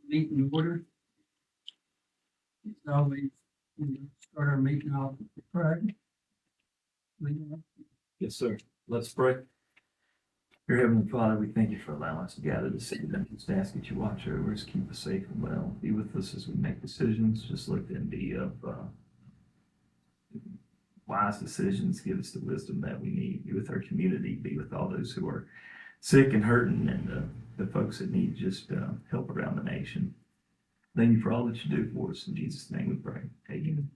Meeting order. It's always, start our meeting off Friday. Yes, sir. Let's pray. Dear Heavenly Father, we thank you for allowing us to gather this evening. Just ask that you watch over us, keep us safe and well. Be with us as we make decisions. Just let them be of wise decisions. Give us the wisdom that we need. Be with our community. Be with all those who are sick and hurting, and the folks that need just help around the nation. Thank you for all that you do for us. In Jesus' name we pray. Amen.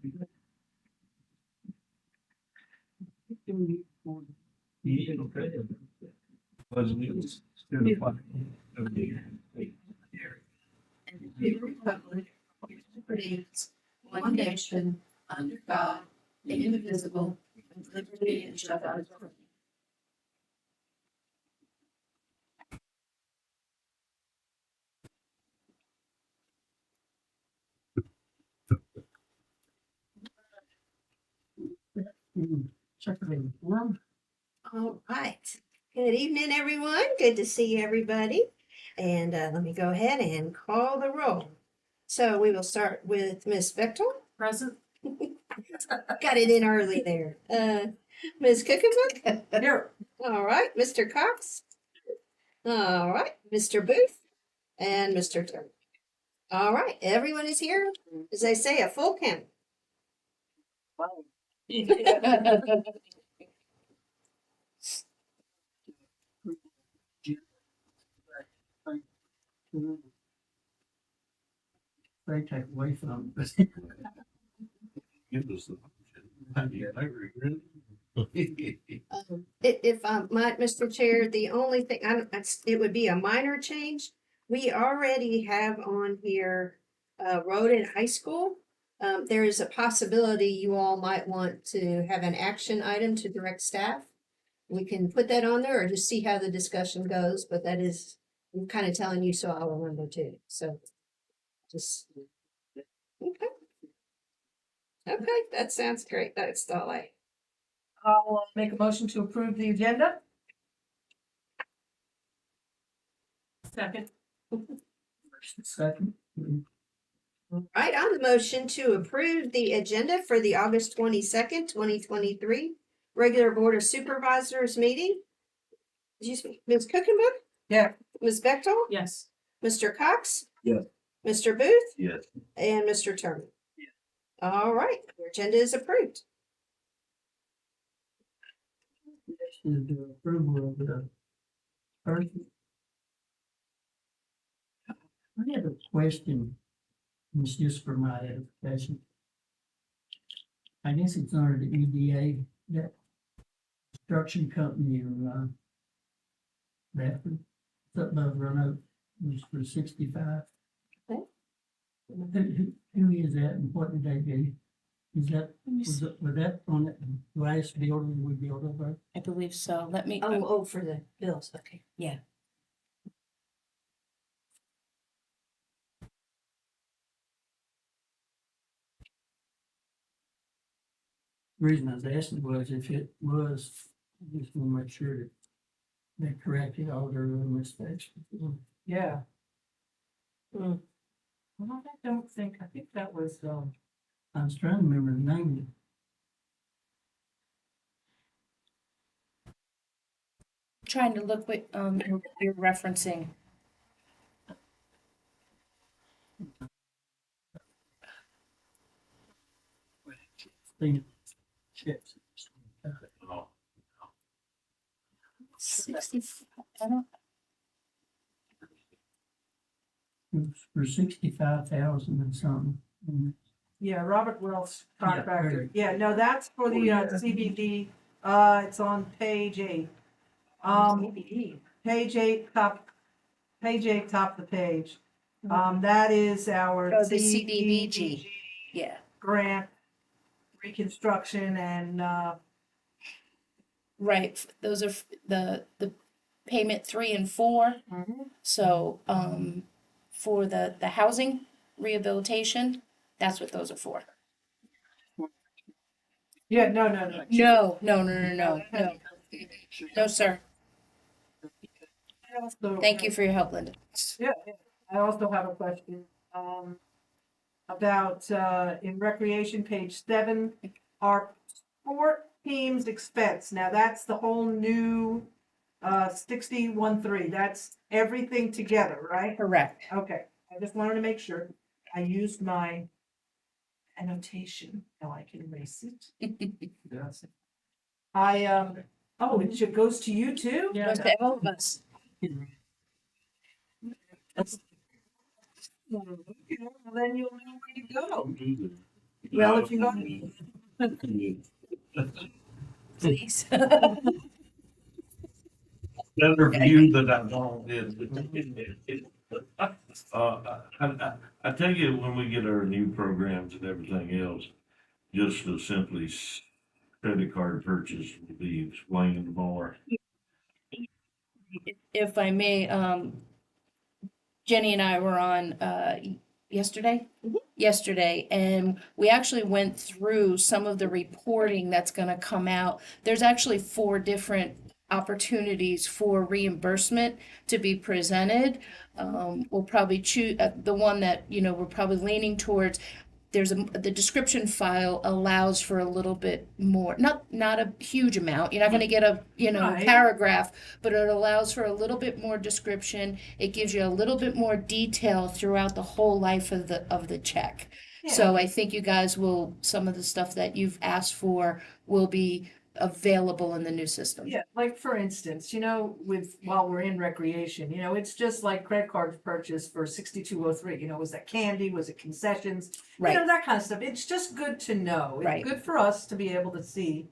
And the republic which stands one nation under God, indivisible, with liberty and justice for all. All right. Good evening, everyone. Good to see everybody. And let me go ahead and call the roll. So we will start with Miss Bechtel. Present. Got it in early there. Ms. Cookenbook. Here. All right. Mr. Cox. All right. Mr. Booth and Mr. Turner. All right. Everyone is here. As they say, a full count. They take away from it. If I might, Mr. Chair, the only thing, it would be a minor change. We already have on here, road and high school. There is a possibility you all might want to have an action item to direct staff. We can put that on there or just see how the discussion goes, but that is, I'm kind of telling you so I'll remember too, so. Just, okay. Okay, that sounds great. That's all I'll make a motion to approve the agenda. Second. Second. Right, on the motion to approve the agenda for the August 22nd, 2023 regular Board of Supervisors meeting. Excuse me, Ms. Cookenbook, Yeah. Ms. Bechtel, Yes. Mr. Cox. Yes. Mr. Booth Yes. and Mr. Turner. All right, the agenda is approved. Next is the approval of the person. I have a question. It's just for my edification. I guess it's under the EDA, that construction company in Bradford, something about Roanoke, was for 65. Okay. Who is that and what did they do? Was that on that last building we built over? I believe so. Let me. Oh, for the bills, okay. Yeah. The reason I was asking was if it was, I just want to make sure that they corrected all their little mistakes. Yeah. Hmm. Well, I think that was, I was trying to remember the name. Trying to look what you're referencing. Chips. 60. I don't. It was for 65,000 and something. yeah, Robert Wells Yeah, contractor. very- Yeah, no, that's for the CBD. It's on page 8. Page 8, top of the page. That is our Oh, the CDBG Yeah. grant reconstruction and, Right. Those are the payment 3 and 4. Mhm. So, for the housing rehabilitation, that's what those are for. Yeah, no. No, no, sir. Thank you for your help, Linda. Yeah, I also have a question, about, in recreation, page 7, our sport teams expense. Now, that's the whole new, 61.3. That's everything together, right? Correct. Okay, I just wanted to make sure. I used my annotation. Now I can erase it. Yes. Oh, it goes to you too? Yeah, Goes to all of us. Well, then you'll know where to go. Well, Well, if you go, Please. better for you than I don't. I tell you, when we get our new programs and everything else, just the simply credit card purchase will be explained more. If I may, Jenny and I were on yesterday. Yesterday, and we actually went through some of the reporting that's going to come out. There's actually 4 different opportunities for reimbursement to be presented. We'll probably choose the one that we're probably leaning towards. The description file allows for a little bit more, not a huge amount. You're not going to get a Right. paragraph, but it allows for a little bit more description. It gives you a little bit more detail throughout the whole life of the check. So I think you guys will, some of the stuff that you've asked for will be available in the new system. yeah, like for instance, while we're in recreation, it's just like credit card purchase for 6203. Was that candy? Was it concessions? Right. That kind of stuff. It's just good to know. It's Right. good for us to be able to see.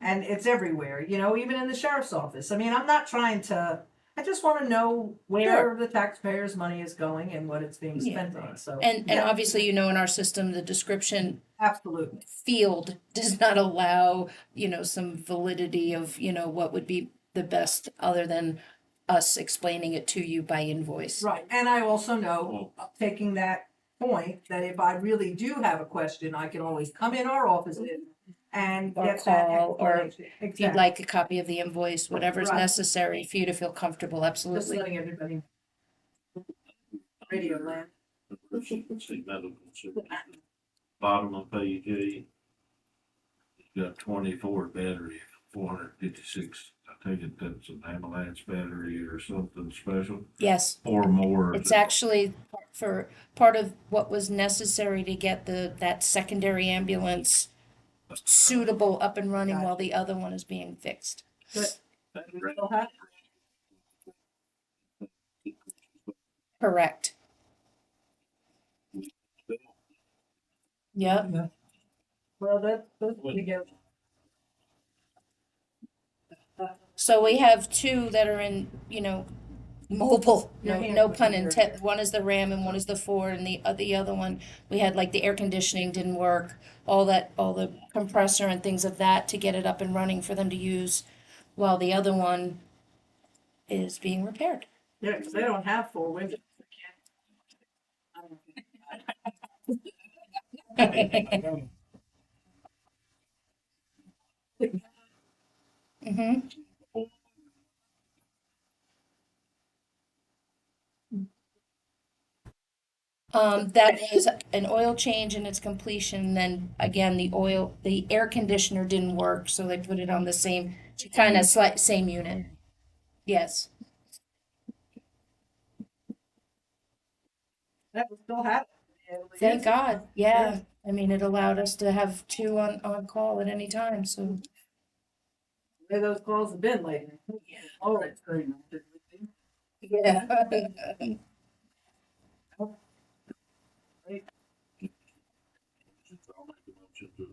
And it's everywhere, even in the sheriff's office. I mean, I'm not trying to, I just want to know where the taxpayers' money is going and what it's being spent on. So, And yeah, obviously, in our system, the description absolutely. field does not allow, some validity of, what would be the best other than us explaining it to you by invoice. Right. And I also know, taking that point, that if I really do have a question, I can always come in our office and Or get that call, or explanation. If you'd Exactly. like a copy of the invoice, whatever's Right. necessary for you to feel comfortable, Just absolutely. letting everybody. Radio land. See medical, bottom of page 8. It's got 24 battery, 456. I take it that's an ambulance battery or something special, Yes, or more. it's actually for part of what was necessary to get that secondary ambulance suitable up and running while the other one is being fixed. But we still have. Correct. Yep. Well, that's together. So we have 2 that are in, mobile, Your no, hand no was pun in your- intended. One is the RAM and one is the 4, and the other one, we had like the air conditioning didn't work, all the compressor and things of that to get it up and running for them to use, while the other one is being repaired. Yeah, because they don't have 4 windows. Mm-hmm. That is an oil change and its completion, then again, the air conditioner didn't work, so they put it on the same, kind of same unit. Yes, That was still happening. thank God, yeah. I mean, it allowed us to have 2 on call at any time, so. Where those calls have been lately. Oh, it's great. Yeah. I'll make a motion to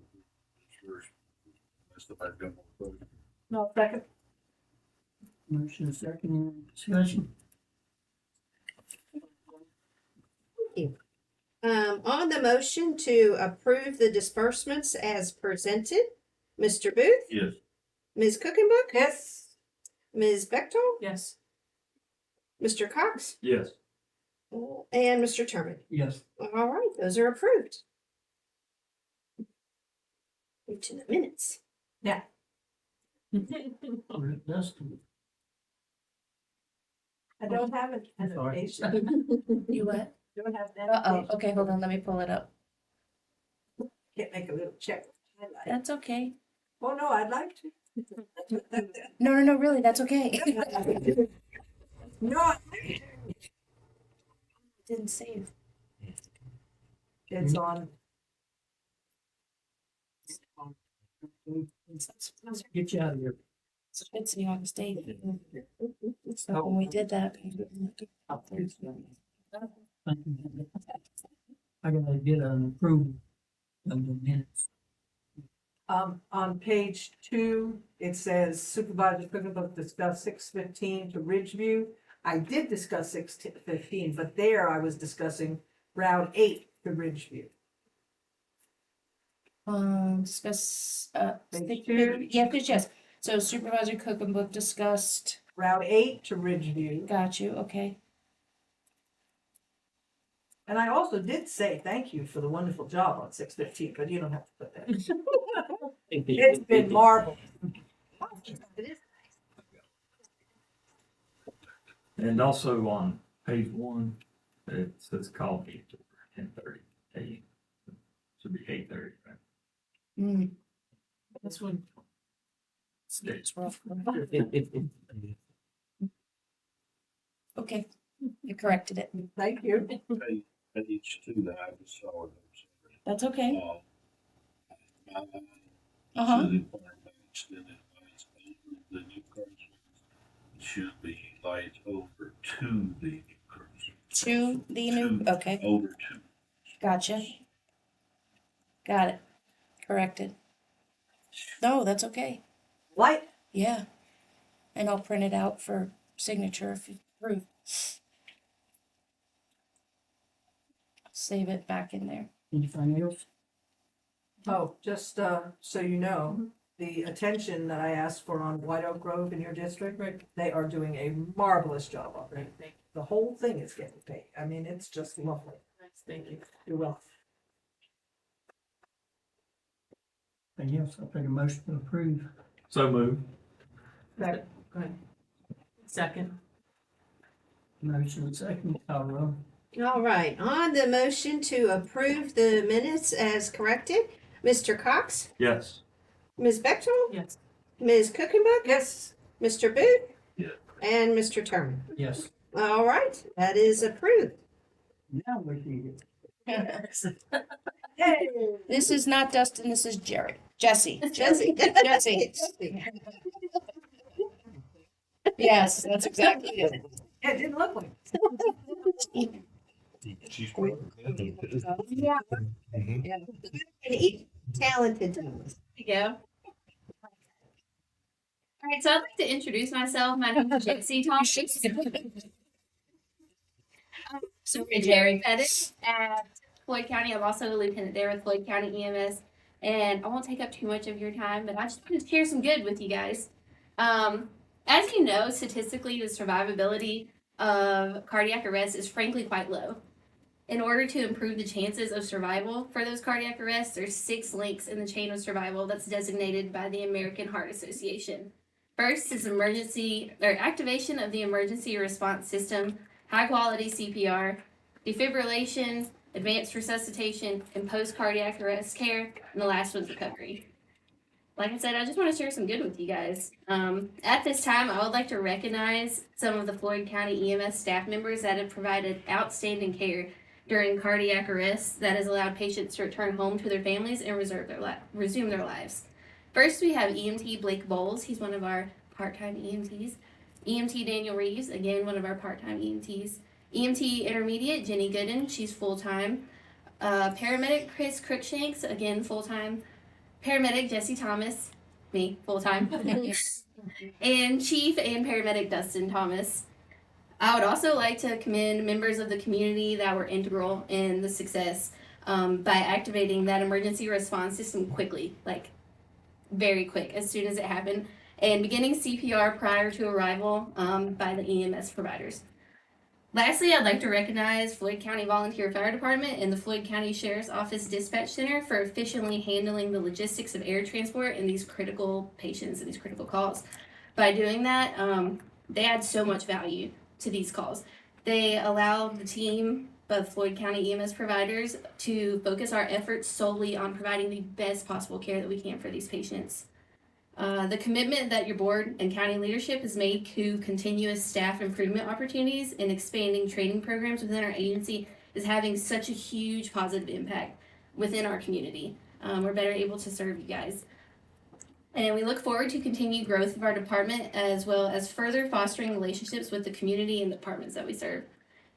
first. That's the back up. No, second. motion is second, any discussion? On the motion to approve the disbursements as presented, Mr. Booth, Yes. Ms. Cookenbook, Yes. Ms. Bechtel, Yes. Mr. Cox, Yes. and Mr. Terman. Yes. All right, those are approved. To the minutes. Yeah. Or it does to- I don't have an Sorry. annotation. You what? Don't have an Uh-oh, annotation. okay, hold on, let me pull it up. Can't make a little check. Highlight. That's okay. Oh, no, I'd like to. No, really, that's okay. No, Didn't save. it's on. Get you out of here. It's the August 8th. So when we did that. I gotta get an approval of the minutes. On page 2, it says Supervisor Cookbook discussed 6:15 to Ridgeview. I did discuss 6:15, but there I was discussing Route 8 to Ridgeview. Discuss, Page 2, yes. So Supervisor Cook and Book discussed, Route 8 to Ridgeview. got you, okay. And I also did say thank you for the wonderful job on 6:15, but you don't have to put that. It's been marvelous. It is. And also on page 1, it says call me to 10:30 a.m. Should be 8:30, right? Mm, This one. it's rough. Okay, you corrected it. Thank you. Page 2, I just saw it. That's okay. Uh, Uh-huh. Says if fire extended lights over the new crosswalks, it should be lights over to the new crosswalks. To the new, okay, Over to. gotcha. Got it. Corrected. No, that's okay. Light. Yeah. And I'll print it out for signature if you approve. Save it back in there. Anything else? Oh, just so you know, the attention that I asked for on White Oak Grove in your district, they are doing a marvelous job on it. The whole thing is getting paid. I mean, it's just lovely. Thank you. You're welcome. Anything else? I'll take a motion to approve. So move. Go ahead. Second. Motion and second, call roll. All right, on the motion to approve the minutes as corrected, Mr. Cox, Yes. Ms. Bechtel, Yes. Ms. Cookenbook, Yes. Mr. Booth, Yeah. and Mr. Terman. Yes. All right, that is approved. Now we can Hey. This is not Dustin, this is Jared. Jesse. Jesse. Jesse. Yes, that's exactly it. Yeah, it didn't look like. Yeah. Yeah. And each talented Thomas. you go. All right, so I'd like to introduce myself. My name is Jesse Thompson. So Jerry Pettit at Floyd County. I'm also a lieutenant there with Floyd County EMS. And I won't take up too much of your time, but I just wanted to share some good with you guys. As you know, statistically, the survivability of cardiac arrest is frankly quite low. In order to improve the chances of survival for those cardiac arrests, there's 6 links in the chain of survival that's designated by the American Heart Association. First is activation of the emergency response system, high quality CPR, defibrillation, advanced resuscitation, and post-cardiac arrest care, and the last one's recovery. Like I said, I just want to share some good with you guys. At this time, I would like to recognize some of the Floyd County EMS staff members that have provided outstanding care during cardiac arrests that has allowed patients to return home to their families and resume their lives. First, we have EMT Blake Bowles. He's one of our part-time EMTs. EMT Daniel Reeves, again, one of our part-time EMTs. EMT Intermediate, Jenny Gooden, she's full-time. Paramedic Chris Crookshanks, again, full-time. Paramedic Jesse Thomas, me, full-time. And Chief and Paramedic Dustin Thomas. I would also like to commend members of the community that were integral in the success by activating that emergency response system quickly, like very quick, as soon as it happened. and beginning CPR prior to arrival by the EMS providers. Lastly, I'd like to recognize Floyd County Volunteer Fire Department and the Floyd County Sheriff's Office Dispatch Center for efficiently handling the logistics of air transport in these critical patients and these critical calls. By doing that, they add so much value to these calls. They allow the team of Floyd County EMS providers to focus our efforts solely on providing the best possible care that we can for these patients. The commitment that your board and county leadership has made to continuous staff improvement opportunities and expanding training programs within our agency is having such a huge positive impact within our community. We're better able to serve you guys. And we look forward to continued growth of our department as well as further fostering relationships with the community and departments that we serve.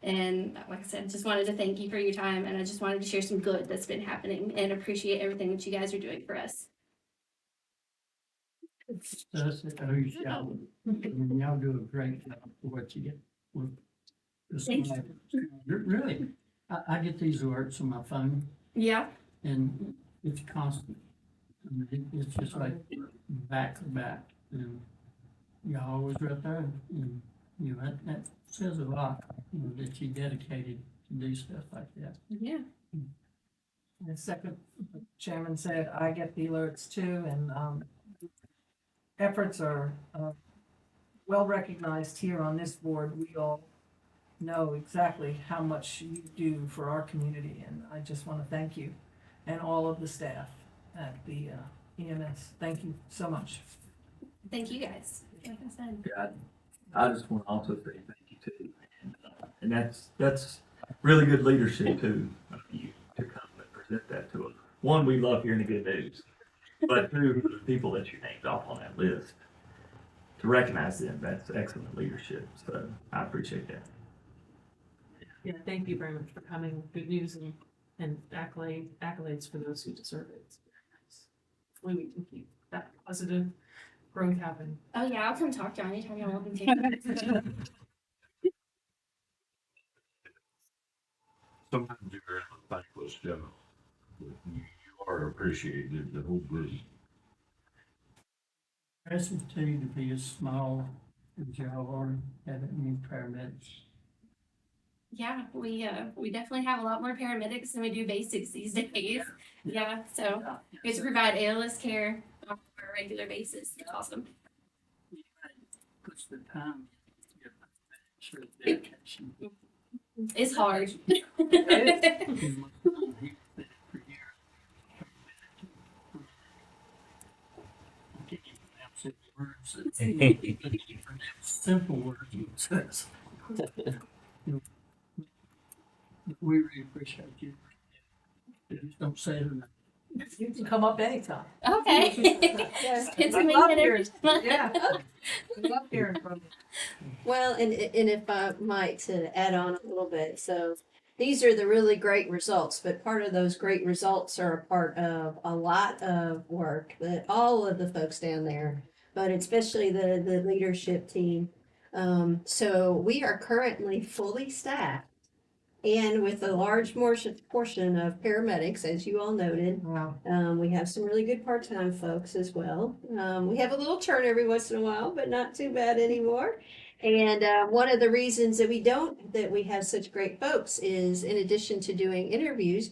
And like I said, just wanted to thank you for your time, and I just wanted to share some good that's been happening and appreciate everything that you guys are doing for us. Us that owes y'all. I mean, y'all do a great job for what you get. with this Thanks. life. Really, I get these alerts on my phone Yeah. and it's constant. I mean, it's just like back to back, and y'all always right there, and, you know, that says a lot, you know, that you dedicated to do stuff like that. Yeah. And second, Chairman said, I get the alerts too, and efforts are well recognized here on this board. We all know exactly how much you do for our community, and I just want to thank you and all of the staff at the EMS. Thank you so much. Thank you guys. Like I said. Yeah, I just want to also say thank you too. And that's really good leadership too, of you to come and present that to us. One, we love hearing the good news, but two, for the people that you named off on that list, to recognize them, that's excellent leadership. So I appreciate that. Yeah, thank you very much for coming. Good news and accolades for those who deserve it. It's very nice. Hopefully we can keep that positive growth happening. Oh yeah, I'll come talk to you anytime y'all want me to. Sometimes you're in a thankless job, but you are appreciated, the whole group. Impressive too to be as small as y'all are, having many paramedics. Yeah, we definitely have a lot more paramedics than we do basics these days. Yeah, so we have to provide ALS care on a regular basis. It's awesome. Puts the time, sure, dedication. It's hard. Simple words, it says. We really appreciate you. Just don't say it enough. You can come up anytime. Okay. Yes. It's I me love and hearing- every- Yeah. I love hearing from you. Well, and if I might to add on a little bit, so these are the really great results, but part of those great results are a part of a lot of work that all of the folks down there, but especially the leadership team. So we are currently fully staffed and with a large portion of paramedics, as you all noted. Wow. We have some really good part-time folks as well. We have a little turn every once in a while, but not too bad anymore. And one of the reasons that we have such great folks is in addition to doing interviews,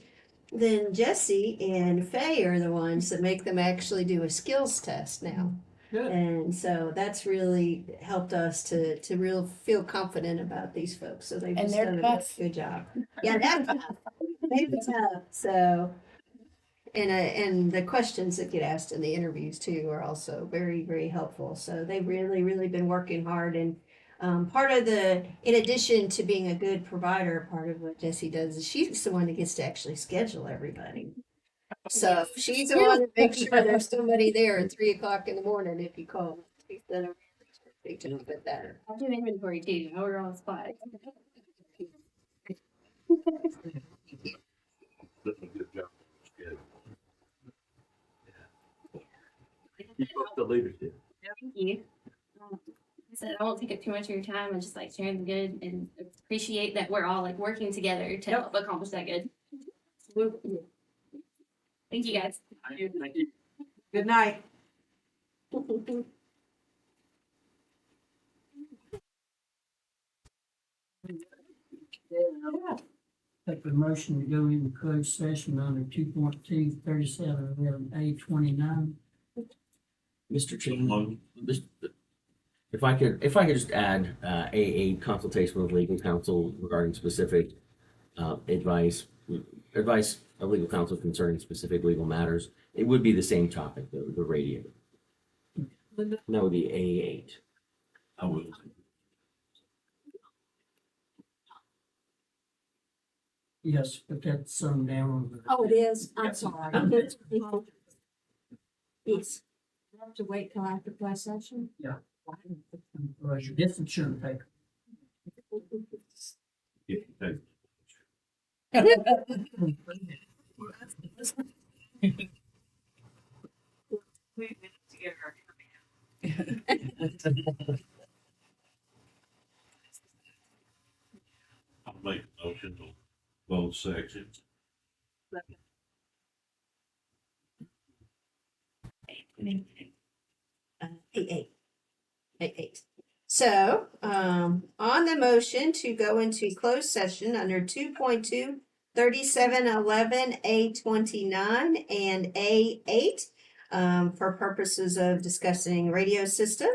then Jesse and Faye are the ones that make them actually do a skills test now. Good. And so that's really helped us to feel confident about these folks. So they've And just they're done a tough. good job. Yeah, that's tough. They're tough. So, and the questions that get asked in the interviews too are also very, very helpful. So they've really, really been working hard. And part of in addition to being a good provider, part of what Jessie does is she's the one that gets to actually schedule everybody. So she's the one that makes sure there's somebody there at 3:00 in the morning if you call. She's done a big job at that. I'll do inventory too. Now we're on the spot. Doing a good job. Yeah. Keep up the leadership. Thank you. Like I said, I won't take up too much of your time. I just like sharing the good and appreciate that we're all like working together to help accomplish that good. Thank you guys. Good night. Take the motion to go into closed session under 2.23711A29. Mr. Chairman, if I could just add, A consultation with legal counsel regarding specific, advice of legal counsel concerning specific legal matters. It would be the same topic, the radio. Linda? And that would be A8. I will. Yes, but that's some down on the. Oh, it is? I'm Yep. sorry. Yes. I have to wait till after class session? Yeah. Well, your disinsurance paper. If you take We need to get our. I'll make a motion to both sections. A8. A8. So, on the motion to go into closed session under 2.23711A29 and A8, for purposes of discussing radio system,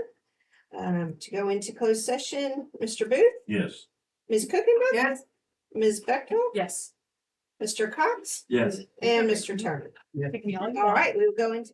to go into closed session, Mr. Booth, Yes. Ms. Cookenberg, Yes, Ms. Bechtel, Yes. Mr. Cox, Yes. and Mr. Turner. Pick me on. All right, we will go into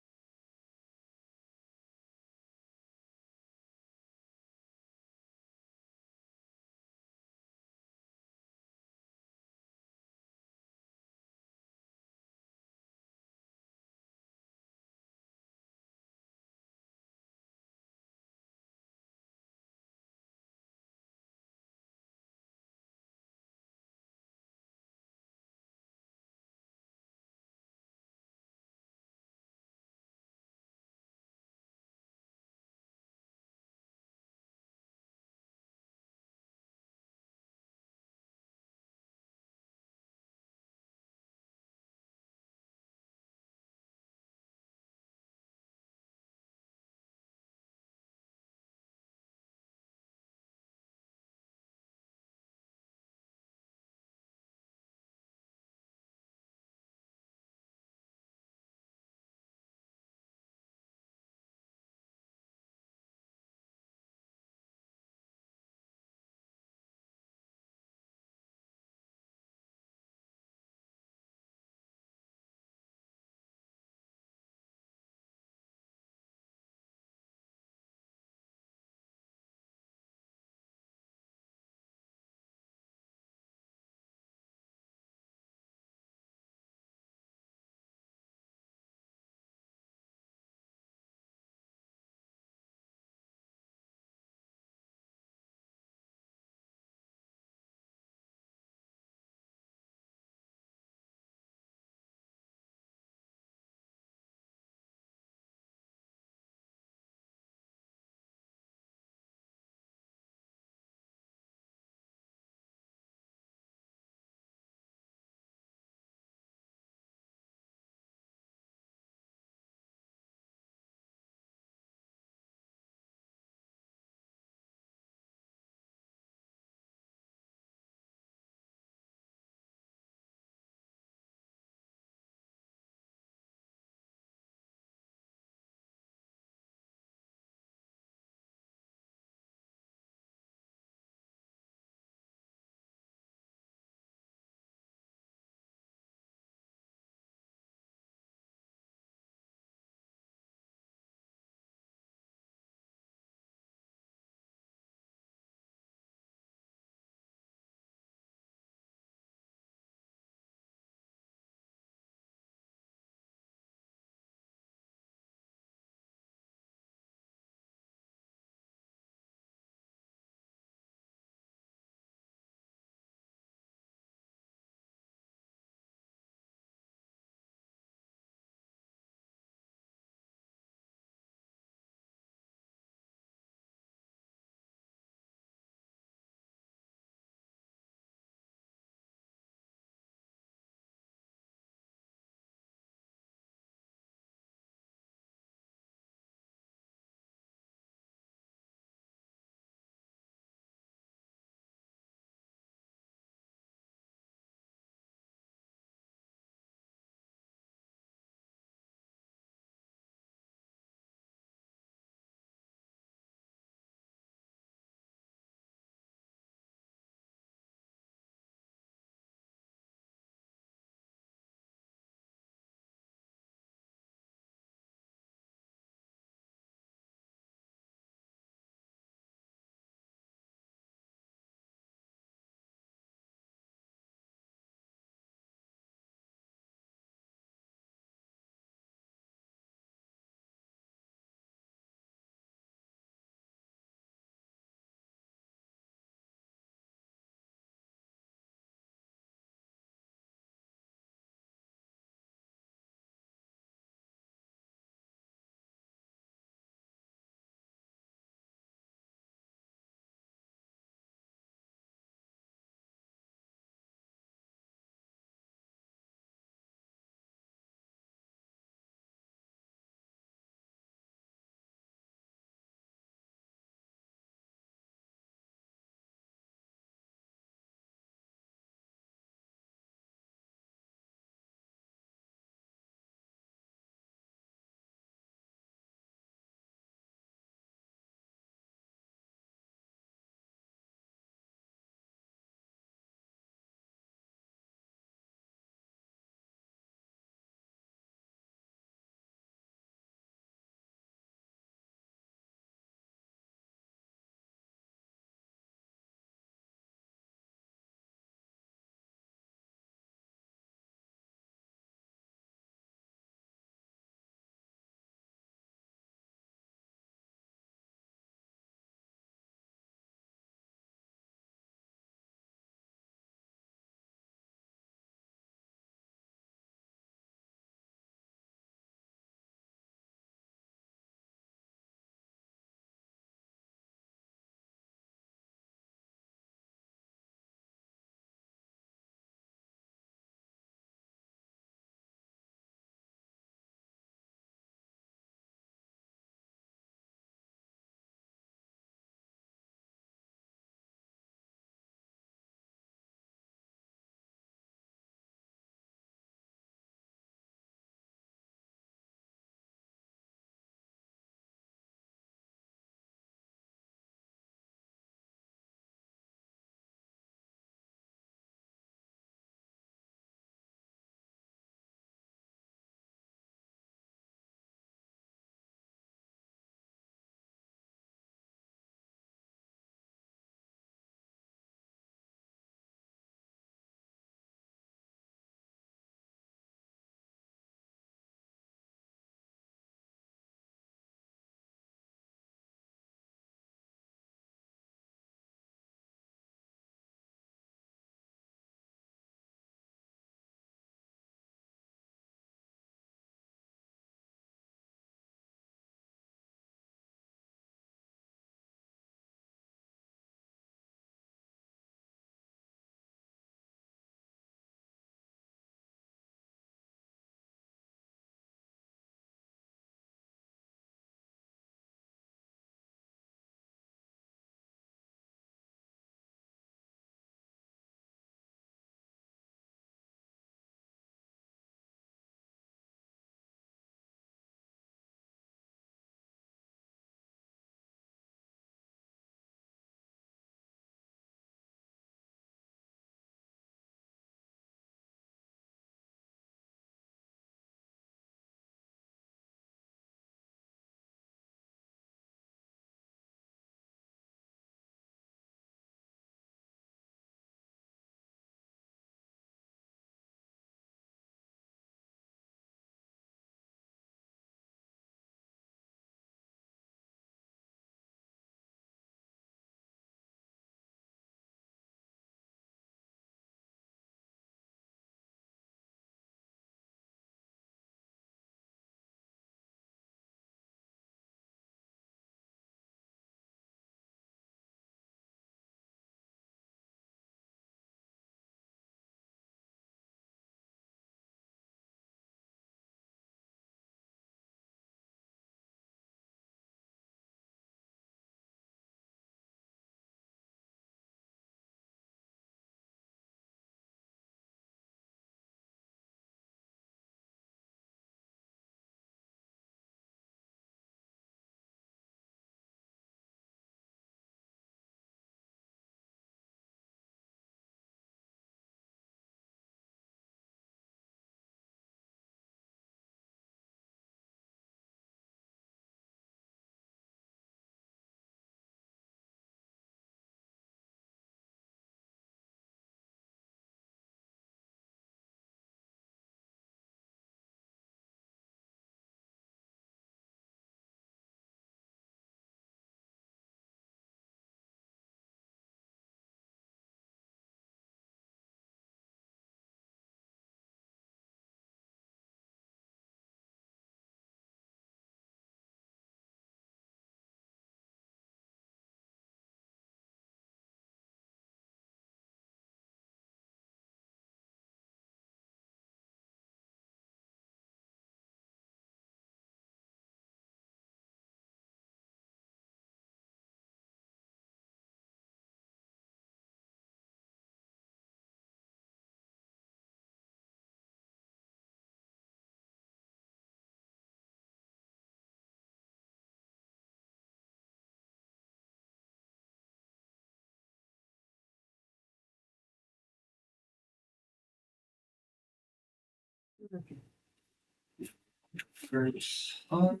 I'll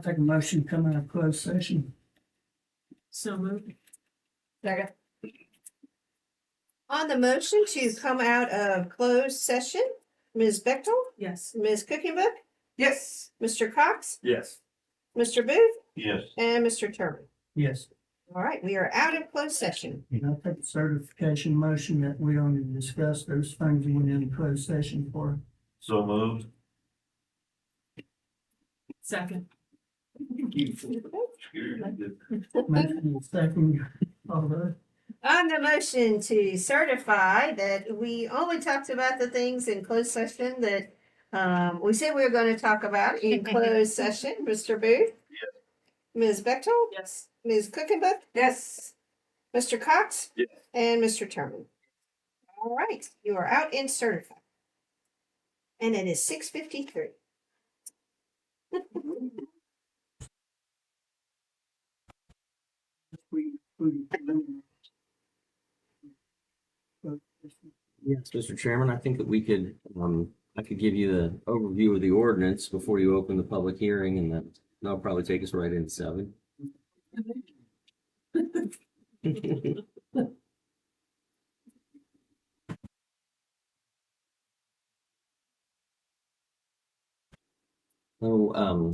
take a motion coming out of closed session. So moved. Second. On the motion to come out of closed session, Ms. Bechtel, Yes. Ms. Cookinbook, Yes. Mr. Cox, Yes. Mr. Booth, Yes. and Mr. Turman. Yes. All right, we are out of closed session. And I'll take a certification motion that we don't need to discuss those things we went into closed session for. So moved. Second. Motion is second. All right. On the motion to certify that we only talked about the things in closed session that we said we were going to talk about in closed session, Mr. Booth? Yes. Ms. Bechtel? Yes. Ms. Cookinbook? Yes. Mr. Cox? Yes. And Mr. Turman. All right, you are out and certified. And it is 6:53. Yes, Mr. Chairman, I think that we could, I could give you the overview of the ordinance before you open the public hearing, and that'll probably take us right into 7. So,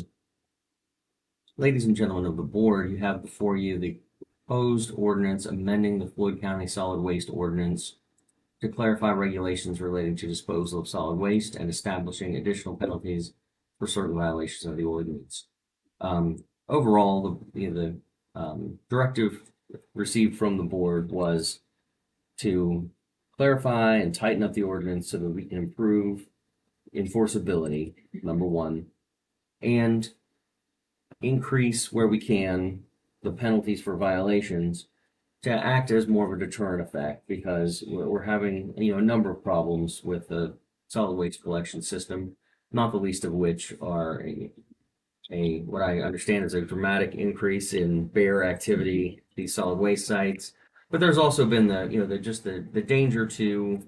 ladies and gentlemen of the board, you have before you the proposed ordinance amending the Floyd County Solid Waste Ordinance to clarify regulations relating to disposal of solid waste and establishing additional penalties for certain violations of the ordinance. Overall, the directive received from the board was to clarify and tighten up the ordinance so that we can improve enforceability, number one, and increase where we can the penalties for violations to act as more of a deterrent effect, because we're having a number of problems with the solid waste collection system, not the least of which are a what I understand is a dramatic increase in bear activity at these solid waste sites. But there's also been the danger to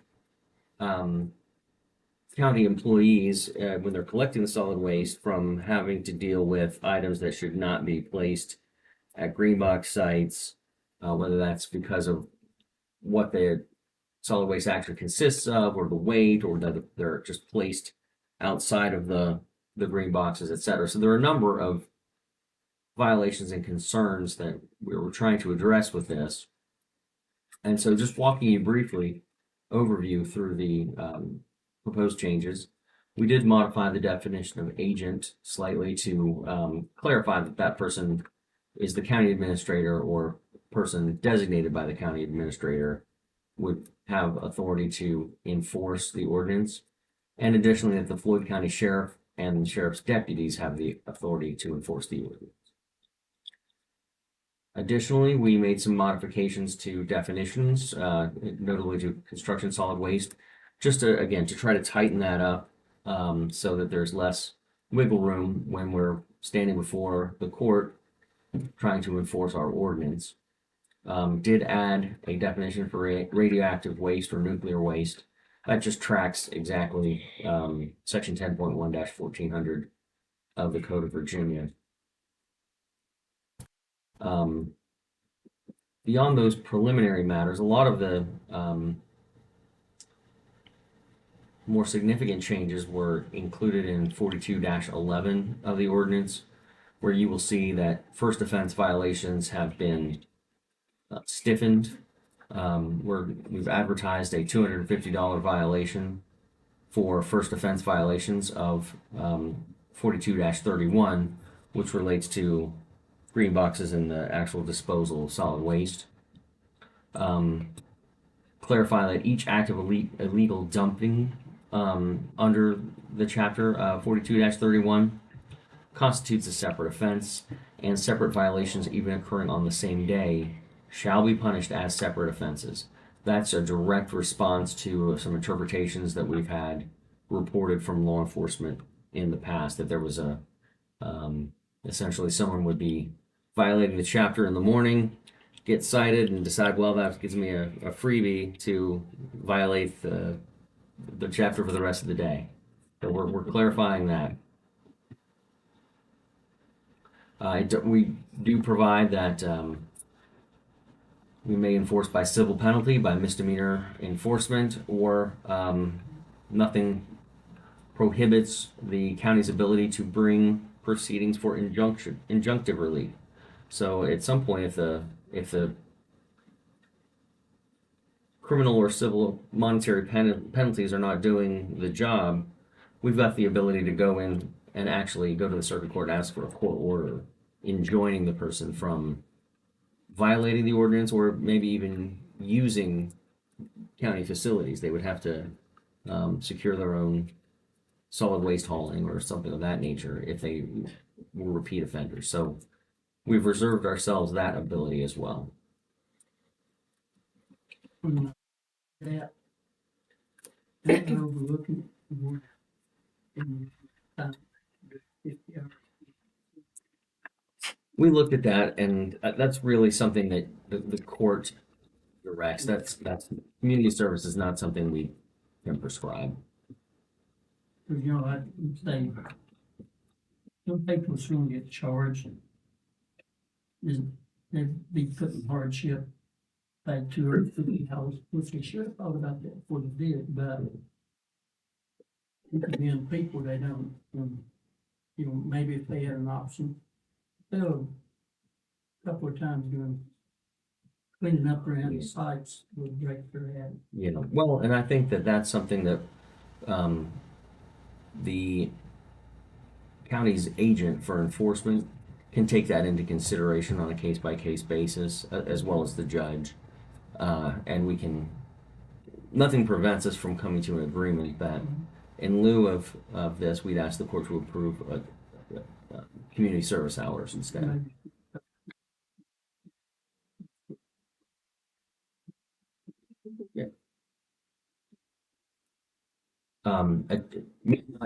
county employees when they're collecting the solid waste from having to deal with items that should not be placed at green box sites, whether that's because of what the solid waste actually consists of, or the weight, or that they're just placed outside of the green boxes, et cetera. So there are a number of violations and concerns that we were trying to address with this. And so just walking you briefly overview through the proposed changes, we did modify the definition of agent slightly to clarify that that person is the county administrator or person designated by the county administrator would have authority to enforce the ordinance. And additionally, that the Floyd County Sheriff and the Sheriff's deputies have the authority to enforce the ordinance. Additionally, we made some modifications to definitions, notably to construction solid waste, just to, again, to try to tighten that up so that there's less wiggle room when we're standing before the court trying to enforce our ordinance. Did add a definition for radioactive waste or nuclear waste. That just tracks exactly section 10.1-1400 of the Code of Virginia. Beyond those preliminary matters, a lot of the more significant changes were included in 42-11 of the ordinance, where you will see that first offense violations have been stiffened. We've advertised a $250 violation for first offense violations of 42-31, which relates to green boxes and the actual disposal of solid waste. Clarify that each act of illegal dumping under the chapter 42-31 constitutes a separate offense, and separate violations even occurring on the same day shall be punished as separate offenses. That's a direct response to some interpretations that we've had reported from law enforcement in the past, that there was a essentially someone would be violating the chapter in the morning, get cited, and decide, well, that gives me a freebie to violate the chapter for the rest of the day. So we're clarifying that. We do provide that we may enforce by civil penalty, by misdemeanor enforcement, or nothing prohibits the county's ability to bring proceedings for injunctive relief. So at some point, if the criminal or civil monetary penalties are not doing the job, we've got the ability to go in and actually go to the circuit court and ask for a court order enjoining the person from violating the ordinance or maybe even using county facilities. They would have to secure their own solid waste hauling or something of that nature if they were repeat offenders. So we've reserved ourselves that ability as well. That we're overlooking. In, 50 hours. We looked at that, and that's really something that the court directs. That's community service is not something we can prescribe. Because, you know, I would say, some people soon get charged. They'd be put in hardship by 250 hours, which they should have thought about that before they did, but it could be in people they don't, you know, maybe if they had an option, they'll a couple of times doing cleaning up around the sites would break their head. You know, well, and I think that that's something that the county's agent for enforcement can take that into consideration on a case-by-case basis, as well as the judge. And we can, nothing prevents us from coming to an agreement that in lieu of this, we'd ask the court to approve community service hours instead.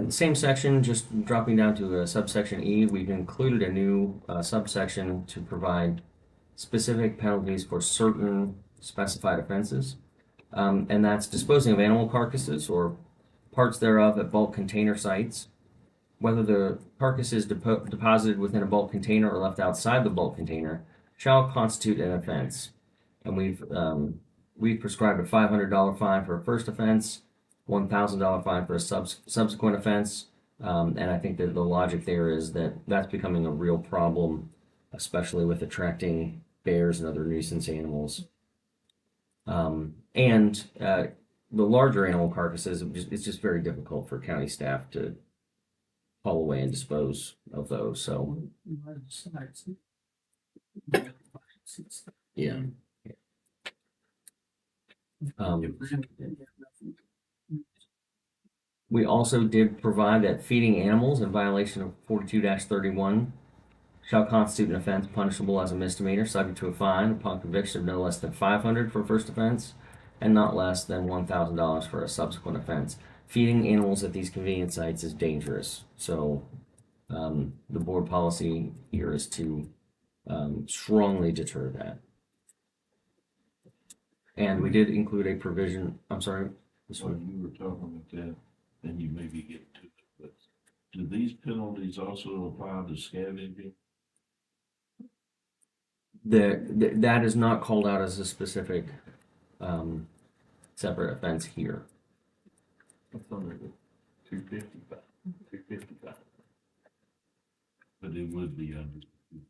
Same section, just dropping down to subsection E, we've included a new subsection to provide specific penalties for certain specified offenses. And that's disposing of animal carcasses or parts thereof at bulk container sites. Whether the carcass is deposited within a bulk container or left outside the bulk container shall constitute an offense. And we've prescribed a $500 fine for a first offense, $1,000 fine for a subsequent offense. And I think that the logic there is that that's becoming a real problem, especially with attracting bears and other nuisance animals. And the larger animal carcasses, it's just very difficult for county staff to haul away and dispose of those. So, yeah. We also did provide that feeding animals in violation of 42-31 shall constitute an offense punishable as a misdemeanor, subject to a fine upon conviction of no less than $500 for a first offense and not less than $1,000 for a subsequent offense. Feeding animals at these convenience sites is dangerous, so the board policy here is to strongly deter that. And we did include a provision. I'm sorry. While you were talking about that, then you maybe get to it, but do these penalties also apply to scavenging? That is not called out as a specific separate offense here. That's under the 255. 255. But it would be under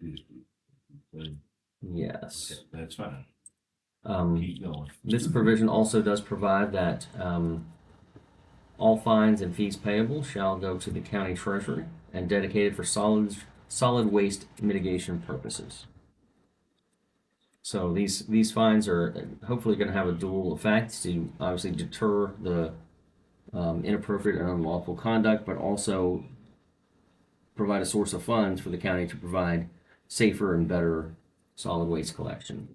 250. Then, Yes. okay, that's fine. Keep going. This provision also does provide that all fines and fees payable shall go to the county treasury and dedicated for solid waste mitigation purposes. So these fines are hopefully going to have a dual effect to obviously deter the inappropriate and unlawful conduct, but also provide a source of funds for the county to provide safer and better solid waste collection.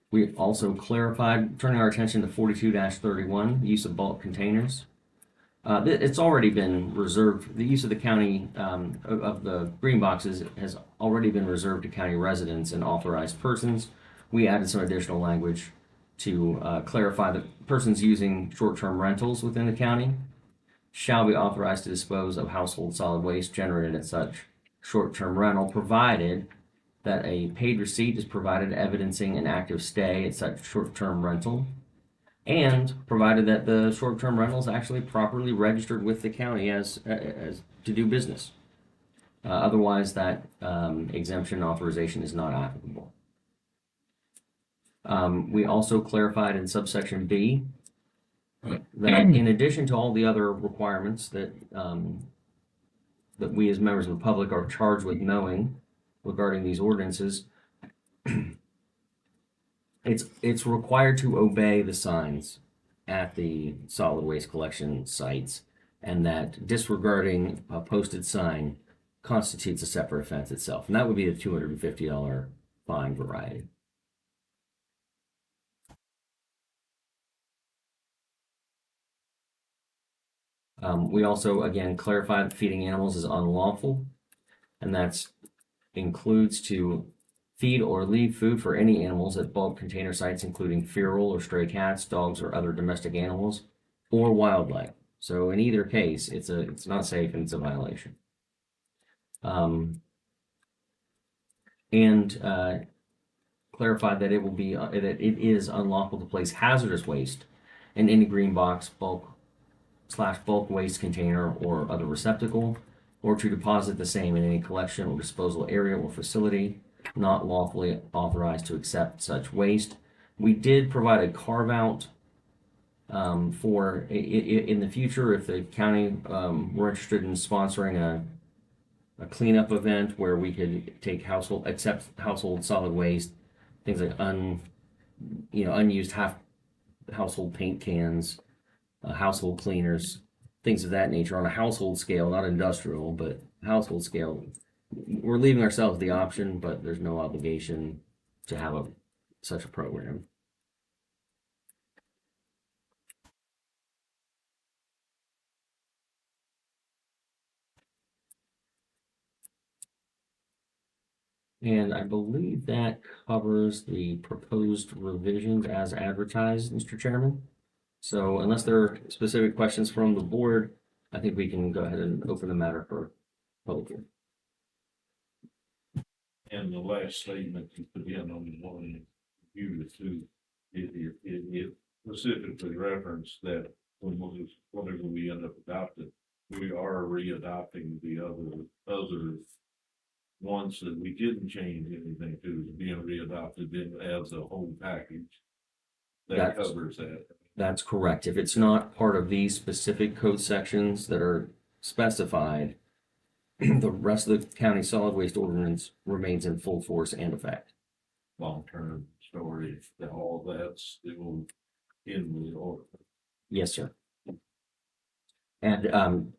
We also clarified, turning our attention to 42-31, use of bulk containers. It's already been reserved, the use of the county, of the green boxes has already been reserved to county residents and authorized persons. We added some additional language to clarify that persons using short-term rentals within the county shall be authorized to dispose of household solid waste generated at such short-term rental, provided that a paid receipt is provided evidencing an active stay at such short-term rental, and provided that the short-term rental is actually properly registered with the county as to do business. Otherwise, that exemption authorization is not applicable. We also clarified in subsection B that in addition to all the other requirements that that we as members of the public are charged with knowing regarding these ordinances, it's required to obey the signs at the solid waste collection sites, and that disregarding a posted sign constitutes a separate offense itself, and that would be the $250 fine variety. We also, again, clarified that feeding animals is unlawful, and that includes to feed or leave food for any animals at bulk container sites, including feral or stray cats, dogs, or other domestic animals, or wildlife. So in either case, it's not safe and it's a violation. Clarified that it will be that it is unlawful to place hazardous waste in any green box, bulk waste container or other receptacle, or to deposit the same in any collection or disposal area or facility not lawfully authorized to accept such waste. We did provide a carve out for in the future if the county were interested in sponsoring a cleanup event where we could take accept household solid waste, things like unused household paint cans, household cleaners, things of that nature on a household scale, not industrial, but household scale. We're leaving ourselves the option, but there's no obligation to have such a program. And I believe that covers the proposed revisions as advertised, Mr. Chairman. So unless there are specific questions from the board, I think we can go ahead and open the matter for public hearing. And the last statement you put in on the one you too, it specifically referenced that whenever we end up adopting, we are readopting the other ones that we didn't change anything to, being readopted in as a whole package. That covers that. That's correct. If it's not part of these specific code sections that are specified, the rest of the county solid waste ordinance remains in full force and effect. Long-term storage, all that's still in the order. Yes, sir. And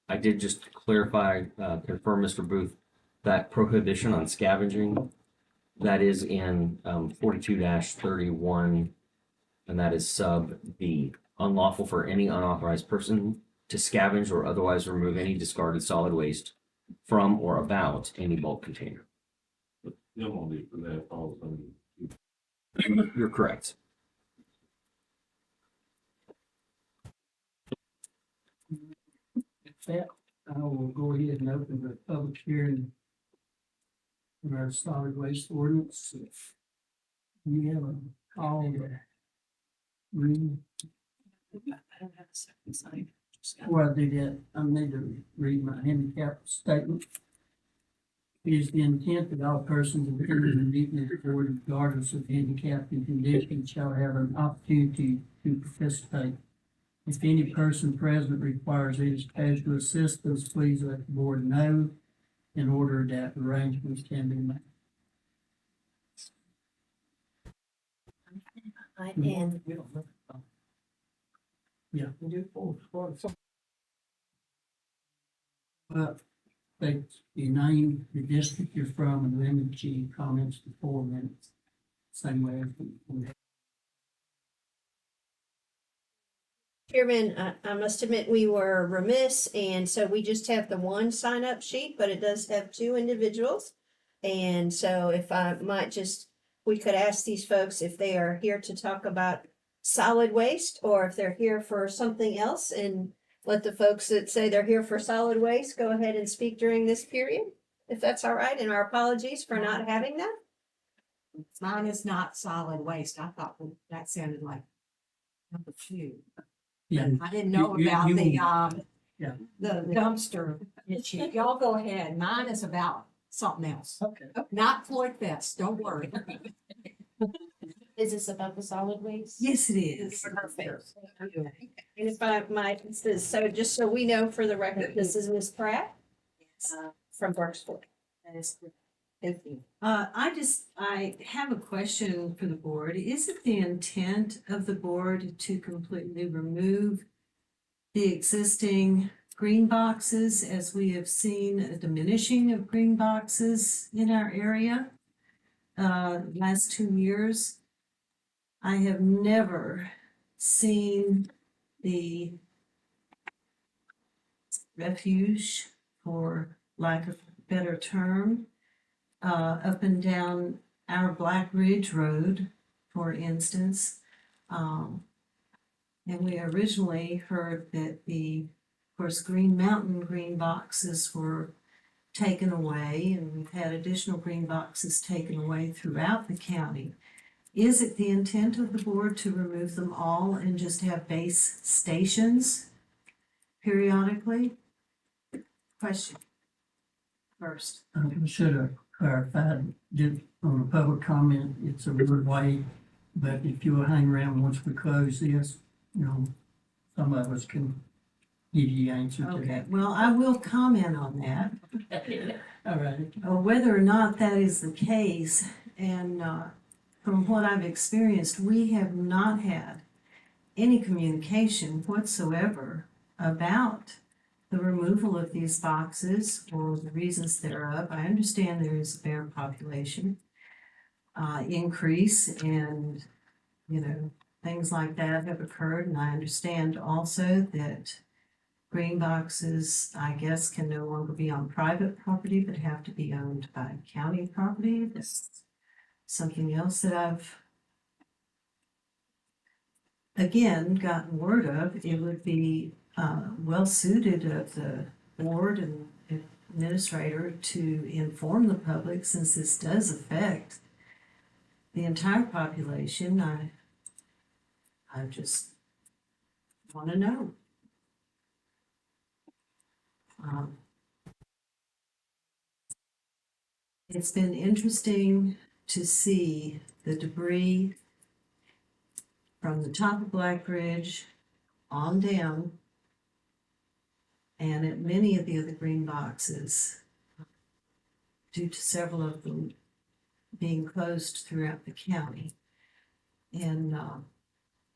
I did just clarify, confirm, Mr. Booth, that prohibition on scavenging, that is in 42-31, and that is sub B. Unlawful for any unauthorized person to scavenge or otherwise remove any discarded solid waste from or about any bulk container. But only for that also. You're correct. With that, I will go ahead and open the public hearing on our solid waste ordinance. We have a call to read. I don't have a second sign. Before I do that, I need to read my handicap statement. It is the intent that all persons intended in meeting the board, regardless of handicap and condition, shall have an opportunity to participate. If any person present requires any special assistance, please let the board know in order that arrangements can be made. And Yeah. State your name, the district you're from, and limit your comments to 4 minutes. Same way as we have. Chairman, I must admit we were remiss, and so we just have the one sign-up sheet, but it does have 2 individuals. And so if I might just we could ask these folks if they are here to talk about solid waste or if they're here for something else, and let the folks that say they're here for solid waste go ahead and speak during this period, if that's all right, and our apologies for not having that. Mine is not solid waste. I thought that sounded like number two. Yeah. I didn't know You- about you- the dumpster issue. Y'all go ahead. Mine is about something else. Okay. Not Floyd Fest, don't worry. Is this about the solid waste? Yes, it is. Perfect. And if I might, so just so we know for the record, this is Ms. Pratt from Burkesport. That is correct. Thank you. I have a question for the board. Is it the intent of the board to completely remove the existing green boxes, as we have seen a diminishing of green boxes in our area last 2 years? I have never seen the refuge, for lack of a better term, up and down our Black Ridge Road, for instance. And we originally heard that of course, Green Mountain green boxes were taken away, and we've had additional green boxes taken away throughout the county. Is it the intent of the board to remove them all and just have base stations periodically? Question first. I should have clarified, did, on the public comment, it's a word way, but if you will hang around once we close this, you know, some of us can give you the answer to Okay, that. well, I will comment on that. All right. Whether or not that is the case, and from what I've experienced, we have not had any communication whatsoever about the removal of these boxes or the reasons thereof. I understand there is a bear population increase, and, you know, things like that have occurred, and I understand also that green boxes, I guess, can no longer be on private property, but have to be owned by county property. That's something else that I've, again, gotten word of. It would be well suited of the board and administrator to inform the public, since this does affect the entire population. I just want to know. It's been interesting to see the debris from the top of Black Ridge on down, and at many of the other green boxes, due to several of them being closed throughout the county. And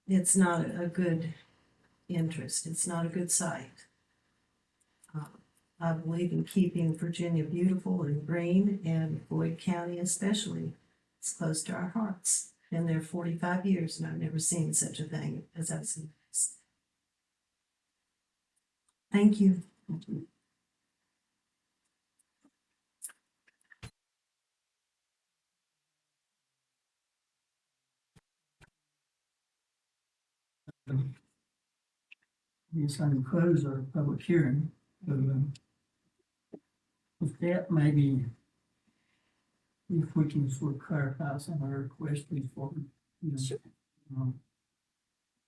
it's not a good interest. It's not a good sight. I believe in keeping Virginia beautiful and green, and Floyd County especially. It's close to our hearts. Been there 45 years, and I've never seen such a thing as I've seen this. Thank you. Yes, I can close our public hearing, but with that, maybe if we can sort of clarify some of our questions for, you know. Sure.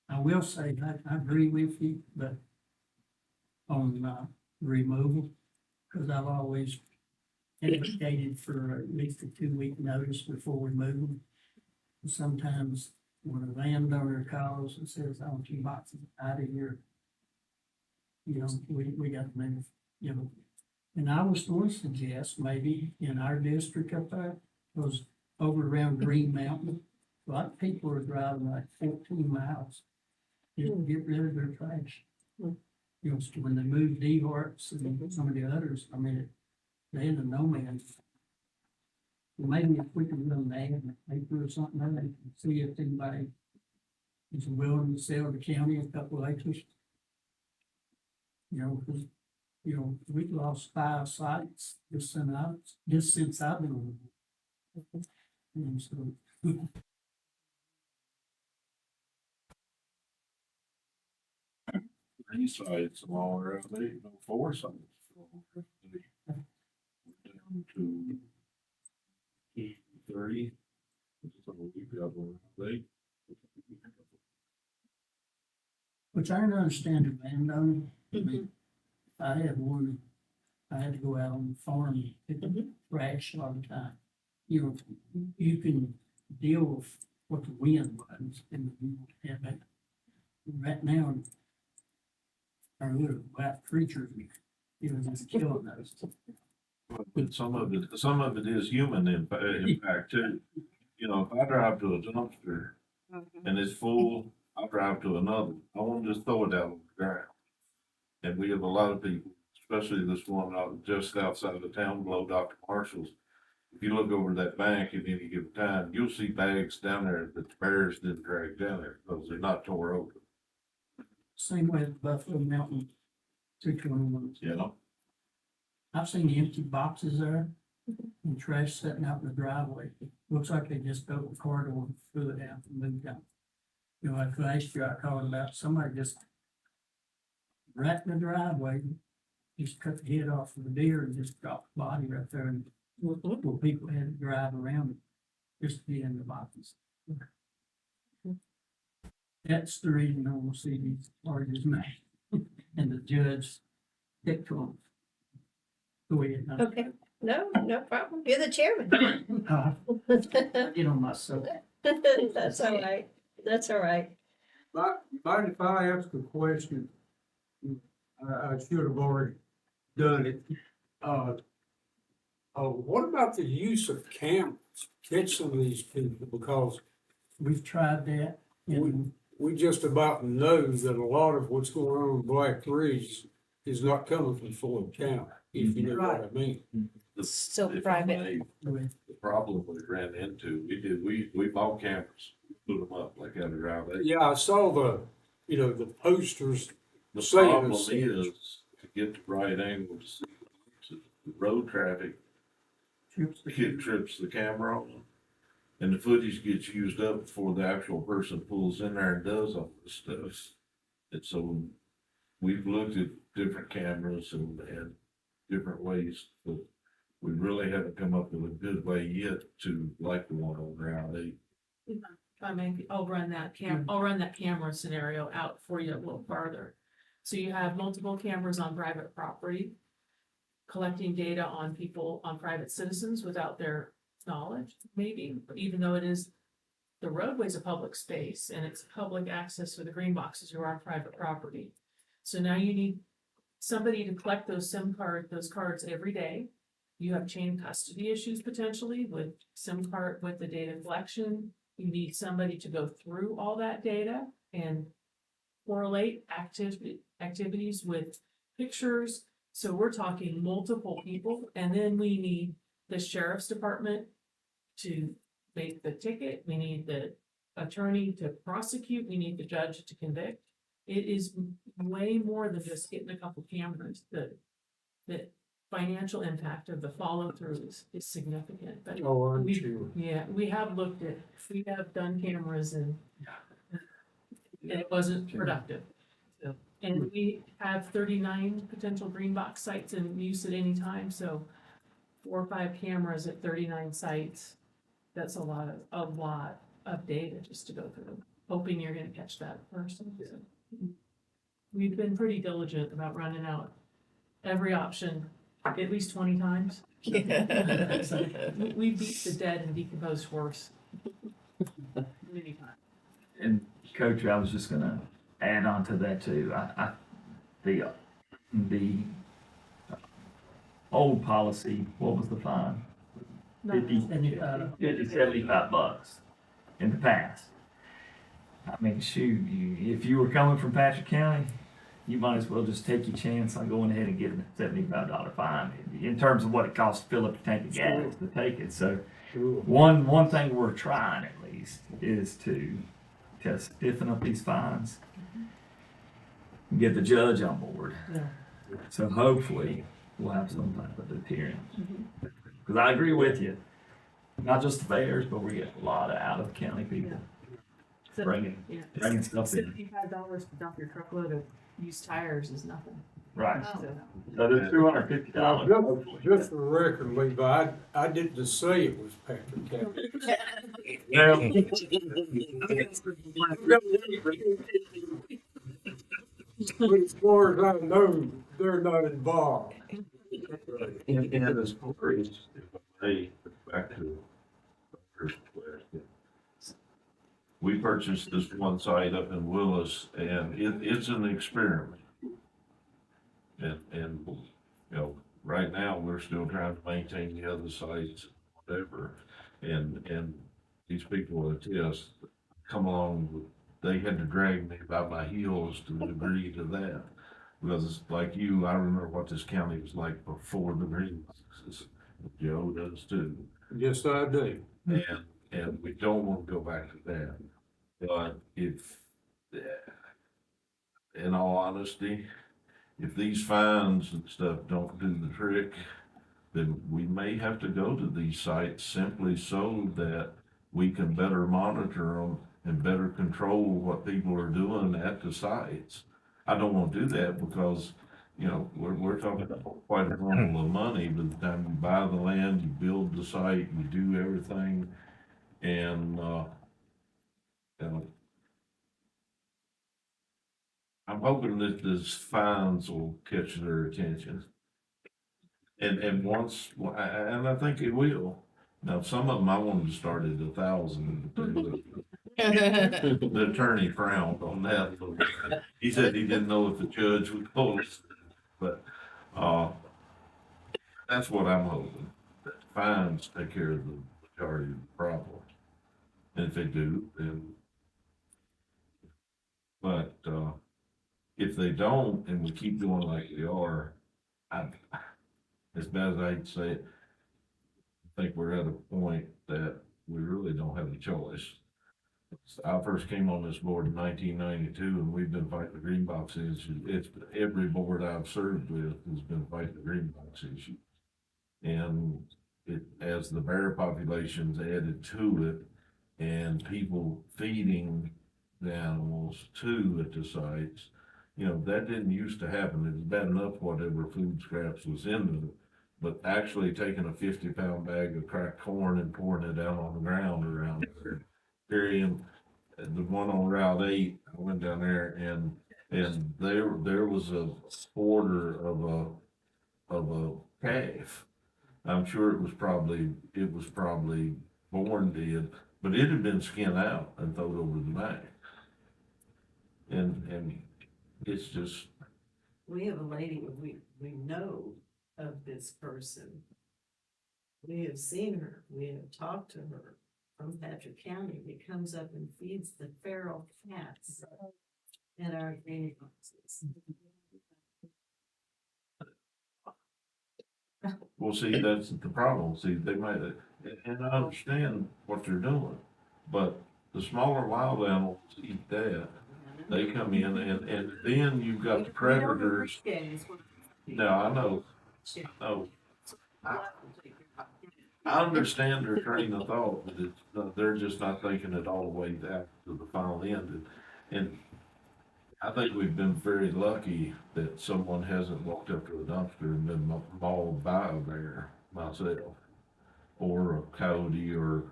I will say, I agree with you, but on removal, because I've always advocated for at least a 2-week notice before we move them. Sometimes when a landowner calls and says, I want your boxes out of here, you know, we got to move, you know. And I was going to suggest maybe in our district up there, was over around Green Mountain, a lot of people are driving like 14 miles just to get rid of their trash. You know, so when they move D-Harts and some of the others, I mean, they're in the no man's. Well, maybe if we can run an ad in the paper or something, then they can see if anybody is willing to sell the county a couple of acres. You know, because, you know, we've lost 5 sites just since I've been on. And so, East side, it's a long route, they no force on it. Down to 30. So we've got one, they. which I understand the landowner. I mean, I had one, I had to go out on the farm and pick up trash all the time. You know, you can deal with what the wind was and you don't have that. Right now, our little black creatures, you know, just killing those. But some of it is human impact too. You know, if I drive to a dumpster and it's full, I'll drive to another. I won't just throw it out on the ground. And we have a lot of people, especially this one out just outside of the town below Dr. Marshall's. If you look over that bank at any given time, you'll see bags down there that the bears didn't drag down there because they're not tore open. Same way with Buffalo Mountain 221. You know? I've seen empty boxes there and trash sitting out in the driveway. Looks like they just built a corridor and threw it out and moved out. You know, like last year I called about somebody just right in the driveway, just cut the head off of the deer and just dropped the body right there. And well, people had to drive around it just to get in the boxes. That's the reason I want to see these charges made and the judge stick to them. Go ahead. Okay, no problem. You're the chairman. Get on my soap. That's all right. That's all right. Mind if I ask a question? I should have already done it. What about the use of cameras to catch some of these people? Because We've tried that. And we just about know that a lot of what's going on in Black Ridge is not coming from Floyd County, if you know what I mean. Still If I private. may, the problem we ran into, we bought cameras, put them up like out of driveway. Yeah, I saw the posters. The saying problem it's- is to get the right angle to see the road traffic, it trips the camera on them. And the footage gets used up before the actual person pulls in there and does all this stuff. And so we've looked at different cameras and different ways, but we really haven't come up with a good way yet to like the one on Route 8. I mean, I'll run that camera scenario out for you a little farther. So you have multiple cameras on private property, collecting data on people, on private citizens without their knowledge, maybe, even though it is, the roadway's a public space and it's public access for the green boxes who are on private property. So now you need somebody to collect those cards every day. You have chain custody issues potentially with with the data collection. You need somebody to go through all that data and correlate activities with pictures. So we're talking multiple people, and then we need the sheriff's department to make the ticket. We need the attorney to prosecute. We need the judge to convict. It is way more than just getting a couple cameras. The financial impact of the follow through is significant. But Oh, I'm we, sure. yeah, we have done cameras and it wasn't productive. So, and we have 39 potential green box sites in use at any time, so 4 or 5 cameras at 39 sites. That's a lot of data just to go through, hoping you're gonna catch that person. So, we've been pretty diligent about running out every option at least 20 times. We beat the dead and decomposed horse many times. And Coach, I was just gonna add on to that too. The old policy, what was the fine? 75 bucks in the past. I mean, shoot, if you were coming from Patrick County, you might as well just take your chance on going ahead and getting a $75 fine in terms of what it costs to fill up a tank of gas to take it. So one thing we're trying at least is to stiffen up these fines and get the judge on board. Yeah. So hopefully we'll have some type of deterrent. Because I agree with you. not just the Bears, but we get a lot of out of county people bringing stuff in. $75 to dump your truckload of used tires is nothing. Right. Oh. So, So there's $250. Just for the record, Levi, I didn't say it was Patrick County. Yeah. But as far as I know, they're not involved. And as far as, if I may, back to the first question. We purchased this one site up in Willis, and it's an experiment. And, you know, right now, we're still trying to maintain the other sites, whatever. And these people at TS come along, they had to drag me by my heels to agree to that. Because like you, I remember what this county was like before the green boxes. Joe does too. Yes, I do. And we don't want to go back to that. But if, in all honesty, if these fines and stuff don't do the trick, then we may have to go to these sites simply so that we can better monitor them and better control what people are doing at the sites. I don't want to do that because, you know, we're talking about quite a handful of money. By the time you buy the land, you build the site, you do everything, and I'm hoping that this fines will catch their attention. And once, and I think it will. Now, some of them I wanted to start at 1,000, but the attorney frowned on that a little bit. He said he didn't know if the judge would pull it, but, that's what I'm hoping, that the fines take care of the majority of the problem. And if they do, then, but, if they don't, and we keep doing like we are, as bad as I hate to say it, I think we're at a point that we really don't have a choice. I first came on this board in 1992, and we've been fighting the green box issue. It's every board I've served with has been fighting the green box issue. And as the bear populations added to it, and people feeding the animals too at the sites, you know, that didn't used to happen. It was bad enough whatever food scraps was in it, but actually taking a 50-pound bag of cracked corn and pouring it out on the ground around there, carrying the one on Route 8, I went down there and there was a quarter of a calf. I'm sure it was probably born dead, but it had been skinned out and thrown over the back. And it's just, We have a lady, we know of this person. We have seen her, we have talked to her from Patrick County that comes up and feeds the feral cats at our green boxes. well, see, that's the problem. See, they might, and I understand what they're doing, but the smaller wild animals eat that. They come in and then you've got the predators. No, I know. I understand their train of thought, but it's, they're just not thinking it all the way down to the final end. And I think we've been very lucky that someone hasn't walked up to a dumpster and been mauled by a bear myself, or a coyote, or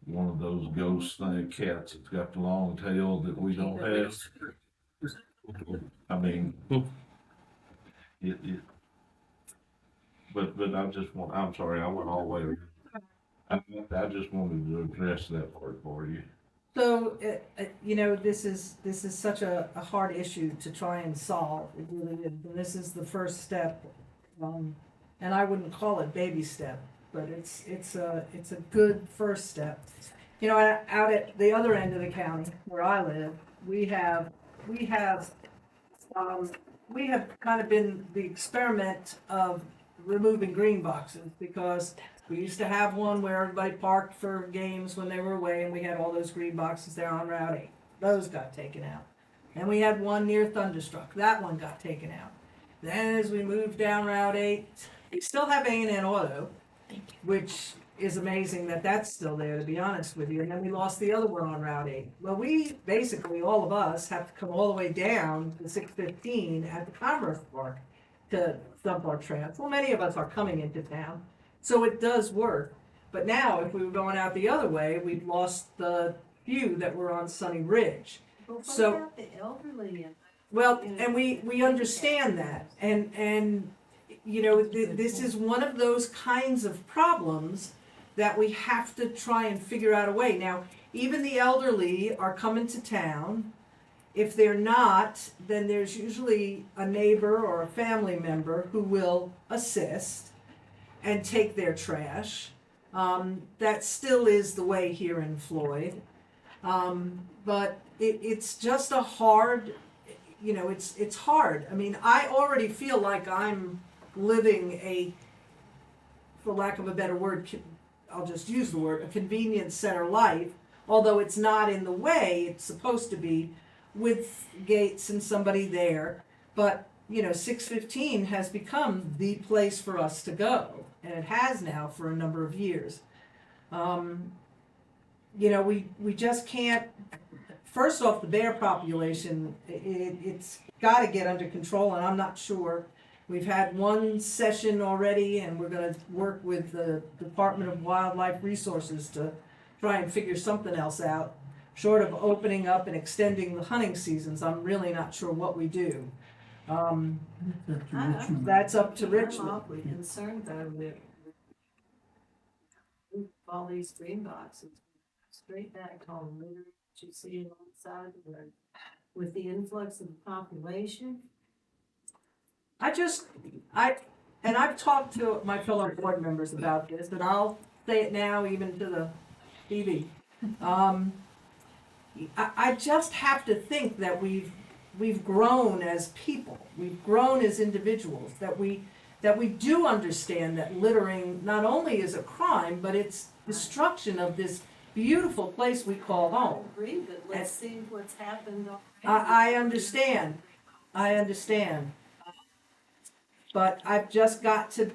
one of those ghost thing cats that's got the long tail that we don't have. I mean, but I'm sorry, I went all the way around. I just wanted to address that part for you. So, you know, this is such a hard issue to try and solve. It really is. And this is the first step. And I wouldn't call it baby step, but it's a good first step. You know, out at the other end of the county where I live, we have kind of been the experiment of removing green boxes, because we used to have one where everybody parked for games when they were away, and we had all those green boxes there on Route 8. Those got taken out. Then we had one near Thunderstruck. That one got taken out. Then as we moved down Route 8, we still have A&N Auto, which is amazing that that's still there, to be honest with you. And then we lost the other one on Route 8. Well, we basically, all of us, have to come all the way down to 615 at the Commerce Park to dump our trash. Well, many of us are coming into town, so it does work. But now, if we were going out the other way, we'd lost the few that were on Sunny Ridge. But what So- about the elderly? Well, and we understand that, and you know, this is one of those kinds of problems that we have to try and figure out a way. Now, even the elderly are coming to town. If they're not, then there's usually a neighbor or a family member who will assist and take their trash. That still is the way here in Floyd. But it's just a hard, you know, it's hard. I mean, I already feel like I'm living a, for lack of a better word, I'll just use the word, a convenience center life, although it's not in the way it's supposed to be, with gates and somebody there. But, you know, 615 has become the place for us to go, and it has now for a number of years. You know, we just can't, first off, the bear population, it's got to get under control, and I'm not sure. We've had one session already, and we're going to work with the Department of Wildlife Resources to try and figure something else out. Short of opening up and extending the hunting seasons, I'm really not sure what we do. That's up to I'm Richmond. awfully concerned though with all these green boxes, straight back on litter that you see alongside the road. With the influx of the population, And I've talked to my fellow board members about this, and I'll say it now even to the TV. I just have to think that we've grown as people, we've grown as individuals, that we do understand that littering not only is a crime, but it's destruction of this beautiful place we call I home. agree, but let's see what's happened already. I understand. But I've just got to,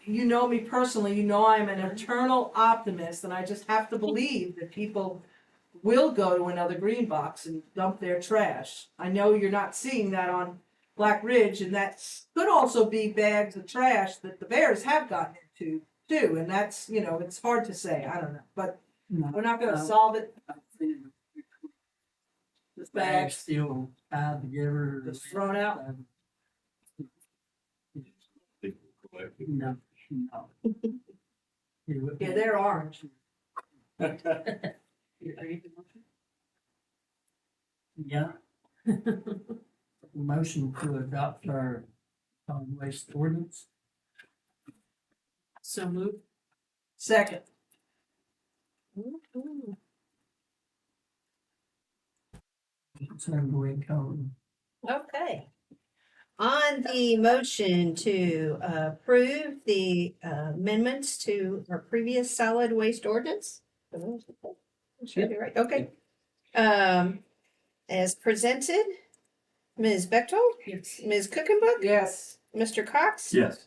you know me personally, you know I'm an eternal optimist, and I just have to believe that people will go to another green box and dump their trash. I know you're not seeing that on Black Ridge, and that could also be bags of trash that the bears have gotten into too, and that's, you know, it's hard to say, I don't know, but we're not gonna solve it. The bag's still tied together. Just thrown out? No, no. Yeah, they're orange. Yeah. Motion to adopt our waste ordinance. So moved. Second. So we call Okay. On the motion to approve the amendments to our previous solid waste ordinance. Should I be right? Okay. As presented, Ms. Bechtold, Yes. Ms. Cookenbook, Yes. Mr. Cox, Yes.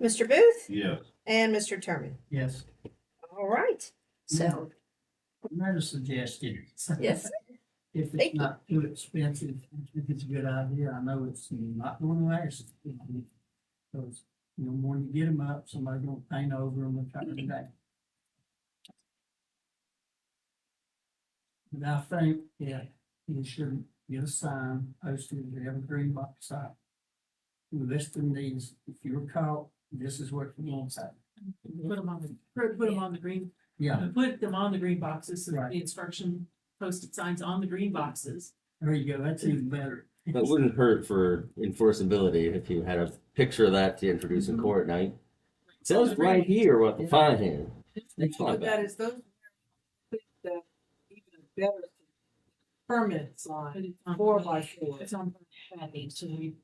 Mr. Booth, Yes. and Mr. Turman. yes. All right. So, Another suggestion. yes, If Thank it's you. not too expensive, if it's a good idea, I know it's not going to last. Because, you know, when you get them up, somebody's going to paint over them and try to do that. But I think, yeah, you should get a sign posted at every green box site. Listing these, if you're caught, this is what you want to say. Put them on the green, Yeah, put them on the green boxes, so that Right. the instruction posted signs on the green boxes. there you go, that's even better. That wouldn't hurt for enforceability if you had a picture of that to introduce in court night. It says right here what the fine is. It's not But that bad. is those, that even better permanent But sign, it's on 4x4. It's on Friday, so we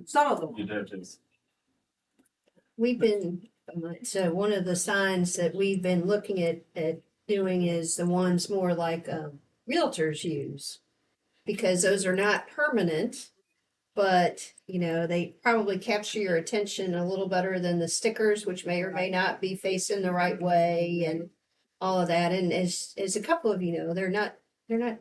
Some of them. You'd have to. we've been, so one of the signs that we've been looking at doing is the ones more like realtors use. Because those are not permanent, but you know, they probably capture your attention a little better than the stickers, which may or may not be facing the right way and all of that. And as a couple of you know, they're not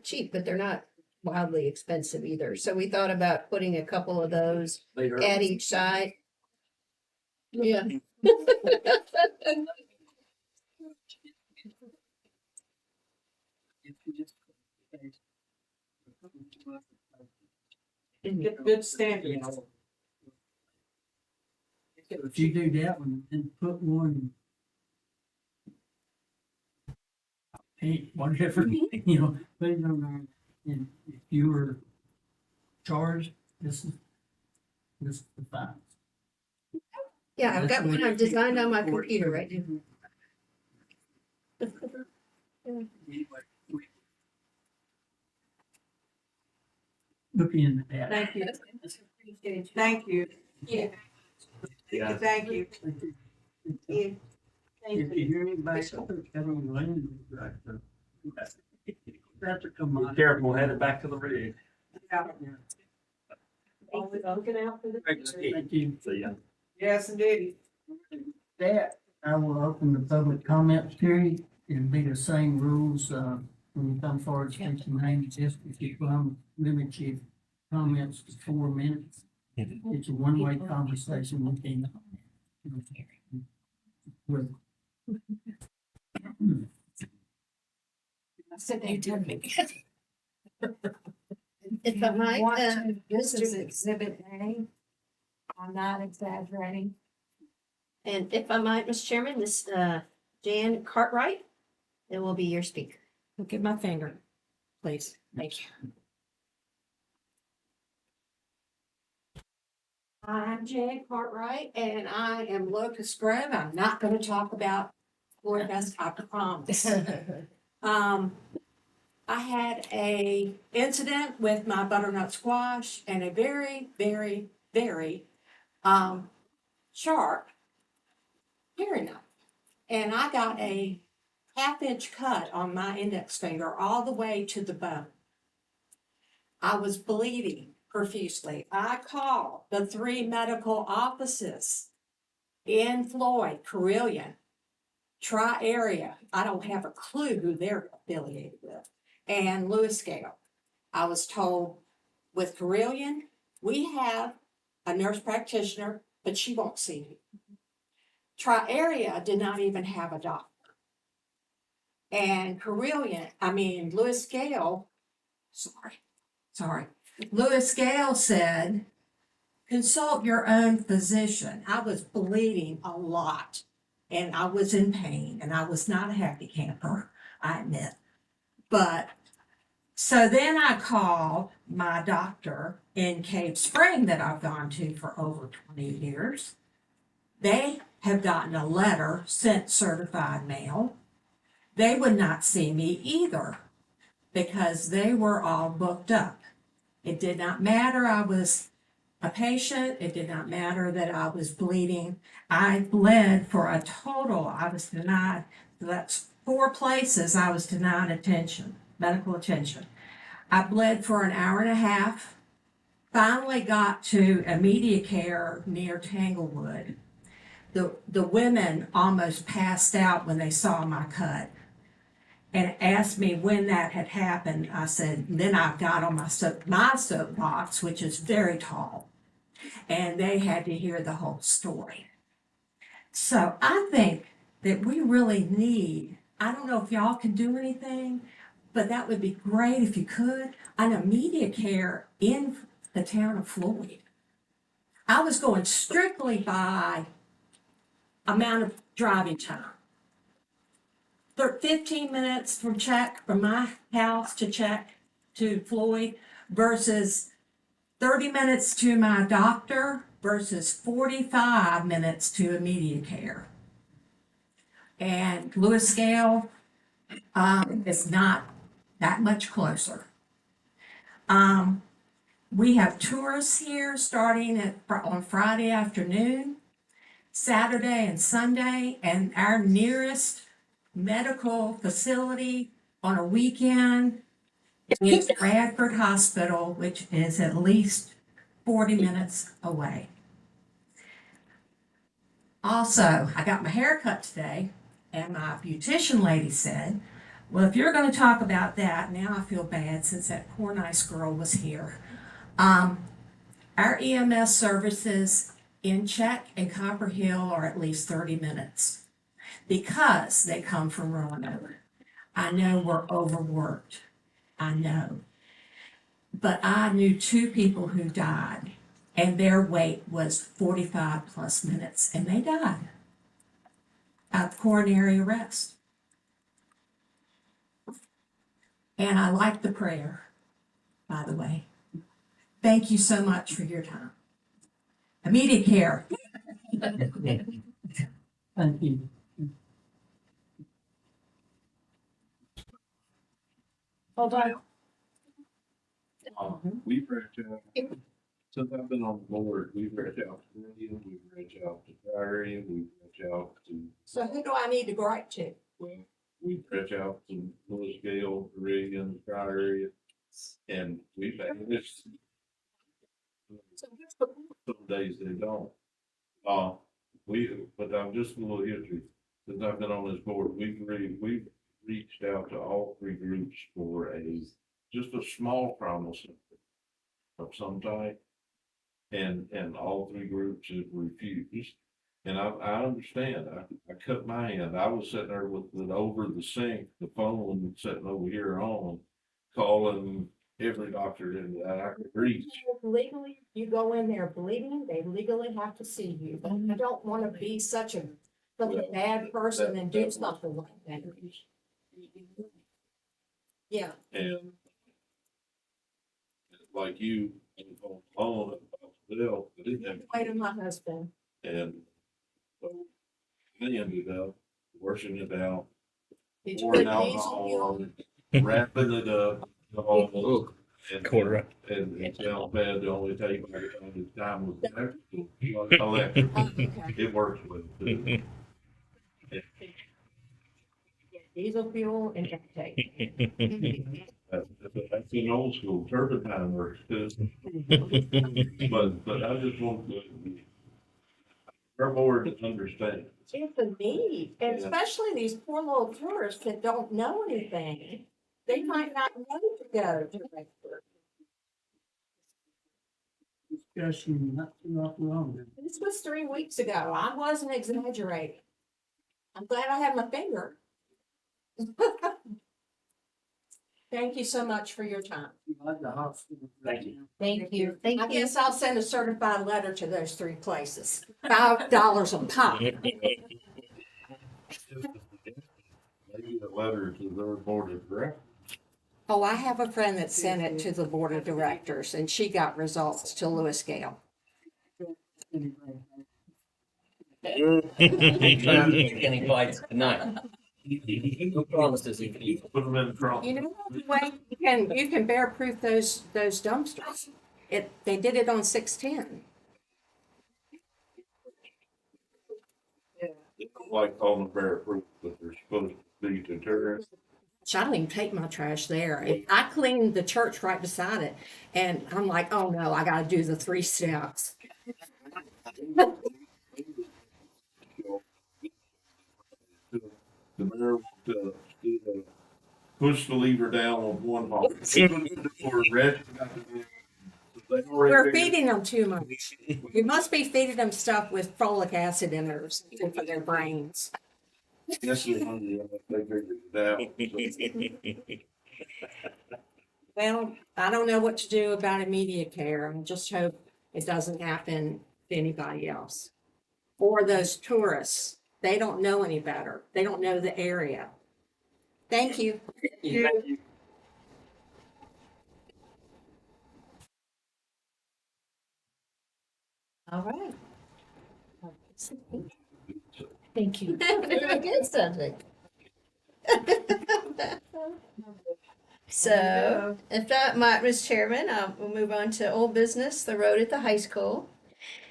cheap, but they're not wildly expensive either. So we thought about putting a couple of those at each side. Yeah. Get good standards. If you do that one, then put one. Paint, whatever, you know, put it on there, and if you were charged, this is the fine. Yeah, I've got one I've designed on my computer right now. Look into that. Thank you. Thank you. Yeah. Yeah. Thank you. Yeah. If you hear anybody, come on, land, that's to come Be on. careful, headed back to the rig. Always looking out for the Thank you. See ya. Yes, indeed. That, I will open the public comments period. It'll be the same rules, when you come forward, state your name, just if you limit your comments to 4 minutes. It's a one-way conversation with them. With You did me. If I might, This is Mr. exhibit A. I'm not exaggerating. And if I might, Mr. Chairman, this, Jan Cartwright, it will be your speaker. Look at my finger, please. Thank you. I'm Jan Cartwright, and I am Locust Grove. I'm not gonna talk about Floyd County, I promise. I had a incident with my butternut squash and a very, very, very, sharp paring knife. And I got a half-inch cut on my index finger all the way to the bone. I was bleeding profusely. I called the 3 medical offices in Floyd, Carilion, Tri-Area. I don't have a clue who they're affiliated with. And Lewis Gale. I was told with Carilion, we have a nurse practitioner, but she won't see me. Tri-Area did not even have a doctor. And Lewis Gale, Lewis Gale said, consult your own physician. I was bleeding a lot and I was in pain and I was not a happy camper, I admit. But so then I called my doctor in Cave Spring that I've gone to for over 20 years. They have gotten a letter sent certified mail. They would not see me either because they were all booked up. It did not matter I was a patient. It did not matter that I was bleeding. I bled for a total, I was denied, that's 4 places I was denied medical attention. I bled for an hour and a half, finally got to immediate care near Tanglewood. The women almost passed out when they saw my cut and asked me when that had happened. I said, then I got on my soapbox, which is very tall, and they had to hear the whole story. So I think that we really need, I don't know if y'all can do anything, but that would be great if you could, an immediate care in the town of Floyd. I was going strictly by amount of driving time. 15 minutes from my house to check to Floyd versus 30 minutes to my doctor versus 45 minutes to immediate care. And Lewis Gale is not that much closer. We have tourists here starting on Friday afternoon, Saturday and Sunday, and our nearest medical facility on a weekend is Bradford Hospital, which is at least 40 minutes away. Also, I got my hair cut today, and my beautician lady said, well, if you're going to talk about that, now I feel bad since that poor nice girl was here. Our EMS services in Check and Copper Hill are at least 30 minutes because they come from Roanoke. I know we're overworked. I know. But I knew 2 people who died, and their wait was 45 plus minutes, and they died of coronary arrest. And I like the prayer, by the way. Thank you so much for your time. Immediate care. Thank you. Hold on. We've reached out, since I've been on the board, we've reached out to Meridian, we've reached out to Prairie, we've reached out to, So who do I need to write to? well, we've reached out to Lewis Gale, Meridian, Prairie, and we've managed. Some days they don't. But I'm just a little history, since I've been on this board, we've reached out to all 3 groups for just a small promise of some type. And all 3 groups have refused. And I understand, I cut my end, I was sitting there with it over the sink, the phone sitting over here on, calling every doctor in that I could reach. Legally, you go in there bleeding, they legally have to see you. But I don't want to be such a bad person and do something like that. Yeah. And like you, on the phone about the bill, I didn't have. Wait on my husband. And so they ended up washing it out, Did you pouring put diesel fuel? alcohol, wrapping it up, all, and Quarter up. and it sounds bad to only take by the time the time was electric. Oh, okay. It works well too. Diesel fuel and duct tape. That's an old school turpentine works too. But I just want to, our board to understand. It's a need, and Yeah. especially these poor little tourists that don't know anything. They might not know to go to the expert. Discussion not too awful long. This was 3 weeks ago. I wasn't exaggerating. I'm glad I have my finger. Thank you so much for your time. Thank you. Thank you. I guess I'll send a certified letter to those 3 places. $5 a pop. Maybe a letter to their board of directors. Oh, I have a friend that sent it to the board of directors and she got results to Lewis Gale. Any fights tonight? No promises. Put them in front. You know, the way you can bear proof those dumpsters. They did it on 610. They don't like calling them bear proof, but they're supposed to be deterrent. I don't even take my trash there. I cleaned the church right beside it, and I'm like, oh no, I got to do the 3 steps. The mayor would push the lever down on one hole. We're feeding them too much. We must be feeding them stuff with folic acid in there or something for their brains. Yes, they're hungry, they figured it out. Well, I don't know what to do about immediate care. I just hope it doesn't happen to anybody else. Or those tourists. They don't know any better. They don't know the area. Thank you. All right. Thank you. Very good subject. So, if that might, Ms. Chairman, we'll move on to old business, the road at the high school.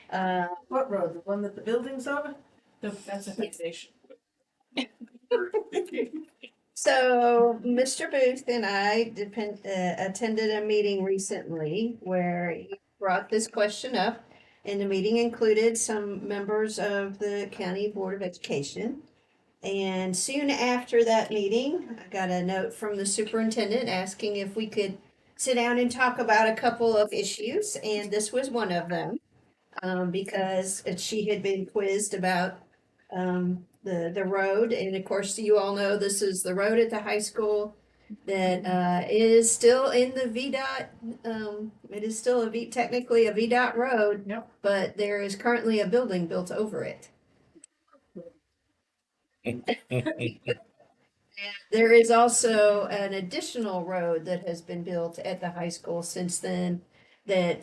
What road? The one that the building's over? That's a foundation. So, Mr. Booth and I attended a meeting recently where he brought this question up, and the meeting included some members of the County Board of Education. And soon after that meeting, I got a note from the superintendent asking if we could sit down and talk about a couple of issues, and this was one of them. Because she had been quizzed about the road, and of course, you all know this is the road at the high school that is still in the VDOT. It is still technically a VDOT road. Yep. But there is currently a building built over it. There is also an additional road that has been built at the high school since then that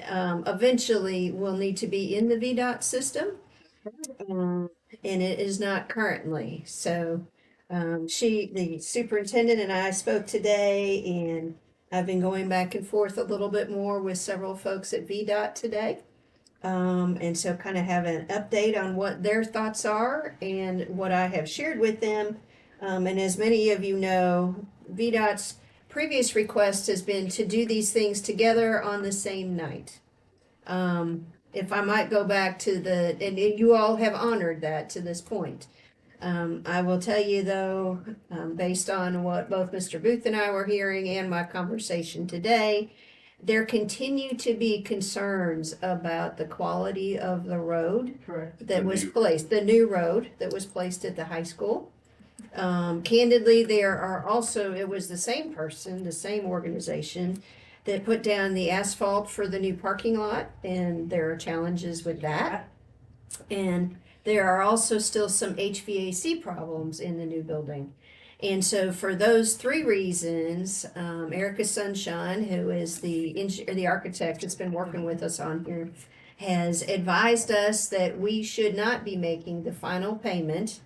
eventually will need to be in the VDOT system. And it is not currently. So the superintendent and I spoke today, and I've been going back and forth a little bit more with several folks at VDOT today. And so kind of have an update on what their thoughts are and what I have shared with them. And as many of you know, VDOT's previous request has been to do these things together on the same night. If I might go back to and you all have honored that to this point. I will tell you though, based on what both Mr. Booth and I were hearing and my conversation today, there continue to be concerns about the quality of the road Correct. that was placed, the new road that was placed at the high school. Candidly, there are also, it was the same person, the same organization that put down the asphalt for the new parking lot, and there are challenges with that. And there are also still some HVAC problems in the new building. And so for those three reasons, Erica Sunshine, who is the architect that's been working with us on here, has advised us that we should not be making the final payment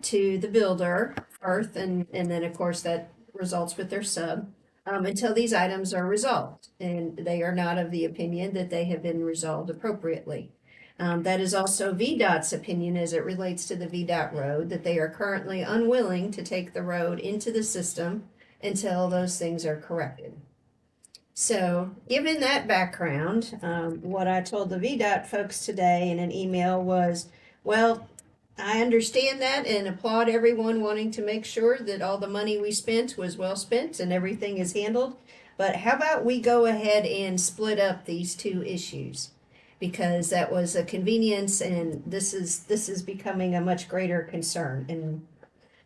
to the builder, Earth, and then of course that results with their sub, until these items are resolved. And they are not of the opinion that they have been resolved appropriately. That is also VDOT's opinion as it relates to the VDOT road, that they are currently unwilling to take the road into the system until those things are corrected. So, given that background, what I told the VDOT folks today in an email was, well, I understand that and applaud everyone wanting to make sure that all the money we spent was well spent and everything is handled. But how about we go ahead and split up these two issues? Because that was a convenience, and this is becoming a much greater concern. And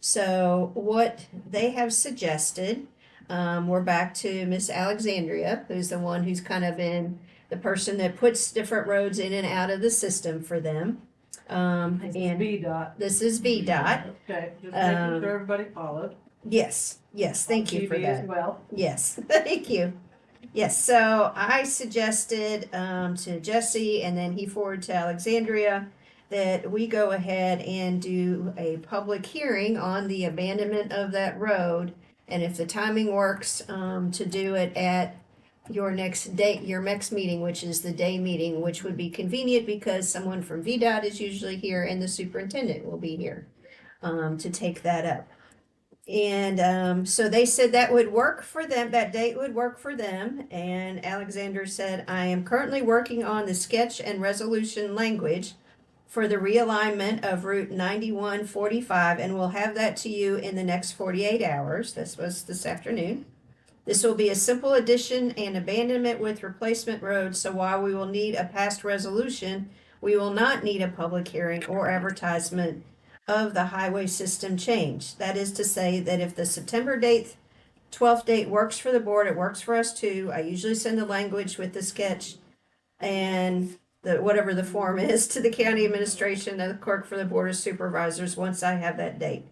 so what they have suggested, we're back to Miss Alexandria, who's the one who's kind of been the person that puts different roads in and out of the system for them. And VDOT. this is VDOT. Okay, just making sure everybody followed. Yes, thank you for TV that. as well. Yes, thank you. Yes, so I suggested to Jesse, and then he forwarded to Alexandria, that we go ahead and do a public hearing on the abandonment of that road. And if the timing works, to do it at your next meeting, which is the day meeting, which would be convenient because someone from VDOT is usually here and the superintendent will be here to take that up. And so they said that would work for them, that date would work for them. And Alexander said, I am currently working on the sketch and resolution language for the realignment of Route 9145, and we'll have that to you in the next 48 hours. This was this afternoon. This will be a simple addition and abandonment with replacement roads, so while we will need a passed resolution, we will not need a public hearing or advertisement of the highway system change. That is to say that if the September 12th date works for the board, it works for us too. I usually send the language with the sketch and whatever the form is to the county administration and the clerk for the board of supervisors once I have that date.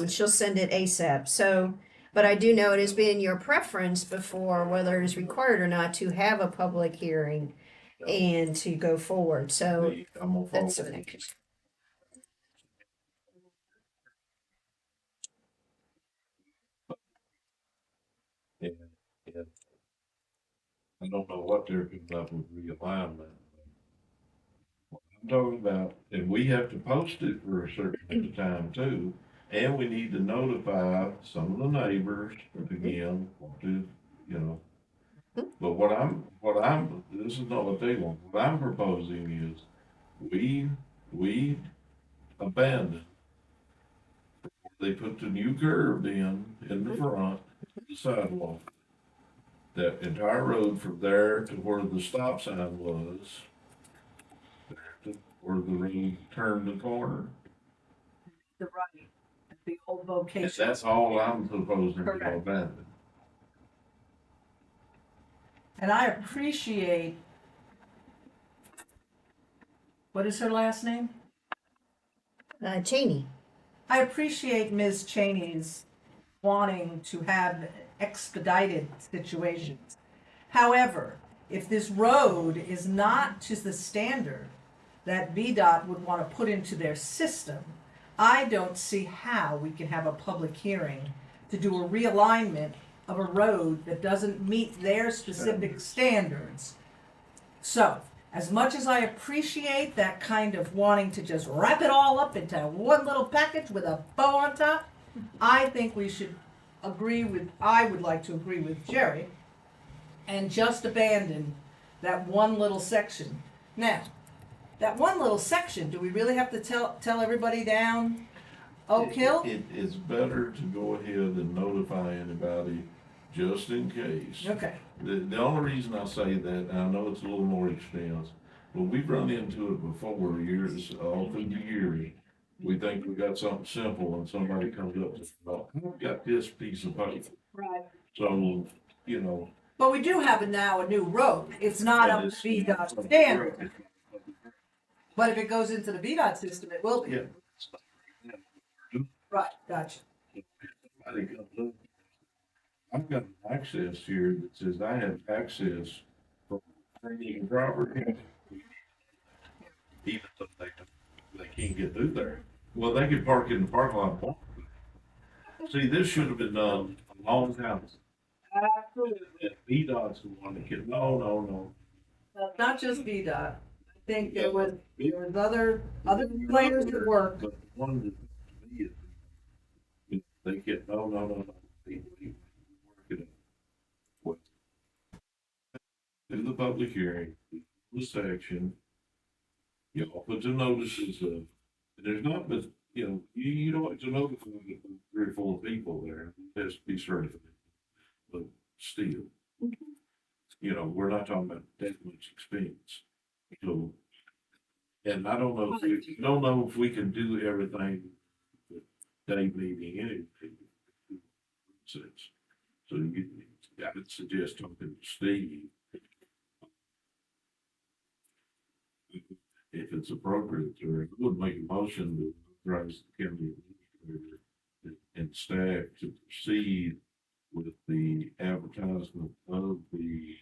She'll send it ASAP. So, but I do know it has been your preference before, whether it is required or not, to have a public hearing and to go forward. So that's what I could. Yeah. I don't know what they're coming up with realignment. What I'm talking about, and we have to post it for a certain amount of time too, and we need to notify some of the neighbors again, to, But this is not what they want. What I'm proposing is we abandon. They put the new curb in the front, the sidewalk. That entire road from there to where the stop sign was, there to where the road turned the corner. The right, the old And vocation. that's all I'm proposing to Correct. abandon. And I appreciate, what is her last name? Cheney. I appreciate Ms. Cheney's wanting to have expedited situations. However, if this road is not to the standard that VDOT would want to put into their system, I don't see how we can have a public hearing to do a realignment of a road that doesn't meet their specific standards. So, as much as I appreciate that kind of wanting to just wrap it all up into one little package with a bow on top, I think we should I would like to agree with Jerry and just abandon that one little section. Now, that one little section, do we really have to tell everybody down Oak Hill? It is better to go ahead and notify anybody just in case. Okay. The only reason I say that, and I know it's a little more expense, but we've run into it before, years, all through the years. We think we got something simple and somebody comes up to, oh, I've got this piece of paper. Right. So, you know. But we do have now a new road. It's not up to VDOT standard. But if it goes into the VDOT system, it will be. Yeah. Right, gotcha. Somebody comes up, I've got access here that says I have access from any property. Even though they can't get through there. Well, they could park in the parking lot. See, this should have been done a long time. Absolutely. And VDOT's the one that can, no. Not just VDOT. I think there was other players at work. But one that me is, they get, no. They work it out. What? Do the public hearing, the section, y'all put the notices of, there's not, but, you know, you don't have to notify 3 or 4 people there, it has to be certified. But still, you know, we're not talking about that much expense. So, and I don't know if we can do everything with day meeting anyway. So I would suggest talking to Steve. If it's appropriate, or I would make a motion to authorize the county administrator and staff to proceed with the advertisement of the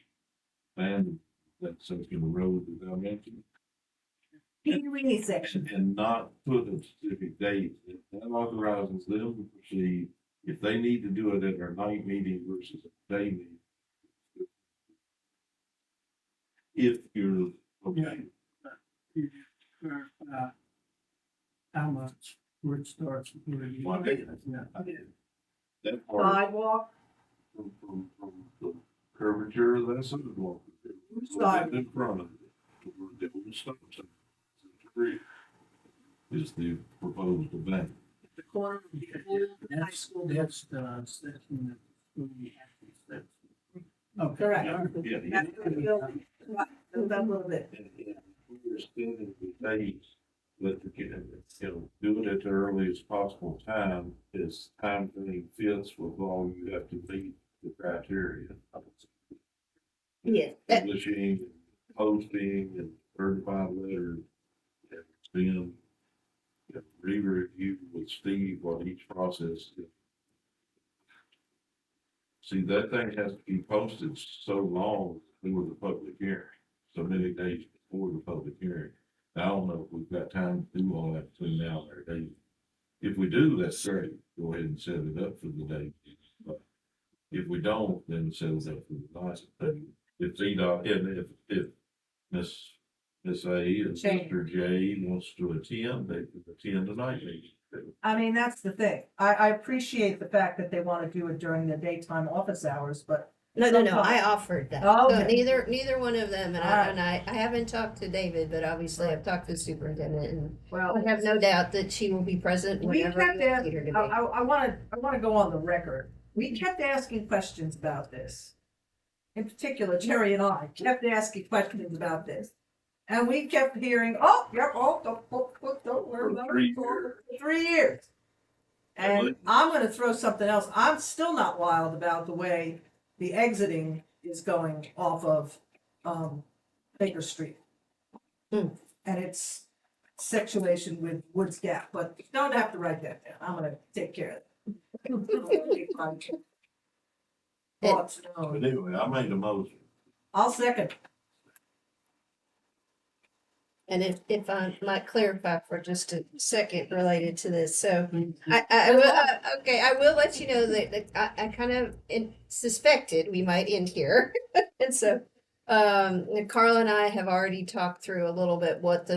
band that section of the road that I mentioned. P3 section. And not put a specific date. That authorizes them to proceed if they need to do it at our night meeting versus a day meeting. If you're, okay. How much, where it starts, where you. Well, I did. That part Sidewalk. from the curvature of that sidewalk. Sidewalk. In front of it. To where the old stop sign is the proposed event. The corner of the high That's, school. that's the section that. Okay. Correct. Yeah, That's the building. Right, that little bit. And we're extending the dates, but do it at the earliest possible time, as time frame fits with all you have to meet the criteria. Yes. Publishing, posting, and certified letters, and then re-review with Steve what each process is. See, that thing has to be posted so long before the public hearing, so many days before the public hearing. I don't know if we've got time to do all that between now and our date. If we do, that's great. Go ahead and set it up for the date. But if we don't, then set it up for the night. But if VDOT, and if Miss A and Mr. J wants to attend, they can attend the night meeting. I mean, that's the thing. I appreciate the fact that they want to do it during the daytime office hours, but No, sometime. I offered that. Oh, So okay. neither one of them, and All right. I haven't talked to David, but obviously I've talked to the superintendent, and Well, I have no doubt that she will be present we whenever kept you asking, need her to be. I wanna go on the record. We kept asking questions about this. In particular, Jerry and I kept asking questions about this. And we kept hearing, oh, yep, don't worry about it. For 3 years. And I'm gonna throw something else. I'm still not wild about the way the exiting is going off of, Baker Street. Hmm. And its situation with Woods Gap, but you don't have to write that down. I'm gonna take care of it. Thoughts But known. anyway, I made a motion. I'll second. And if I might clarify for just a second related to this, so Mm-hmm. I will let you know that I kind of suspected we might end here. And so, Carla and I have already talked through a little bit what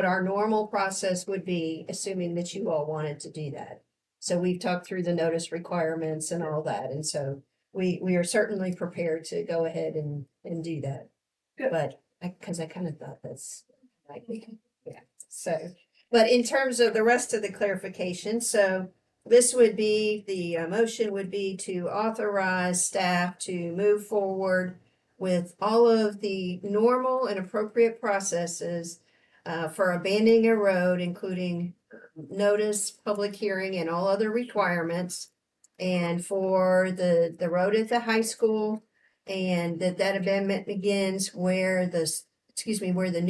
our normal process would be, assuming that you all wanted to do that. So we've talked through the notice requirements and all that, and so we are certainly prepared to go ahead and do that. Good. But because I kind of thought that's like, yeah, so, but in terms of the rest of the clarification, so this would be, the motion would be to authorize staff to move forward with all of the normal and appropriate processes for abandoning a road, including notice, public hearing, and all other requirements. And for the road at the high school, and that abandonment begins where where the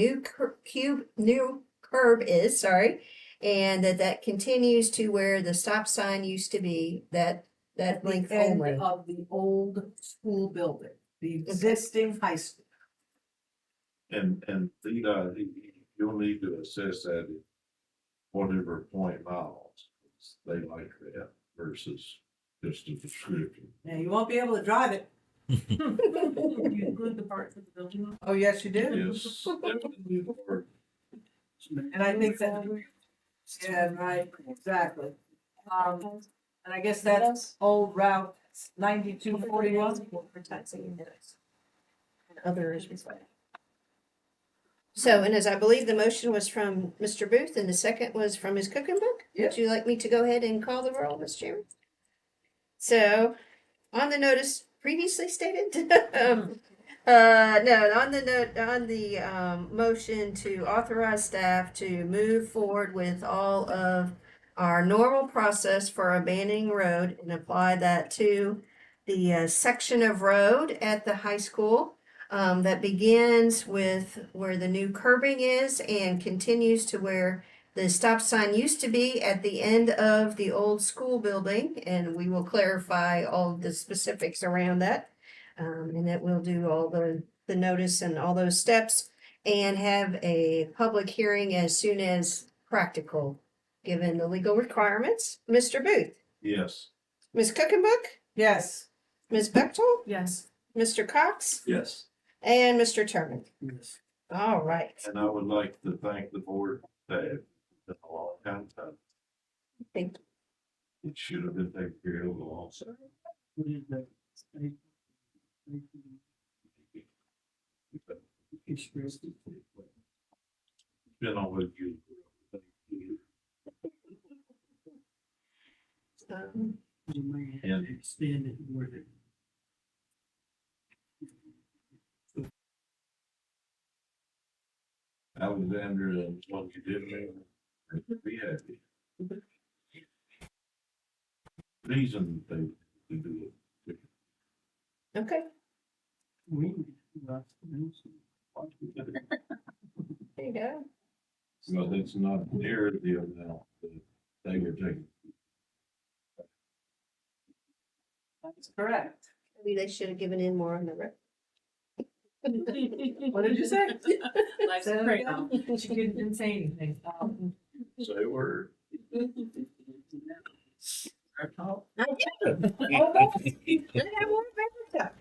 new curb is, sorry, and that continues to where the stop sign used to be, that At the length end only. of the old school building, the existing high school. And you'll need to assess that at whatever point miles they like that versus just a description. Now, you won't be able to drive it. You include the parts of the building. Oh, yes, you do. Yes, definitely. And I think that, yeah, right, exactly. And I guess that's old route 9241. Others. So, and as I believe the motion was from Mr. Booth and the second was from Ms. Cookenbook, Yep. would you like me to go ahead and call the roll, Mr. Chairman? So, on the notice previously stated, no, on the note, on the motion to authorize staff to move forward with all of our normal process for abandoning road and apply that to the section of road at the high school that begins with where the new curbing is and continues to where the stop sign used to be at the end of the old school building, and we will clarify all the specifics around that. And that we'll do all the notice and all those steps and have a public hearing as soon as practical, given the legal requirements. Mr. Booth, Yes. Ms. Cookenbook, Yes. Ms. Bechtel, Yes. Mr. Cox, Yes. and Mr. Turner. Yes. All right. And I would like to thank the board staff for a long time. Thank It should have been taken care of a long time. What is that? Express it. Been always good. You may have And- to extend it where the Alexander and what you did there, be happy. Reason they do it. Okay, we. Well, there you go. Well, it's not near the amount that they were taking. That's correct. Maybe they should have given in more on the record. What did you say? Life's Say that great. again? She didn't say anything. Say a word. Our talk. I do. I have more bear talk.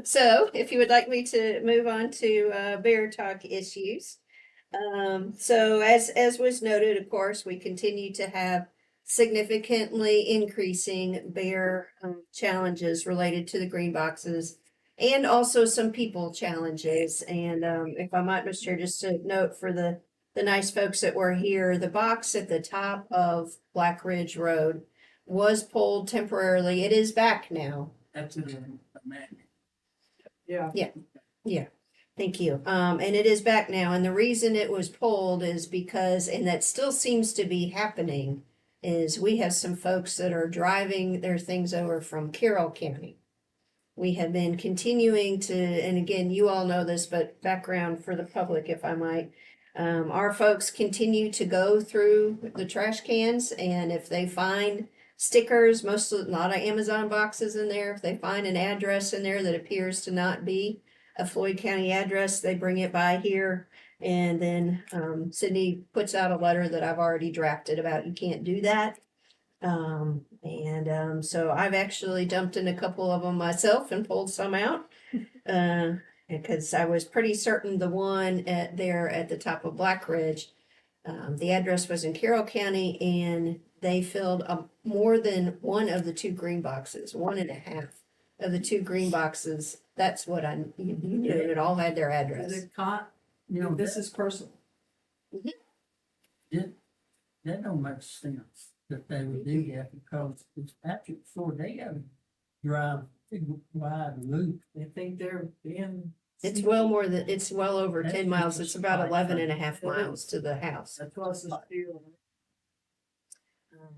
So if you would like me to move on to bear talk issues. So as was noted, of course, we continue to have significantly increasing bear challenges related to the green boxes and also some people challenges. And if I might, Mr. Chair, just a note for the nice folks that were here, the box at the top of Black Ridge Road was pulled temporarily. It is back now. That's a man. Yeah. Yeah, thank you. And it is back now, and the reason it was pulled is because, and that still seems to be happening, is we have some folks that are driving their things over from Carroll County. We have been continuing to, and again, you all know this, but background for the public, if I might. Our folks continue to go through the trash cans, and if they find stickers, a lot of Amazon boxes in there, if they find an address in there that appears to not be a Floyd County address, they bring it by here. And then Sydney puts out a letter that I've already drafted about you can't do that. So I've actually dumped in a couple of them myself and pulled some out. Because I was pretty certain the one there at the top of Black Ridge, the address was in Carroll County, and they filled more than one of the two green boxes, 1.5 of the two green boxes. That's what you knew. It all had their address. Is it caught? You know, This is personal. that don't make sense that they would do that because it's actually before they gotta drive a wide loop. They think they're being. It's well over That's 10 miles. It's just about like 11.5 something. miles to the house. That's what's the deal.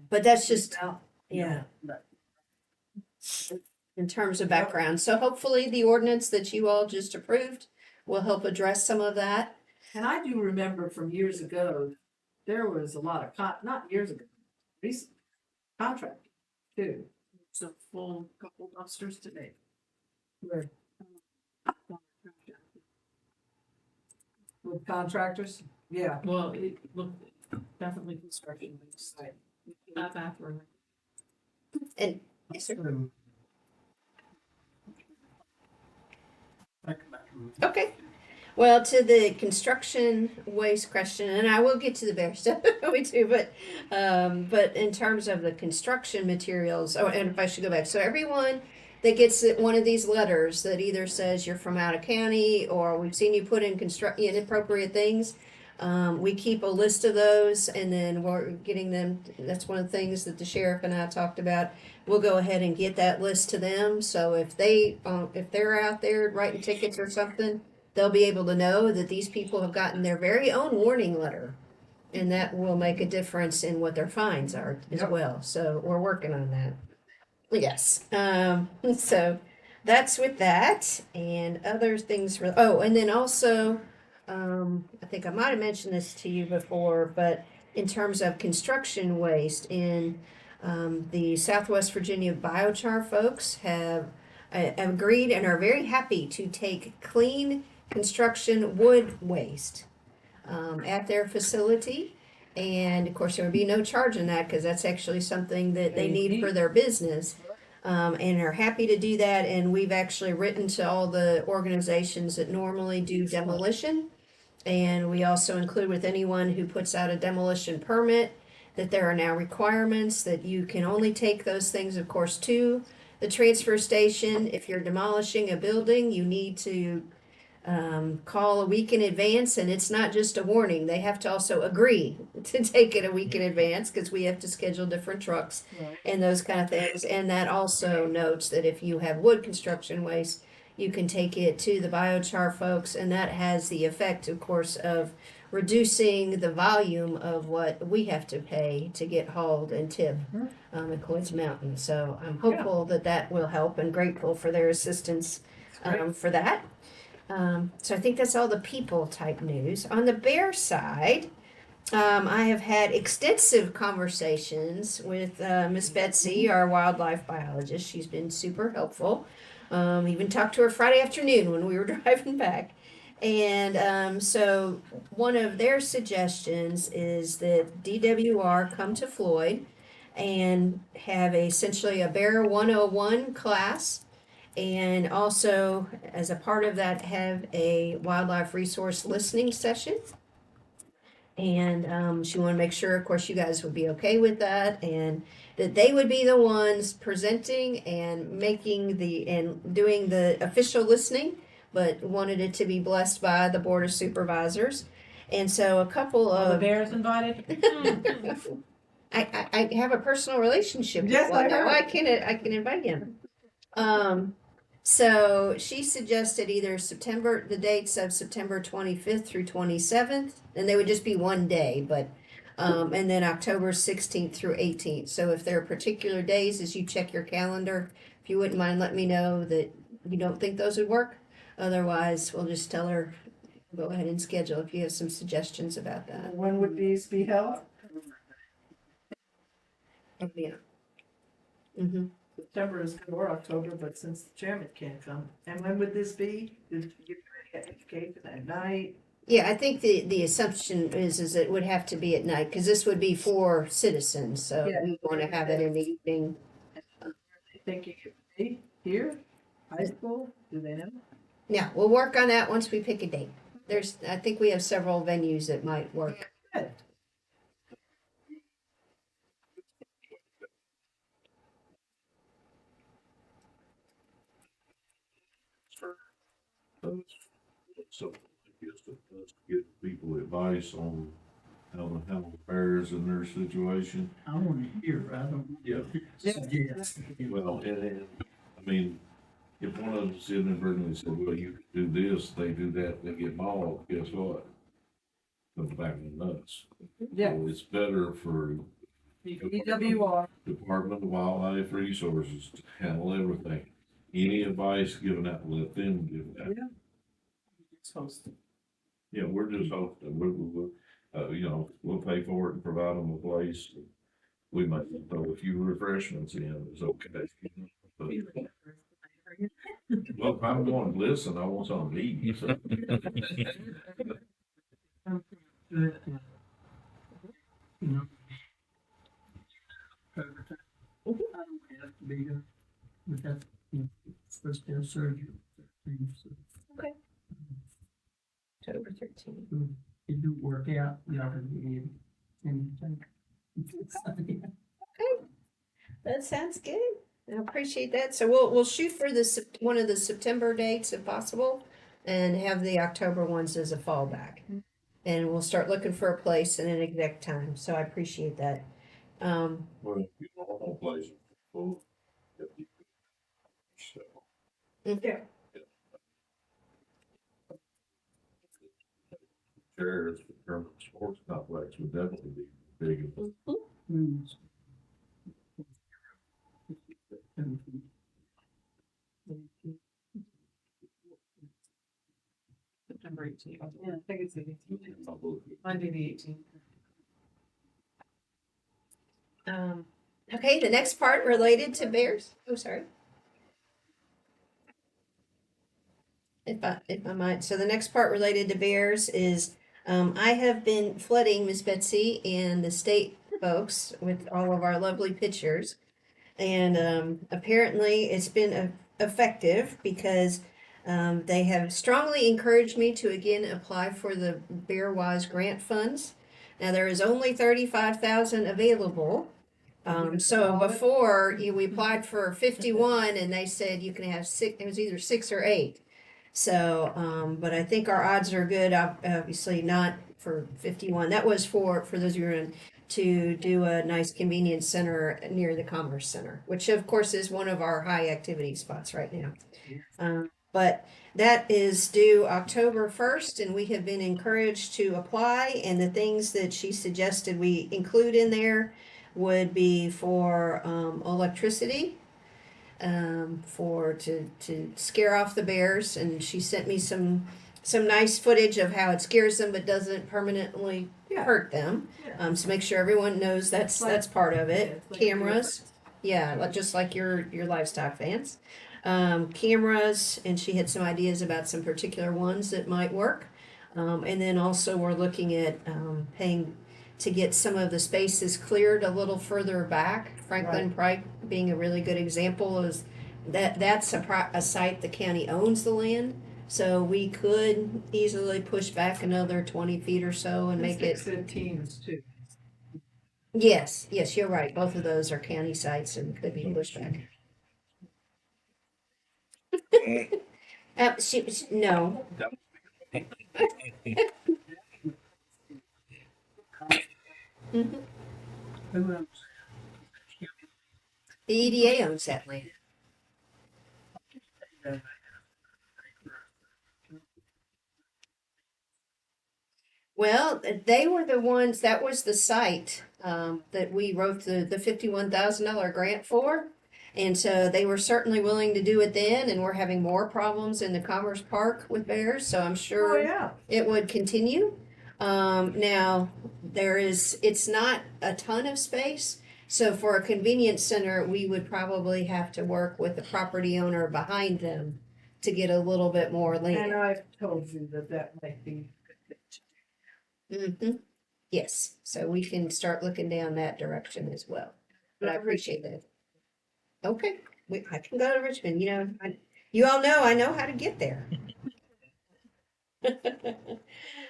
But that's just, yeah, But in terms of background. So hopefully the ordinance that you all just approved will help address some of that. And I do remember from years ago, there was a lot of not years ago, recently, contracting too. It's a full couple dumpsters today. Where with contractors, yeah. Well, it looked definitely construction based. Not bathroom. And yes, sir. think about it. Okay. Well, to the construction waste question, and I will get to the bear stuff we do, but in terms of the construction materials, oh, and if I should go back, so everyone that gets one of these letters that either says you're from out of county or we've seen you put in inappropriate things, we keep a list of those, and then we're getting them. That's one of the things that the sheriff and I talked about. We'll go ahead and get that list to them. So if they're out there writing tickets or something, they'll be able to know that these people have gotten their very own warning letter, and that will make a difference in what their fines are as well. So we're working on that. Yes. So that's with that, and other things. And then also, I think I might have mentioned this to you before, but in terms of construction waste, in the Southwest Virginia biochar folks have agreed and are very happy to take clean construction wood waste at their facility. And of course, there would be no charge in that because that's actually something that they need for their business. And are happy to do that. And we've actually written to all the organizations that normally do demolition. And we also include with anyone who puts out a demolition permit that there are now requirements that you can only take those things, of course, to the transfer station. If you're demolishing a building, you need to call a week in advance, and it's not just a warning. They have to also agree to take it a week in advance because we have to schedule different trucks and those kind of things. And that also notes that if you have wood construction waste, you can take it to the biochar folks, and that has the effect, of course, of reducing the volume of what we have to pay to get hauled and tip at Cloyd's Mountain. So I'm hopeful that that will help and grateful for their assistance for that. So I think that's all the people type news. On the bear side, I have had extensive conversations with Miss Betsy, our wildlife biologist. She's been super helpful. Even talked to her Friday afternoon when we were driving back. And so one of their suggestions is that DWR come to Floyd and have essentially a Bear 101 class. And also, as a part of that, have a wildlife resource listening session. And she wanted to make sure, of course, you guys would be okay with that, and that they would be the ones presenting and making and doing the official listening, but wanted it to be blessed by the Board of Supervisors. And so a couple Are the of bears invited? I have a personal relationship with Yes, one I now. heard. I can invite him. So she suggested either the dates of September 25th through 27th, and they would just be one day, but and then October 16th through 18th. So if there are particular days as you check your calendar, if you wouldn't mind letting me know that you don't think those would work. Otherwise, we'll just tell her, go ahead and schedule if you have some suggestions about that. When would these be held? Yeah. Mm-hmm. September is good or October, but since the chairman can't come. And when would this be? Did you get education at night? Yeah, I think the assumption is it would have to be at night, because this would be for citizens, so Yeah. we want to have it in the evening. Thinking it would be here, high school, do they know? Yeah, we'll work on that once we pick a date. I think we have several venues that might work. Good. So, I guess that does give people advice on how to handle bears in their situation. I want to hear, I don't. Yeah. Suggest. Well, and, I mean, if one of them sit in and said, well, you do this, they do that, they get mauled, guess what? Comes back on us. Yeah. So it's better for EWR. Department of Wildlife Resources to handle everything. Any advice given out, let them give that. Yeah. It's hosted. Yeah, we're just hoping, you know, we'll pay for it and provide them a place. We might throw a few refreshments in, it's okay. But, well, if I'm going to listen, I want something to eat. So. You know. I don't have to be there, but that's, you know, supposed to have surgery. So, October 13th. it do work out, y'all can be anything. That sounds good. I appreciate that. So we'll shoot for one of the September dates if possible, and have the October ones as a fallback. And we'll start looking for a place and an exact time. So I appreciate that. Well, you know, all places full. So, Yeah. chairs for permanent sports complex would definitely be big. September 18th. Yeah, I think it's the 18th. Monday the 18th. Okay, the next part related to bears. Oh, sorry. If I might. So the next part related to bears is I have been flooding Miss Betsy and the state folks with all of our lovely pictures. And apparently it's been effective because they have strongly encouraged me to again apply for the Bear Wise grant funds. Now there is only 35,000 available. So before we applied for 51 and they said you can have six, it was either 6 or 8. So, but I think our odds are good. Obviously not for 51. That was for those of you who are in, to do a nice convenience center near the Commerce Center, which of course is one of our high activity spots right now. But that is due October 1st, and we have been encouraged to apply. And the things that she suggested we include in there would be for electricity, to scare off the bears. And she sent me some nice footage of how it scares them but doesn't permanently hurt them. So make sure everyone knows that's part of it. Cameras, just like your livestock fans. Cameras, and she had some ideas about some particular ones that might work. And then also we're looking at paying to get some of the spaces cleared a little further back. Franklin Pike being a really good example is that's a site the county owns the land, So we could easily push back another 20 feet or so and make it. Said teams too. Yes, yes, you're right. Both of those are county sites and could be pushed back. No. Mhm. Who else? The EDA owns that land. Well, they were the ones, that was the site that we wrote the $51,000 grant for. And so they were certainly willing to do it then, and we're having more problems in the Commerce Park with bears, so I'm Oh, sure yeah. it would continue. Now, it's not a ton of space, so for a convenience center, we would probably have to work with the property owner behind them to get a little bit more And land. I've told you that might be. Mm-hmm. Yes, so we can start looking down that direction as well. But I appreciate that. Okay, I can go to Richmond, you all know I know how to get there.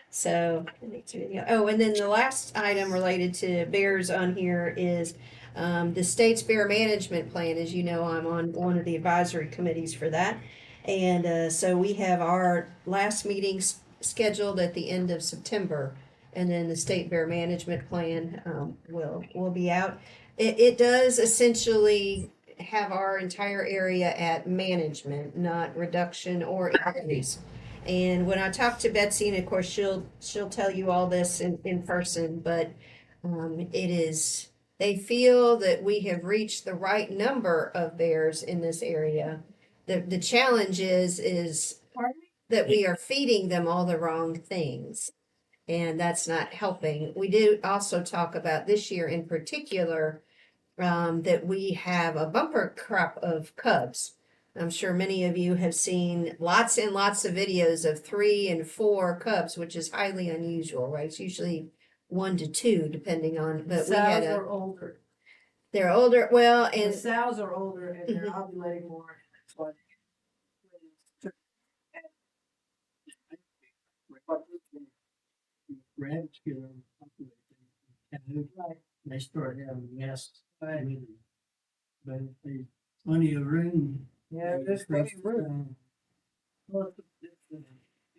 So, oh, and then the last item related to bears on here is the state's bear management plan. As you know, I'm on one of the advisory committees for that. And so we have our last meeting scheduled at the end of September. And then the state bear management plan will be out. It does essentially have our entire area at management, not reduction or increase. And when I talk to Betsy, and of course she'll tell you all this in person, but they feel that we have reached the right number of bears in this area. The challenge is that we are feeding them all the wrong things, and that's not helping. We do also talk about this year in particular that we have a bumper crop of cubs. I'm sure many of you have seen lots and lots of videos of 3 and 4 cubs, which is highly unusual, right? It's usually 1 to 2, depending on. But we had Sows are older. they're older. Well, The and sows are older and they're ovulating more. That's why. Rabbits get overpopulated. And they start having nests. But if there's plenty of room. Yeah, there's plenty of room. Well,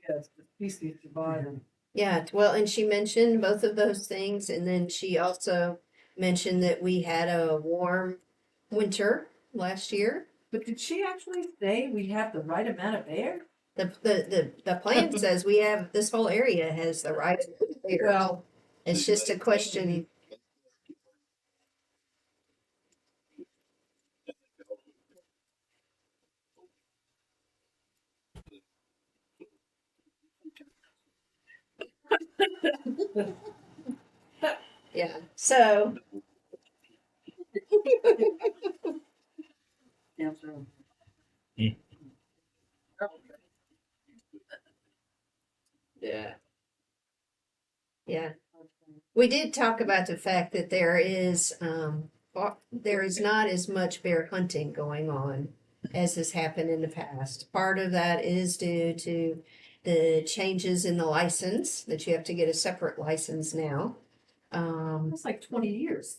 yes, the species survive. yeah, well, and she mentioned both of those things, and then she also mentioned that we had a warm winter last year. But did she actually say we have the right amount of air? The plan says we have, this whole area has the right bears. Well, It's just a question. Yeah, so. Yeah. Yeah. We did talk about the fact that there is not as much bear hunting going on as has happened in the past. Part of that is due to the changes in the license, that you have to get a separate license now. that's like 20 years.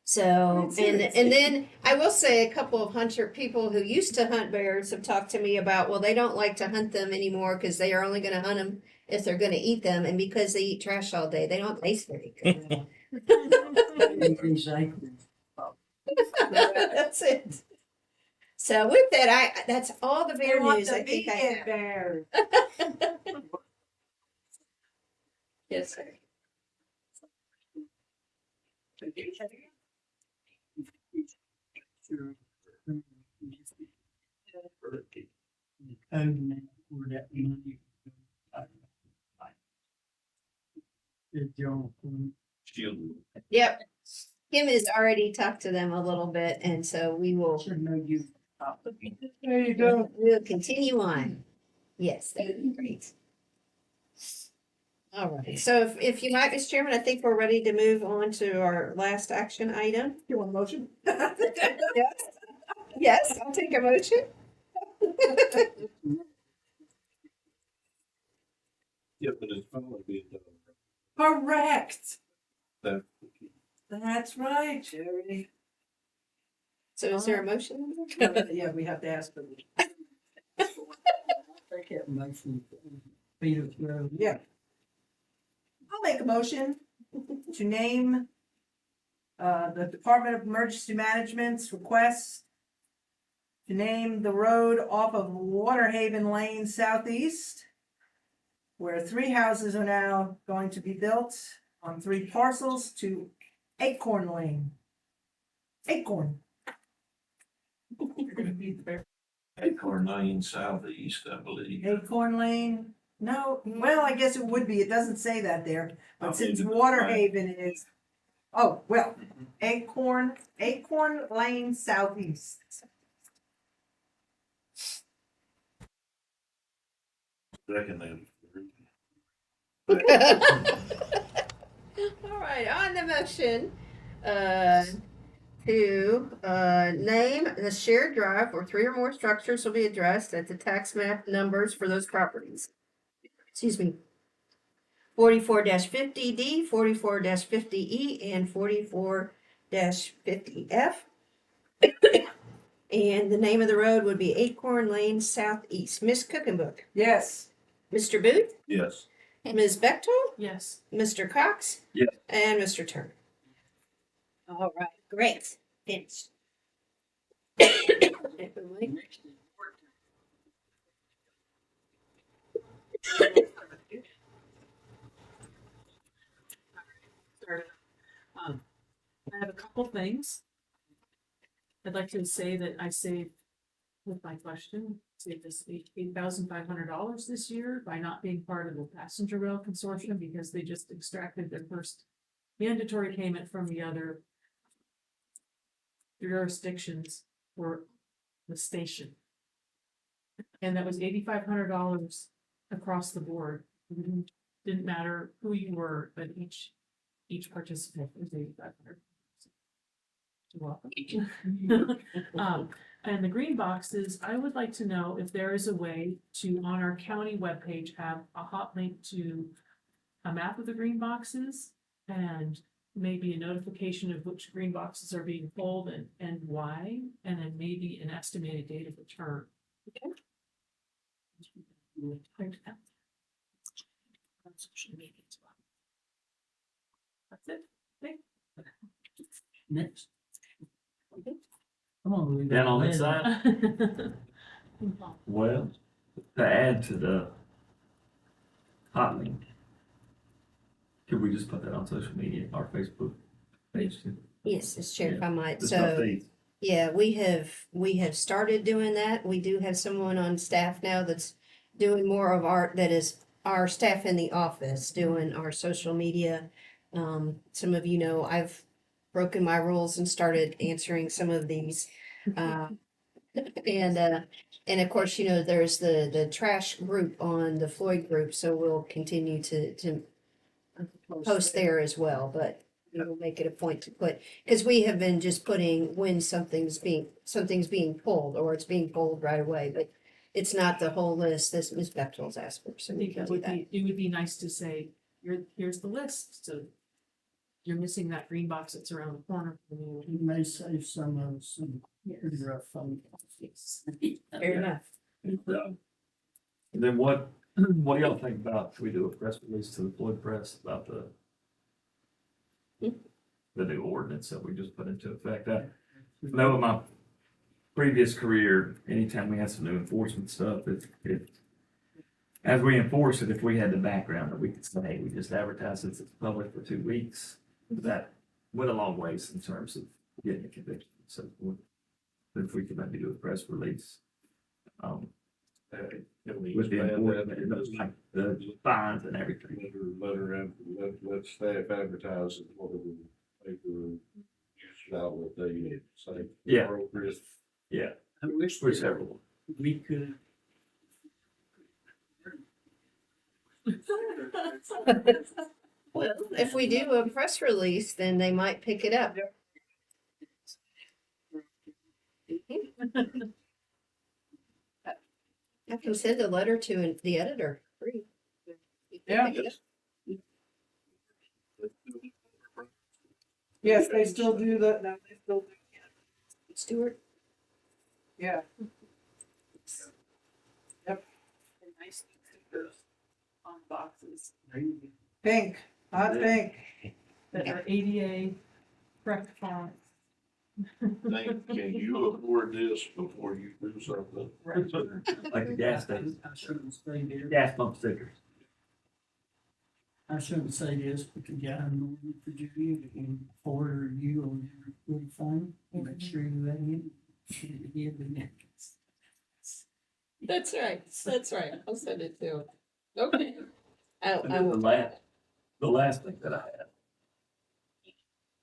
So, Seriously. and then I will say a couple of hunter people who used to hunt bears have talked to me about, well, they don't like to hunt them anymore because they are only going to hunt them if they're going to eat them, and because they eat trash all day, they don't taste very good. That's it. So with that, that's all the bear news I think I have. Bears. Yes, sir. Yep. Kim has already talked to them a little bit, and so we will. There you go. We'll continue on. Yes, that would be great. All right. So if you might, Mr. Chairman, I think we're ready to move on to our last action item. You want a motion? Yes. Yes, I'll take a motion. Yeah, but it's probably being done. Correct. That- That's right, Jerry. So is there a motion? Yeah, we have to ask for the. Take that motion, Peter Road. Yeah. I'll make a motion to name the Department of Emergency Management's request to name the road off of Waterhaven Lane Southeast, where 3 houses are now going to be built on 3 parcels to Acorn Lane. Acorn. Acorn Lane Southeast, I believe. Acorn Lane, no, well, I guess it would be, it doesn't say that there, I'll but since leave it at Waterhaven is, oh, well, Acorn Lane Southeast. Second then. All right, on the motion, to, name the shared drive where 3 or more structures will be addressed at the tax map numbers for those properties. Excuse me. 44-50D, 44-50E, and 44-50F. And the name of the road would be Acorn Lane Southeast. Miss Cookenbook, Yes. Mr. Booth, Yes. Ms. Bechtel, Yes. Mr. Cox, Yes. and Mr. Turner. All right, great. Finished. I have a couple things. I'd like to say that I saved, with my question, saved this $8,500 this year by not being part of the passenger rail consortium because they just extracted their first mandatory payment from the other jurisdictions for the station. And that was $8,500 across the board. Didn't matter who you were, but each participant was $8,500. You're welcome. And the green boxes, I would like to know if there is a way to, on our county webpage, have a hot link to a map of the green boxes and maybe a notification of which green boxes are being pulled and why, and then maybe an estimated date of return. Okay. On social media as well. That's it. Okay. Next. Come on, Louis. Down on that side. Well, to add to the hot link, could we just put that on social media, our Facebook page too? Yes, Mr. Chair, if I might. Just So, update. yeah, we have started doing that. We do have someone on staff now that's doing more of that is our staff in the office doing our social media. Some of you know, I've broken my rules and started answering some of these. And of course, you know, there's the trash group on the Floyd group, so we'll continue to post there as well, but we will make it a point to put, because we have been just putting when something's being pulled, or it's being pulled right away, but it's not the whole list that Ms. Bechtel's asked for, so I we think can it do would that. be, it would be nice to say, here's the list, so you're missing that green box that's around the corner from you. You may save some of some pretty rough phone calls. Fair enough. Yeah. And then what do y'all think about, if we do a press release to the Floyd Press about the new ordinance that we just put into effect? I know in my previous career, anytime we had some new enforcement stuff, as we enforce it, if we had the background that we could say, hey, we just advertised it to the public for 2 weeks, that went a long ways in terms of getting a conviction. So if we could maybe do a press release, with the enforcement, like the fines and everything. Let staff advertise it, whatever paper, outlet they say. Yeah. Appropriate. Yeah. I wish Whichever one. we could. Well, if we do a press release, then they might pick it up. I can send a letter to the editor. Free. Yeah. Yes, they still do that, no, they still do, Stuart? yeah. Nice stickers on boxes Pink, hot pink. that are ADA correct fonts. Can you afford this before you do something? Like the gas station, I shouldn't say this. gas pump stickers. I shouldn't say this, but the guy in Northern Virginia that can forward a review on your little phone, make sure you let him. That's right. I'll send it to him. Okay. And then the last thing that I had.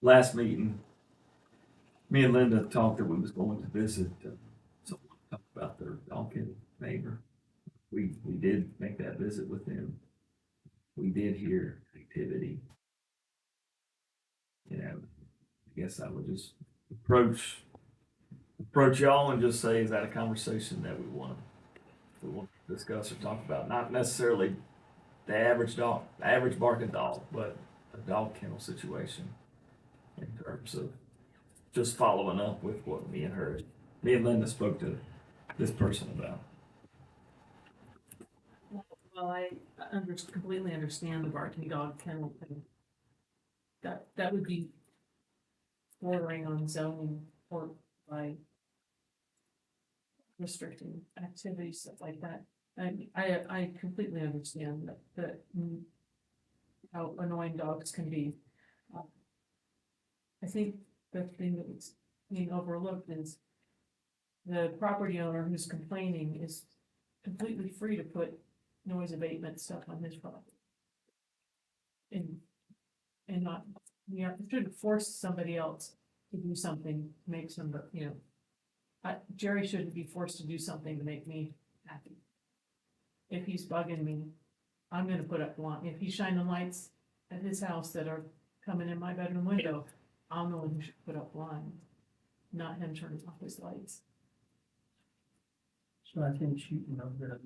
Last meeting, me and Linda talked that we was going to visit, someone, talk about their Donkin neighbor. We did make that visit with them. We did hear activity. You know, I guess I would just approach y'all and just say, is that a conversation that we want to discuss or talk about? Not necessarily the average dog, the average barking dog, but a dog kennel situation in terms of just following up with what me and Linda spoke to this person about. Well, I completely understand the barking dog kennel thing. That would be bordering on zoning or by restricting activities, stuff like that. And I completely understand that how annoying dogs can be. I think the thing that's being overlooked is the property owner who's complaining is completely free to put noise abatement stuff on his property. And not, we shouldn't force somebody else to do something, to make somebody, you know. Jerry shouldn't be forced to do something to make me happy. If he's bugging me, I'm gonna put up if he's shining lights at his house that are coming in my bedroom window, I'm the one who should put up blinds, not him turning off his lights. So I think shooting over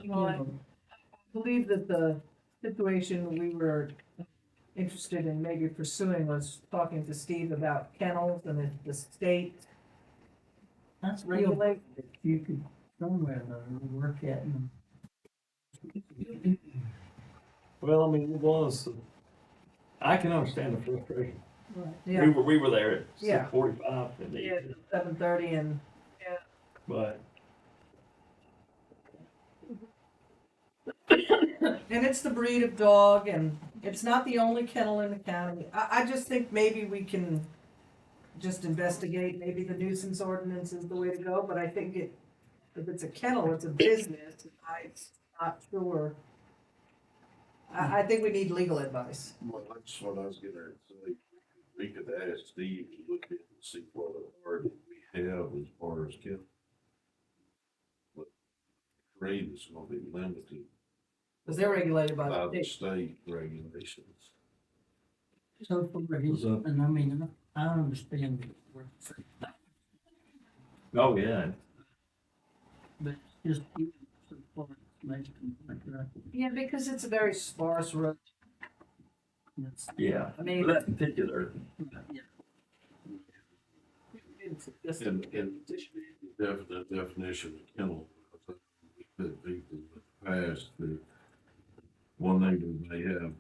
Well, I believe that the situation we were interested in maybe pursuing was talking to Steve about kennels and if the state That's regulate. if you could somewhere work at and Well, I mean, it was, I can understand the frustration. Yeah, We were there at Yeah. 6:45 and yeah, 7:30 and, but and it's the breed of dog and it's not the only kennel in the county. I just think maybe we can just investigate, maybe the nuisance ordinance is the way to go, but I think if it's a kennel, it's a business. I'm not sure. I think we need legal advice. Well, that's what I was gonna say. We could ask Steve to look at and see what authority we have as far as kennel. But trade is gonna be limited Because they're regulated by by the the state. state regulations. so for his, and I mean, I understand. oh yeah, But just so far, maybe, right? Yeah, because it's a very sparse road. That's, yeah. I mean, But that particular, yeah. just And definite definition of kennel, I think we put people in the past that one neighbor may have.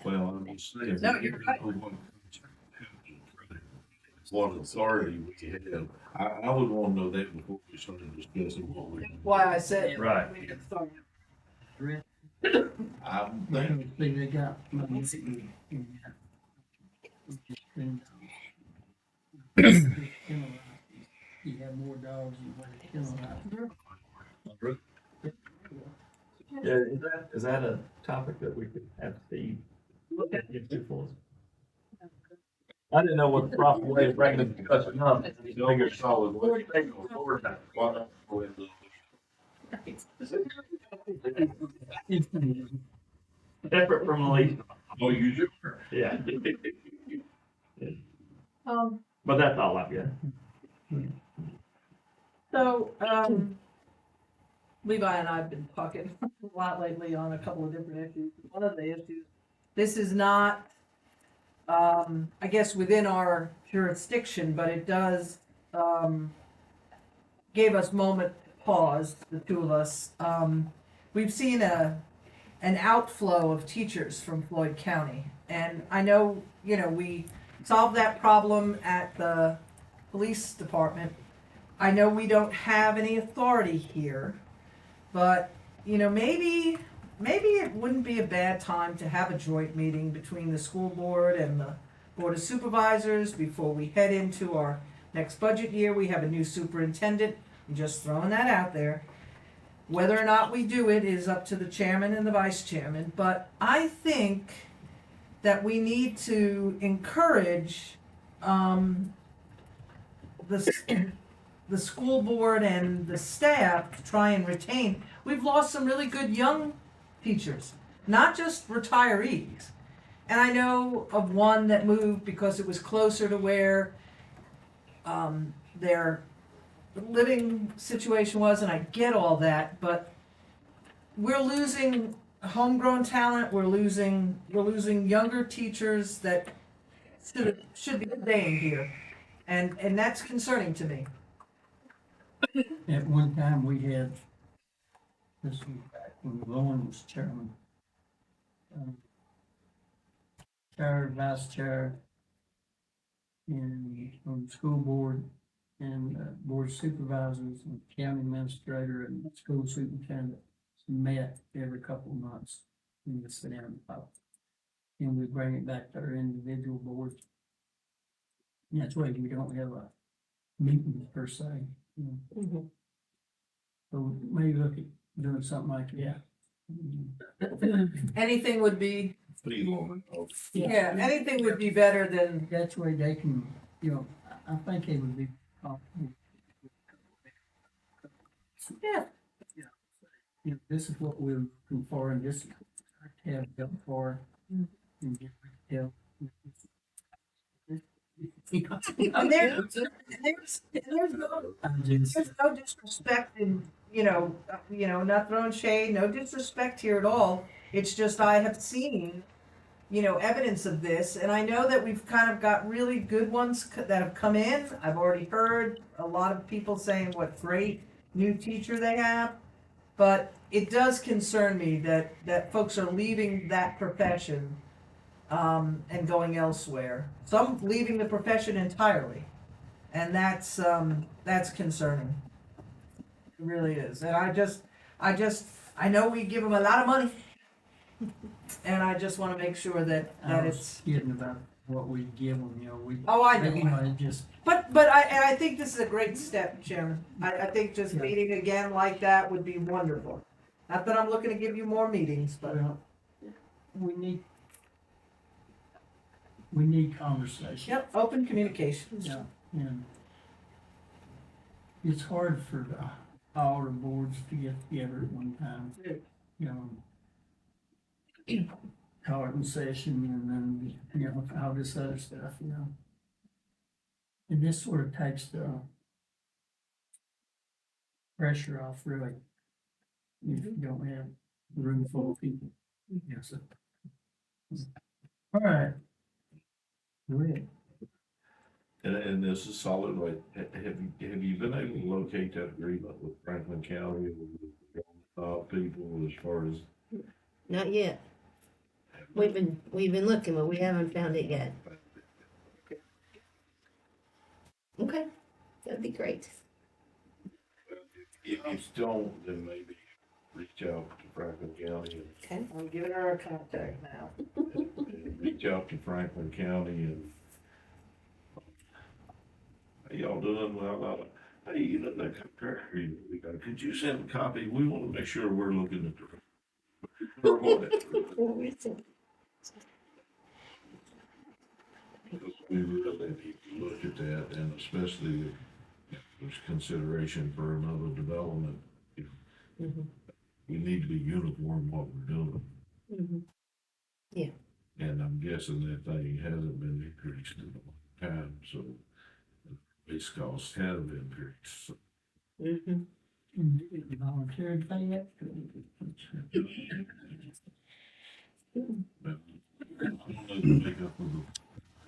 Well, I'm just saying. No, you're right. What authority we have, I would want to know that before we started discussing what we. why I said. Right. we could start. I'm thinking, See, they got money. You have more dogs than what a kennel has. yeah, is that a topic that we could have Steve look at for us? I didn't know what the proper way of bringing the discussion up. finger solid waste. Separate from the lease. Oh, you do? Yeah. But that's all I've got. So, Levi and I have been talking a lot lately on a couple of different issues. One of the issues, this is not, I guess within our jurisdiction, but it does, gave us moment to pause, the two of us. We've seen an outflow of teachers from Floyd County. And I know, we solved that problem at the police department. I know we don't have any authority here, but, maybe it wouldn't be a bad time to have a joint meeting between the school board and the board of supervisors before we head into our next budget year. We have a new superintendent. I'm just throwing that out there. Whether or not we do it is up to the chairman and the vice chairman, but I think that we need to encourage the school board and the staff to try and retain. We've lost some really good young teachers, not just retirees. And I know of one that moved because it was closer to where their living situation was, and I get all that, but we're losing homegrown talent, we're losing younger teachers that should be staying here. And that's concerning to me. At one time, we had, this was back when Lauren was chairman. Chair, vice chair, and on the school board, and board of supervisors, and county administrator, and school superintendent met every couple of months. And we sit down and talk. And we bring it back to our individual boards. And that's why we don't have a meeting per se, So maybe look at doing something like that. Anything would be, Yeah. anything would be better than, That's where they can, I think it would be. yeah, This is what we're looking for, and this is what we have help for. And get help. and there's no disrespect in, not throwing shade, no disrespect here at all. It's just I have seen, evidence of this, and I know that we've kind of got really good ones that have come in. I've already heard a lot of people saying what great new teacher they have, but it does concern me that folks are leaving that profession and going elsewhere. Some leaving the profession entirely, and that's concerning. It really is. And I know we give them a lot of money, and I just want to make sure that I was it's. kidding about what we give them, we. Oh, I know. It just, But I think this is a great step, Chairman. I think just Yeah. meeting again like that would be wonderful. Not that I'm looking to give you more meetings, but. well, we need conversation. Yep, open communications. Yeah, and it's hard for all the boards to get together at one time, talking session and then, all this other stuff, And this sort of takes the pressure off, really, if you don't have a room full of people. Yes. All right. Go ahead. And this is solid, like, have you been able to locate that agreement with Franklin County, with the people as far as? Not yet. We've been looking, but we haven't found it yet. Okay, that'd be great. If you don't, then maybe reach out to Franklin County Okay. I'm giving her a contact now. and reach out to Franklin County and. How y'all doing? Well, hey, that contract agreement we got, could you send a copy? We wanna make sure we're looking at the. Or what? We really need to look at that, and especially if there's consideration for another development. Mhm. We need to be uniform what we're doing. Mhm. Yeah. And I'm guessing that thing hasn't been increased in a long time, so Lease costs have increased. Mm-hmm. Volunteer to pay that. But I don't know the makeup of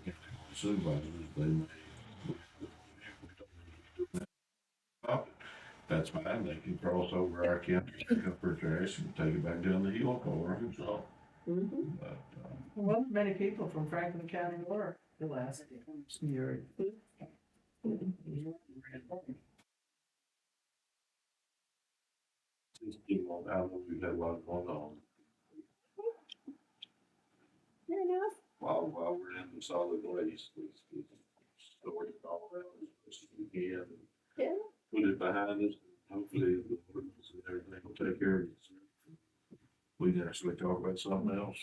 the supervisors, they may. That's fine, they can cross over our county, pick up their trash and take it back down the hill, call our own salt. Mm-hmm. But, Well, many people from Franklin County were the last year. since people, I know we've had a lot going on. Fair enough. While we're in the solid waste, we sort it all out as best as we can. Yeah. Put it behind us, hopefully the ordinance and everything will take care of it. We can actually talk about something else.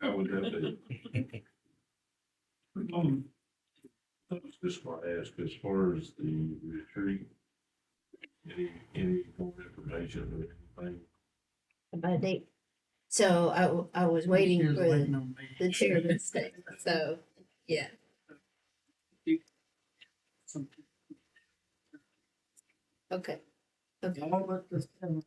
How would that be? I was just going to ask, as far as the retreat, any more information or anything? About a date. So I was waiting She was for waiting on me. the chairman's thing, so, yeah. Okay. Okay. All but the 7th.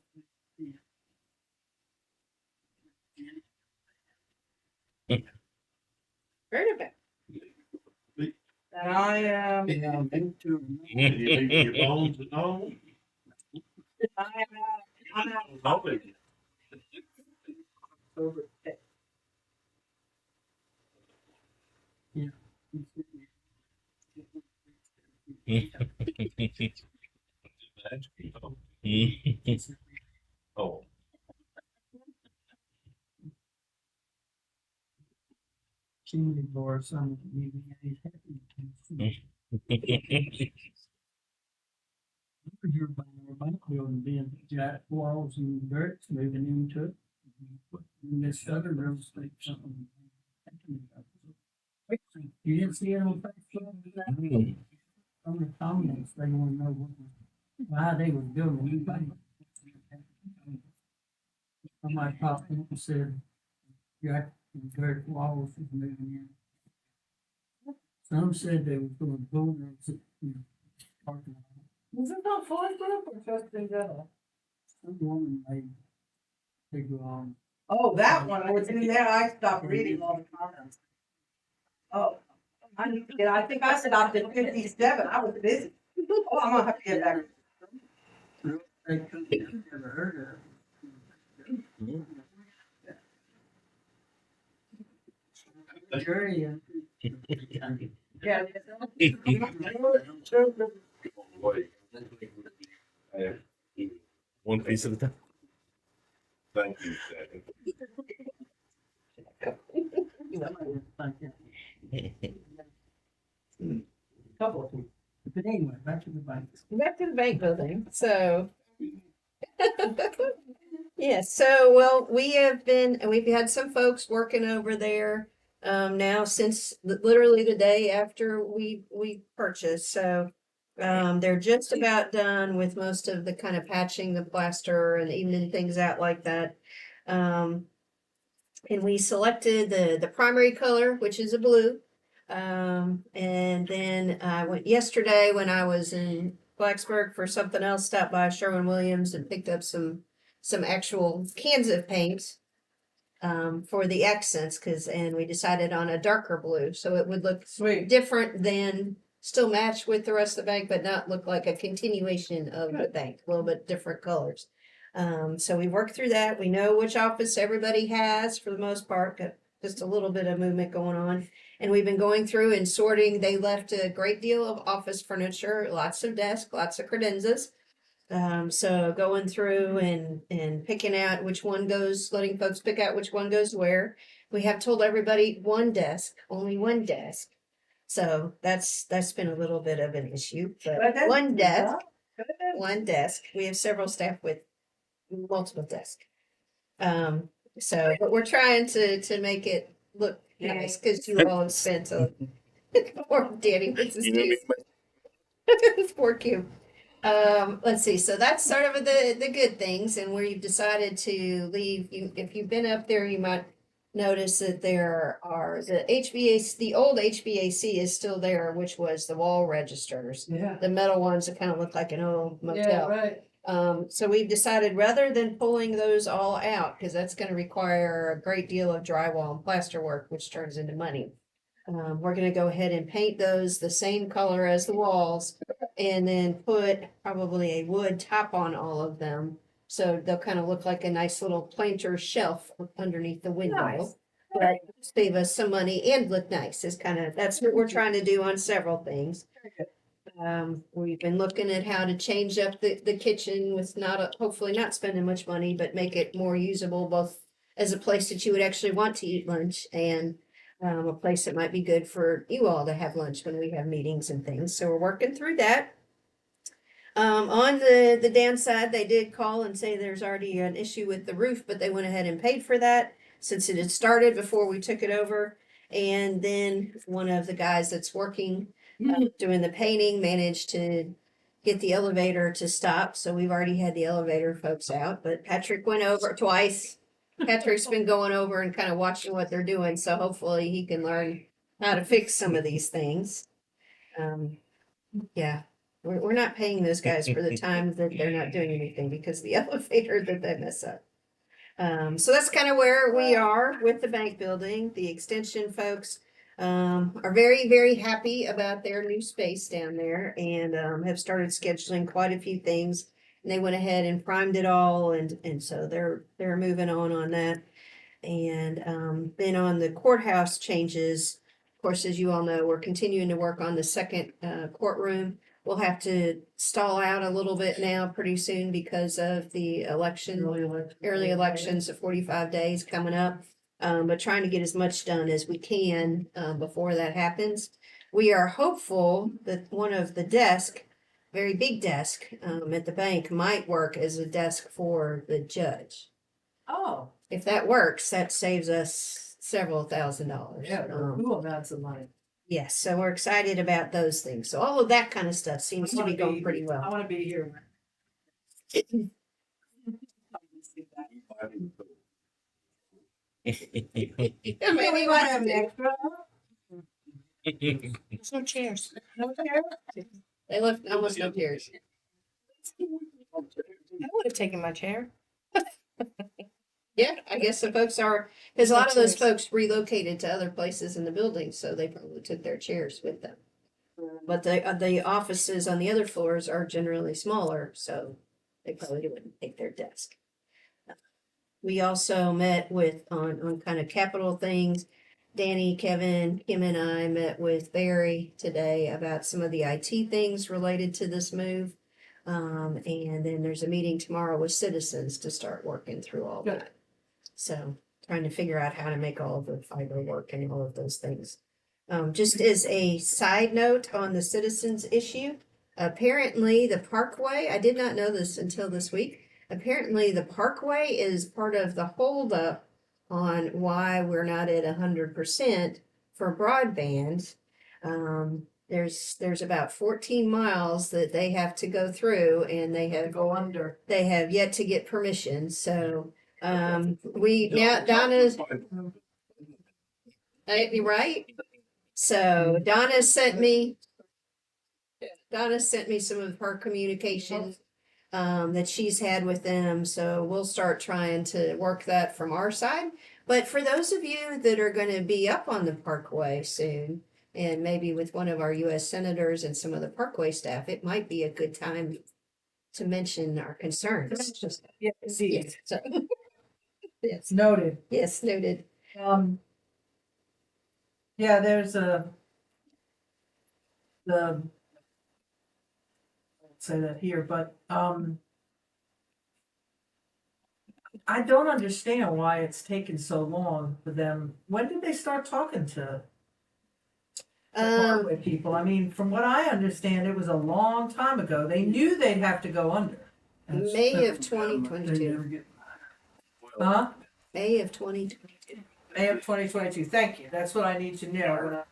Heard about it. And I am, Yeah, me too. You leave your bones at home? I'm out. Nobody. Over. Oh. She may borrow some of the UVA's happy. Here by our bank building being jack walls and dirt moving into it. And this other real estate something. You didn't see it on Facebook? On the comments, they want to know why they were building anybody. Somebody popped in and said, jack and dirt walls is moving in. Some said they were going to bulldoze it, parking lot. Was it not Floyd Group or just in general? Some woman made big long. Oh, that one, I was in there, I stopped reading all the comments. Oh, I think I stopped at 57, I was busy. Oh, I'm gonna have to get back. They couldn't have never heard of. Jury and. Yeah. Wait. One piece at a time. Thank you, Daddy. Couple of them. But anyway, back to the bank. Back to the bank building, so. Yeah, so, well, we've had some folks working over there, now since literally the day after we purchased, so. They're just about done with most of the kind of patching the plaster and evening things out like that. And we selected the primary color, which is a blue. And then I went yesterday when I was in Blacksburg for something else, stopped by Sherwin-Williams and picked up some actual cans of paint for the accents, and we decided on a darker blue, so it would look Sweet. different than, still match with the rest of the bank, but not look like a continuation of the bank, a little bit different colors. So we worked through that. We know which office everybody has for the most part, got just a little bit of movement going on. And we've been going through and sorting. They left a great deal of office furniture, lots of desks, lots of credenzas. So going through and picking out which one goes, letting folks pick out which one goes where. We have told everybody one desk, only one desk. So that's been a little bit of an issue, but one desk. One desk. We have several staff with multiple desks. So, but we're trying to make it look nice, because you all have spent a poor Danny with his this poor cube. Let's see. So that's sort of the good things, and where you've decided to leave. If you've been up there, you might notice that there are the HVAC, the old HVAC is still there, which was the wall registers. Yeah. The metal ones that kind of look like an old motel. right. So we've decided rather than pulling those all out, because that's gonna require a great deal of drywall and plaster work, which turns into money. We're gonna go ahead and paint those the same color as the walls and then put probably a wood top on all of them. So they'll kind of look like a nice little planter shelf underneath the window. Nice. But save us some money and look nice is kind of, that's what we're trying to do on several things. We've been looking at how to change up the kitchen with hopefully not spending much money, but make it more usable both as a place that you would actually want to eat lunch and a place that might be good for you all to have lunch when we have meetings and things. So we're working through that. On the downside, they did call and say there's already an issue with the roof, but they went ahead and paid for that since it had started before we took it over. And then one of the guys that's working doing the painting managed to get the elevator to stop. So we've already had the elevator folks out, but Patrick went over twice. Patrick's been going over and kind of watching what they're doing. So hopefully he can learn how to fix some of these things. Yeah, we're not paying those guys for the time that they're not doing anything because the elevator that they mess up. So that's kind of where we are with the bank building. The extension folks are very, very happy about their new space down there and have started scheduling quite a few things. And they went ahead and primed it all, and so they're moving on that. And then on the courthouse changes, of course, as you all know, we're continuing to work on the second courtroom. We'll have to stall out a little bit now pretty soon because of the early elections of 45 days coming up. But trying to get as much done as we can before that happens. We are hopeful that one of the desk, very big desk at the bank might work as a desk for the judge. Oh, If that works, that saves us several $1,000s. yeah, cool amounts of money. Yes, so we're excited about those things. So all of that kind of stuff seems to be going pretty I well. want to be here. Maybe We we'll have an extra. There's no chairs. No chair? They left almost no chairs. I would have taken my chair. Yeah, I guess the folks are, because a lot of those folks relocated to other places in the building, so they probably took their chairs with them. But the offices on the other floors are generally smaller, so they probably wouldn't take their desk. We also met on kind of capital things. Danny, Kevin, Kim and I met with Barry today about some of the IT things related to this move. And then there's a meeting tomorrow with citizens to start working through all that. So trying to figure out how to make all of the fiber work and all of those things. Just as a side note on the citizens issue, apparently the Parkway, I did not know this until this week. Apparently the Parkway is part of the holdup on why we're not at 100% for broadband. There's about 14 miles that they have to go through, and they have yet to get permission. So Donna's you're right. So Donna sent me some of her communications that she's had with them. So we'll start trying to work that from our side. But for those of you that are going to be up on the Parkway soon, and maybe with one of our U.S. senators and some of the Parkway staff, it might be a good time to mention our concerns. Yes, Yes. So, yes. noted. Yes, noted. Yeah, there's say that here, but I don't understand why it's taken so long for them. When did they start talking to the Parkway people? I mean, from what I understand, it was a long time ago. They knew they'd have to go under. May of 2022. Huh? May of 2022. May of 2022. Thank you. That's what I need to know.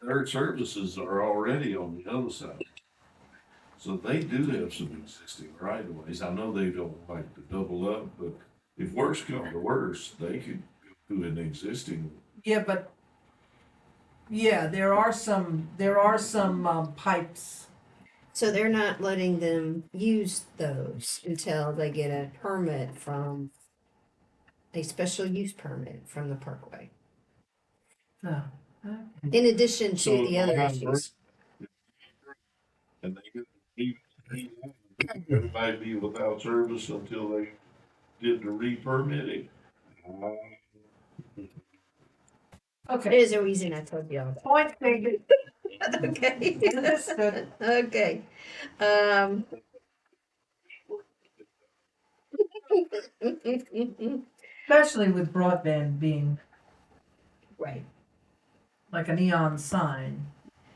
Their services are already on the other side. So they do have some existing right of ways. I know they don't like to double up, but if worse come to worse, they could to an existing. Yeah, but, yeah, there are some, pipes. So they're not letting them use those until they get a permit from, a special use permit from the Parkway. Oh, In addition to So the other I- issues. And they could everybody be without service until they did the re-permitting. It okay, is a reason I told you all that. point taken. Okay. Understood. Okay. Especially with broadband being Right. like a neon sign.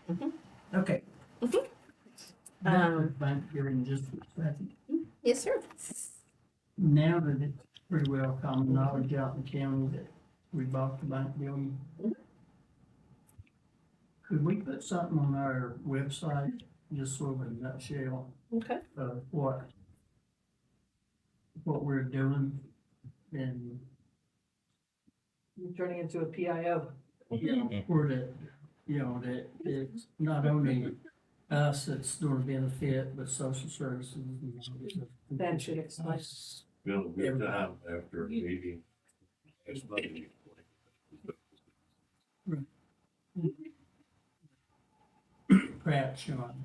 Mhm. Okay, Back to Um, bank here in just a second. Yes, sir. Now that it's pretty well common knowledge out in the county that we bought the bank building. Mhm. Could we put something on our website, just sort of a nutshell Okay. of what we're doing? And, you're turning into a PIO. you know, where that, you know, that it's not only us that's gonna benefit, but social services. and That should explain. Been a good time after a meeting. It's Monday. Pratt, Sean,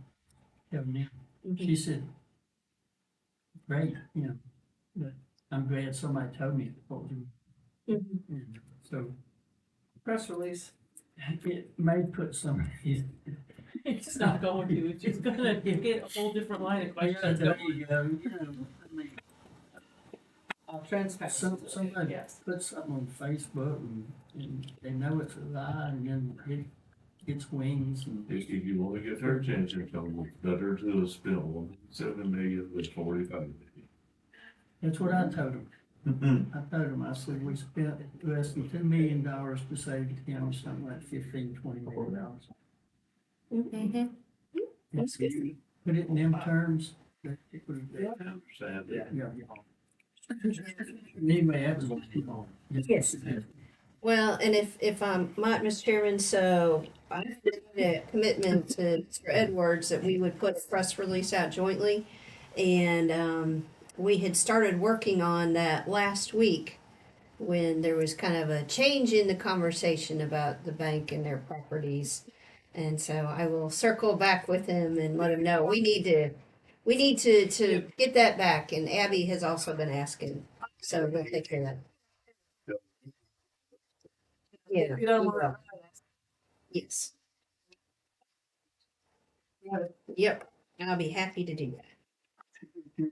Kevin, Mm-hmm. she said, great, you know, but I'm glad somebody told me what was. Mhm. So Press release. it may put some. It's not going to, it's just gonna get a whole different line of questions. There you go, you know, I mean, Transparency. somebody Yes. put something on Facebook and they know it's a lie and then it gets wings and. If you wanna get their attention, tell them it's better to spend 7 million than 45 million. That's what I told them. I told them, I said, we spent less than $10 million to save the county something like $15-20 million. Mm-hmm. That's good. Put it in them terms. That it would have. I understand Yeah, that. yeah. Anyway, that was. Yes. Well, and if I'm might, Mr. Chairman, so I made a commitment to Mr. Edwards that we would put a press release out jointly. And we had started working on that last week when there was kind of a change in the conversation about the bank and their properties. And so I will circle back with him and let him know we need to get that back. And Abby has also been asking, so we'll take care of that. Yeah. You don't we want- will. Yes. Yep. I'll be happy to do that.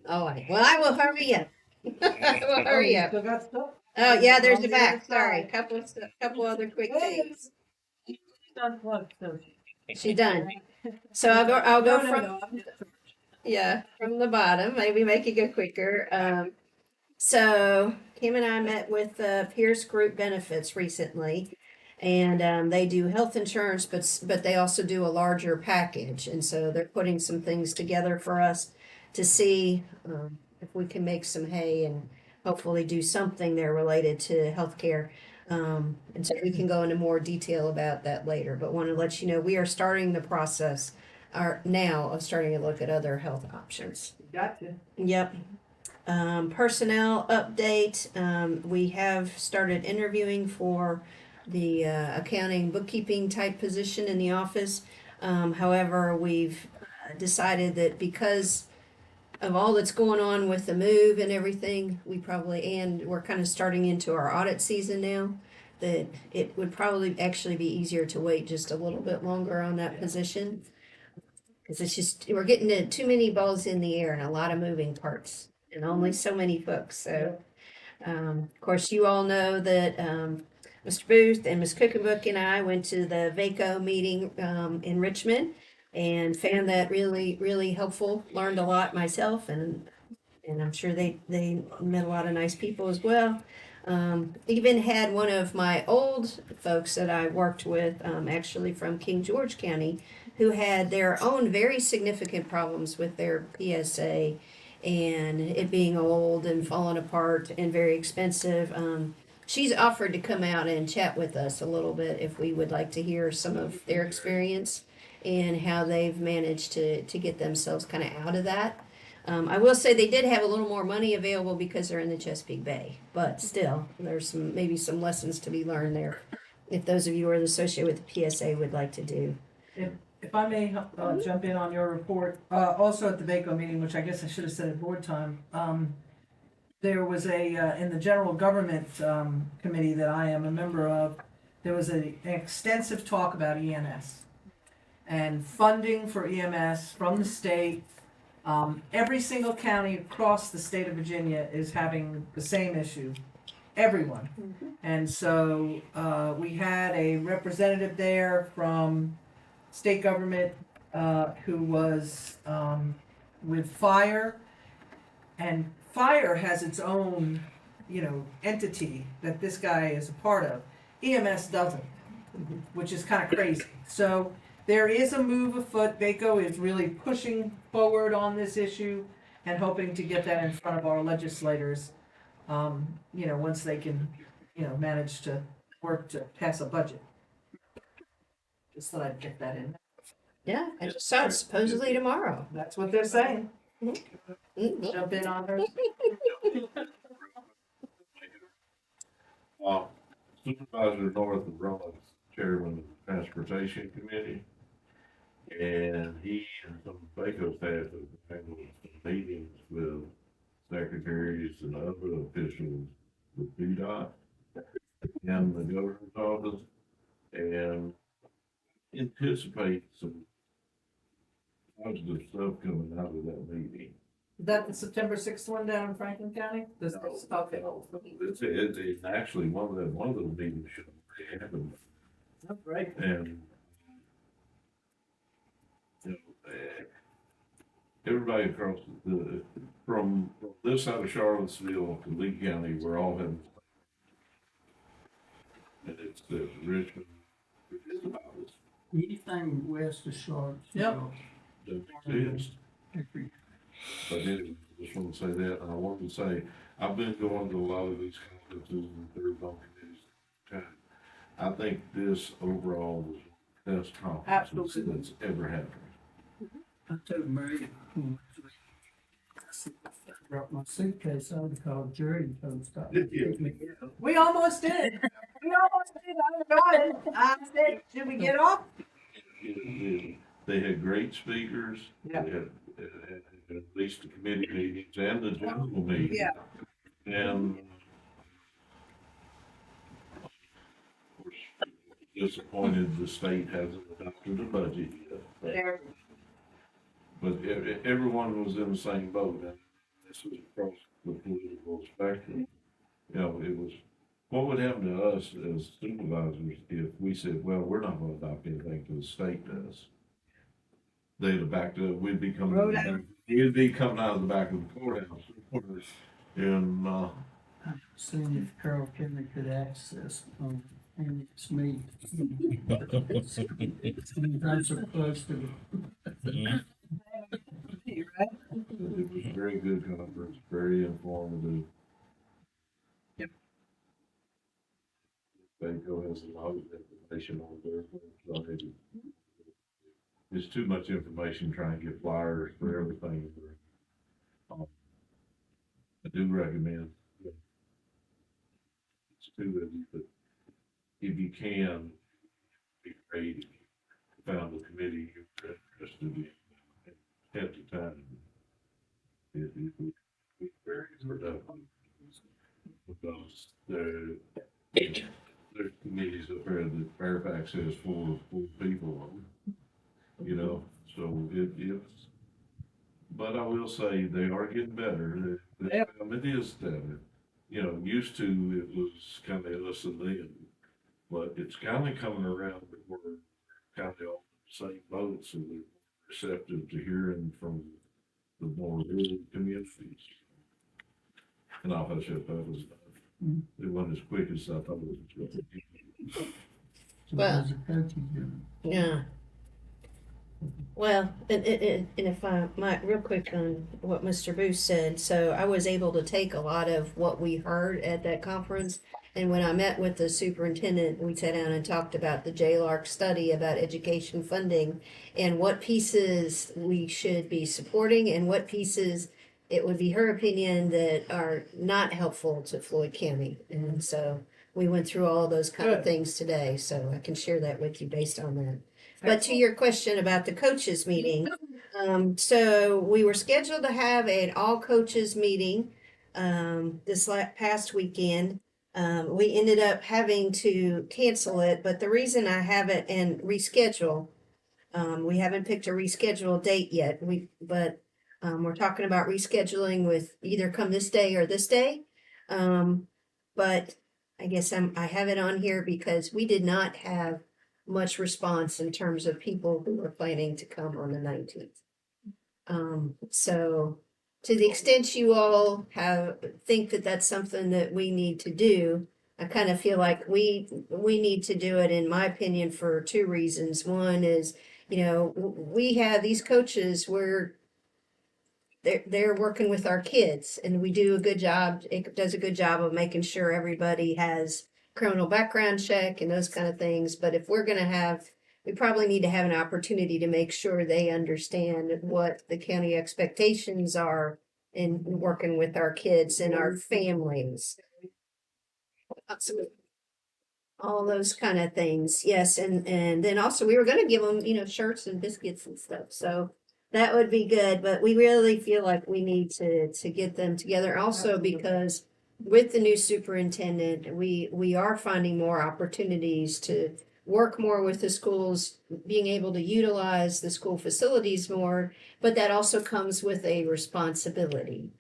All right. Well, I will hurry up. I will hurry up. Still got stuff? Oh, yeah, there's the On the other back. Sorry. side. Couple other quick Hey. things. Unplugged, so. She done. So I'll go No, from, no. yeah, from the bottom, maybe make it go quicker. So Kim and I met with Pierce Group Benefits recently, and they do health insurance, but they also do a larger package, and so they're putting some things together for us to see if we can make some hay and hopefully do something there related to healthcare. And so we can go into more detail about that later, but want to let you know we are starting the process now of starting to look at other health options. Gotcha. Yep. Personnel update. We have started interviewing for the accounting bookkeeping type position in the office. However, we've decided that because of all that's going on with the move and everything, and we're kind of starting into our audit season now, that it would probably actually be easier to wait just a little bit longer on that position. Because it's just, we're getting to too many balls in the air and a lot of moving parts and only so many folks. So, of course, you all know that Mr. Booth and Ms. Cookenbook and I went to the VACO meeting in Richmond and found that really, really helpful. Learned a lot myself, and I'm sure they met a lot of nice people as well. Even had one of my old folks that I worked with, actually from King George County, who had their own very significant problems with their PSA and it being old and falling apart and very expensive. She's offered to come out and chat with us a little bit if we would like to hear some of their experience and how they've managed to get themselves kind of out of that. I will say they did have a little more money available because they're in the Chesapeake Bay, but still, there's maybe some lessons to be learned there. If those of you who are associated with the PSA would like to do. If I may jump in on your report, also at the VACO meeting, which I guess I should have said at board time, there was in the general government committee that I am a member of, there was an extensive talk about EMS and funding for EMS from the state. Every single county across the state of Virginia is having the same issue. Everyone. And so we had a representative there from state government who was with fire, and fire has its own, entity that this guy is a part of. EMS doesn't, which is kind of crazy. So there is a move afoot. VACO is really pushing forward on this issue and hoping to get that in front of our legislators, once they can, manage to work to pass a budget. Just thought I'd get that in. Yeah, I just saw it supposedly tomorrow. That's what they're saying. Mhm. Jump in on her. Supervisor North runs chairman of the Transportation Committee. And he and some VACO staff have been some meetings with secretaries and other officials with VDOT and the governor's office, and anticipate some positive stuff coming out of that meeting. Is that the September 6th one down in Franklin County? Okay. It's actually one of those meetings should have happened. That's right. And everybody across from this side of Charlottesville to Lee County, we're all having, and it's the Richmond, it's about this. Anything west of Charlottesville. Yep. Doesn't exist. But anyway, I just want to say that, and I wanted to say, I've been going to a lot of these conferences and third on committees. I think this overall was the best conference that's ever happened. I told Mary, I brought my suitcase on to call Jerry and told him to stop. We almost did. I got it. I said, should we get off? They had great speakers. Yeah. They had at least the committee meetings and the general meeting. Yeah. And of course, disappointed the state hasn't adopted a budget yet. There. But everyone was in the same boat, and this was across the political spectrum. It was, what would happen to us as supervisors if we said, well, we're not gonna adopt anything till the state does? They'd have backed up, he'd be coming out of the back of the courthouse. And, Seeing if Carroll County could access, and it's me. I'm so close to the. it was a very good conference, very informative. Yep. VACO has a lot of information on their website. There's too much information trying to get flyers for everything. I do recommend it's too busy, but if you can, be great if you found a committee you're interested in at the time. It would be very productive because there's committees up there that Fairfax has four people on. So it's, but I will say they are getting better. It is better. Used to it was kind of us and them, but it's kind of coming around that we're kind of all in the same boat, so they're receptive to hearing from the more rural communities. And I'll hush up, it wasn't as quick as I thought it was going to be. Well, Those are coaches doing. yeah. Well, and if I might, real quick on what Mr. Booth said, so I was able to take a lot of what we heard at that conference. And when I met with the superintendent, we sat down and talked about the JLARC study about education funding and what pieces we should be supporting and what pieces it would be her opinion that are not helpful to Floyd County. And so we went through all those kind of Good. things today, so I can share that with you based on that. But to your question about the coaches meeting, so we were scheduled to have an all coaches meeting this past weekend. We ended up having to cancel it, but the reason I have it and reschedule, we haven't picked a reschedule date yet. We're talking about rescheduling with either come this day or this day. But I guess I have it on here because we did not have much response in terms of people who were planning to come on the 19th. So to the extent you all think that that's something that we need to do, I kind of feel like we need to do it, in my opinion, for two reasons. One is, we have these coaches where they're working with our kids, and we do a good job. It does a good job of making sure everybody has criminal background check and those kind of things. But if we're going to we probably need to have an opportunity to make sure they understand what the county expectations are in working with our kids and our families. All those kind of things. Yes. And then also we were going to give them, shirts and biscuits and stuff. So that would be good, but we really feel like we need to get them together also because with the new superintendent, we are finding more opportunities to work more with the schools, being able to utilize the school facilities more, but that also comes with a responsibility.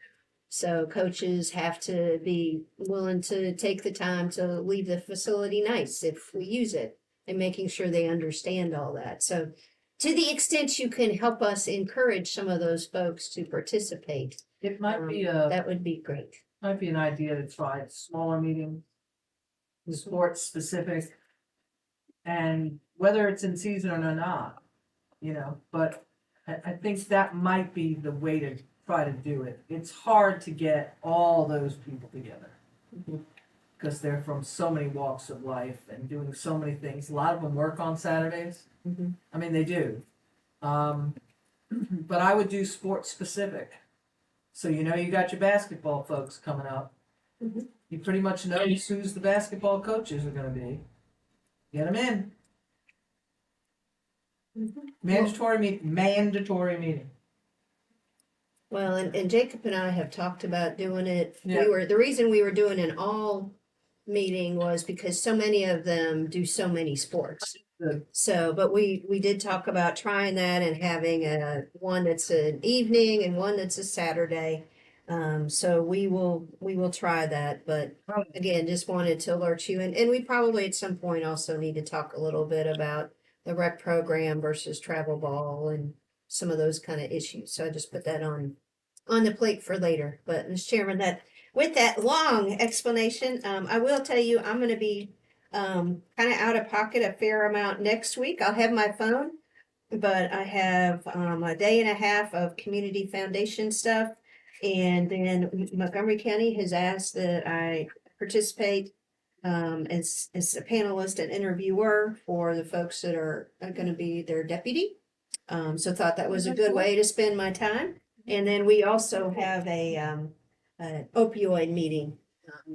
So coaches have to be willing to take the time to leave the facility nice if we use it and making sure they understand all that. So to the extent you can help us encourage some of those folks to participate, It might be that would be great. might be an idea to try a smaller meeting, sports specific, and whether it's in season or not, but I think that might be the way to try to do it. It's hard to get all those people together because they're from so many walks of life and doing so many things. A lot of them work on Saturdays. I mean, they do. But I would do sports specific. So you got your basketball folks coming up. You pretty much know who's the basketball coaches are going to be. Get them in. Mandatory meeting. Well, and Jacob and I have talked about doing it. Yeah. The reason we were doing an all meeting was because so many of them do so many sports. Good. So, but we did talk about trying that and having one that's an evening and one that's a Saturday. So we will try that, but again, just wanted to alert you, and we probably at some point also need to talk a little bit about the rec program versus travel ball and some of those kind of issues. So I just put that on the plate for later. But Mr. Chairman, with that long explanation, I will tell you I'm going to be kind of out of pocket a fair amount next week. I'll have my phone, but I have a day and a half of community foundation stuff. And then Montgomery County has asked that I participate as a panelist and interviewer for the folks that are going to be their deputy. So thought that was a good way to spend my time. And then we also have an opioid meeting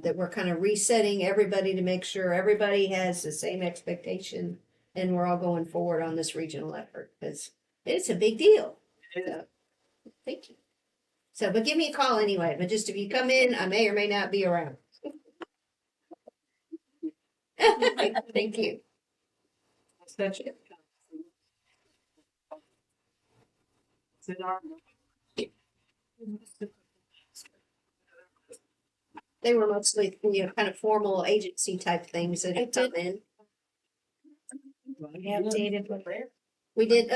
that we're kind of resetting everybody to make sure everybody has the same expectation and we're all going forward on this regional effort because it's a big deal. So, thank you. So, but give me a call anyway. But just if you come in, I may or may not be around. Thank you. They were mostly, kind of formal agency type things that had come in. We did,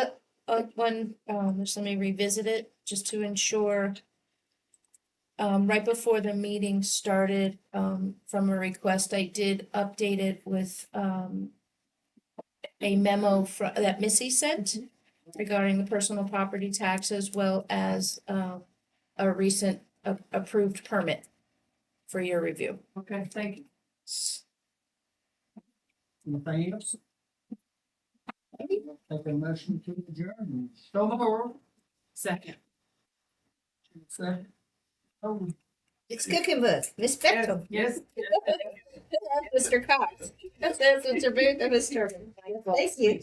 One, just let me revisit it, just to ensure. Right before the meeting started, from a request, I did update it with, a memo that Missy sent. regarding the personal property tax as well as a recent approved permit for your review. Okay, thank you. Anything else? Take a motion to adjourn. So, Second. Second. Oh, It's cooking book, Miss Beckham. yes. Mr. Cox. That's Mr. Booth and Mr. Thank you.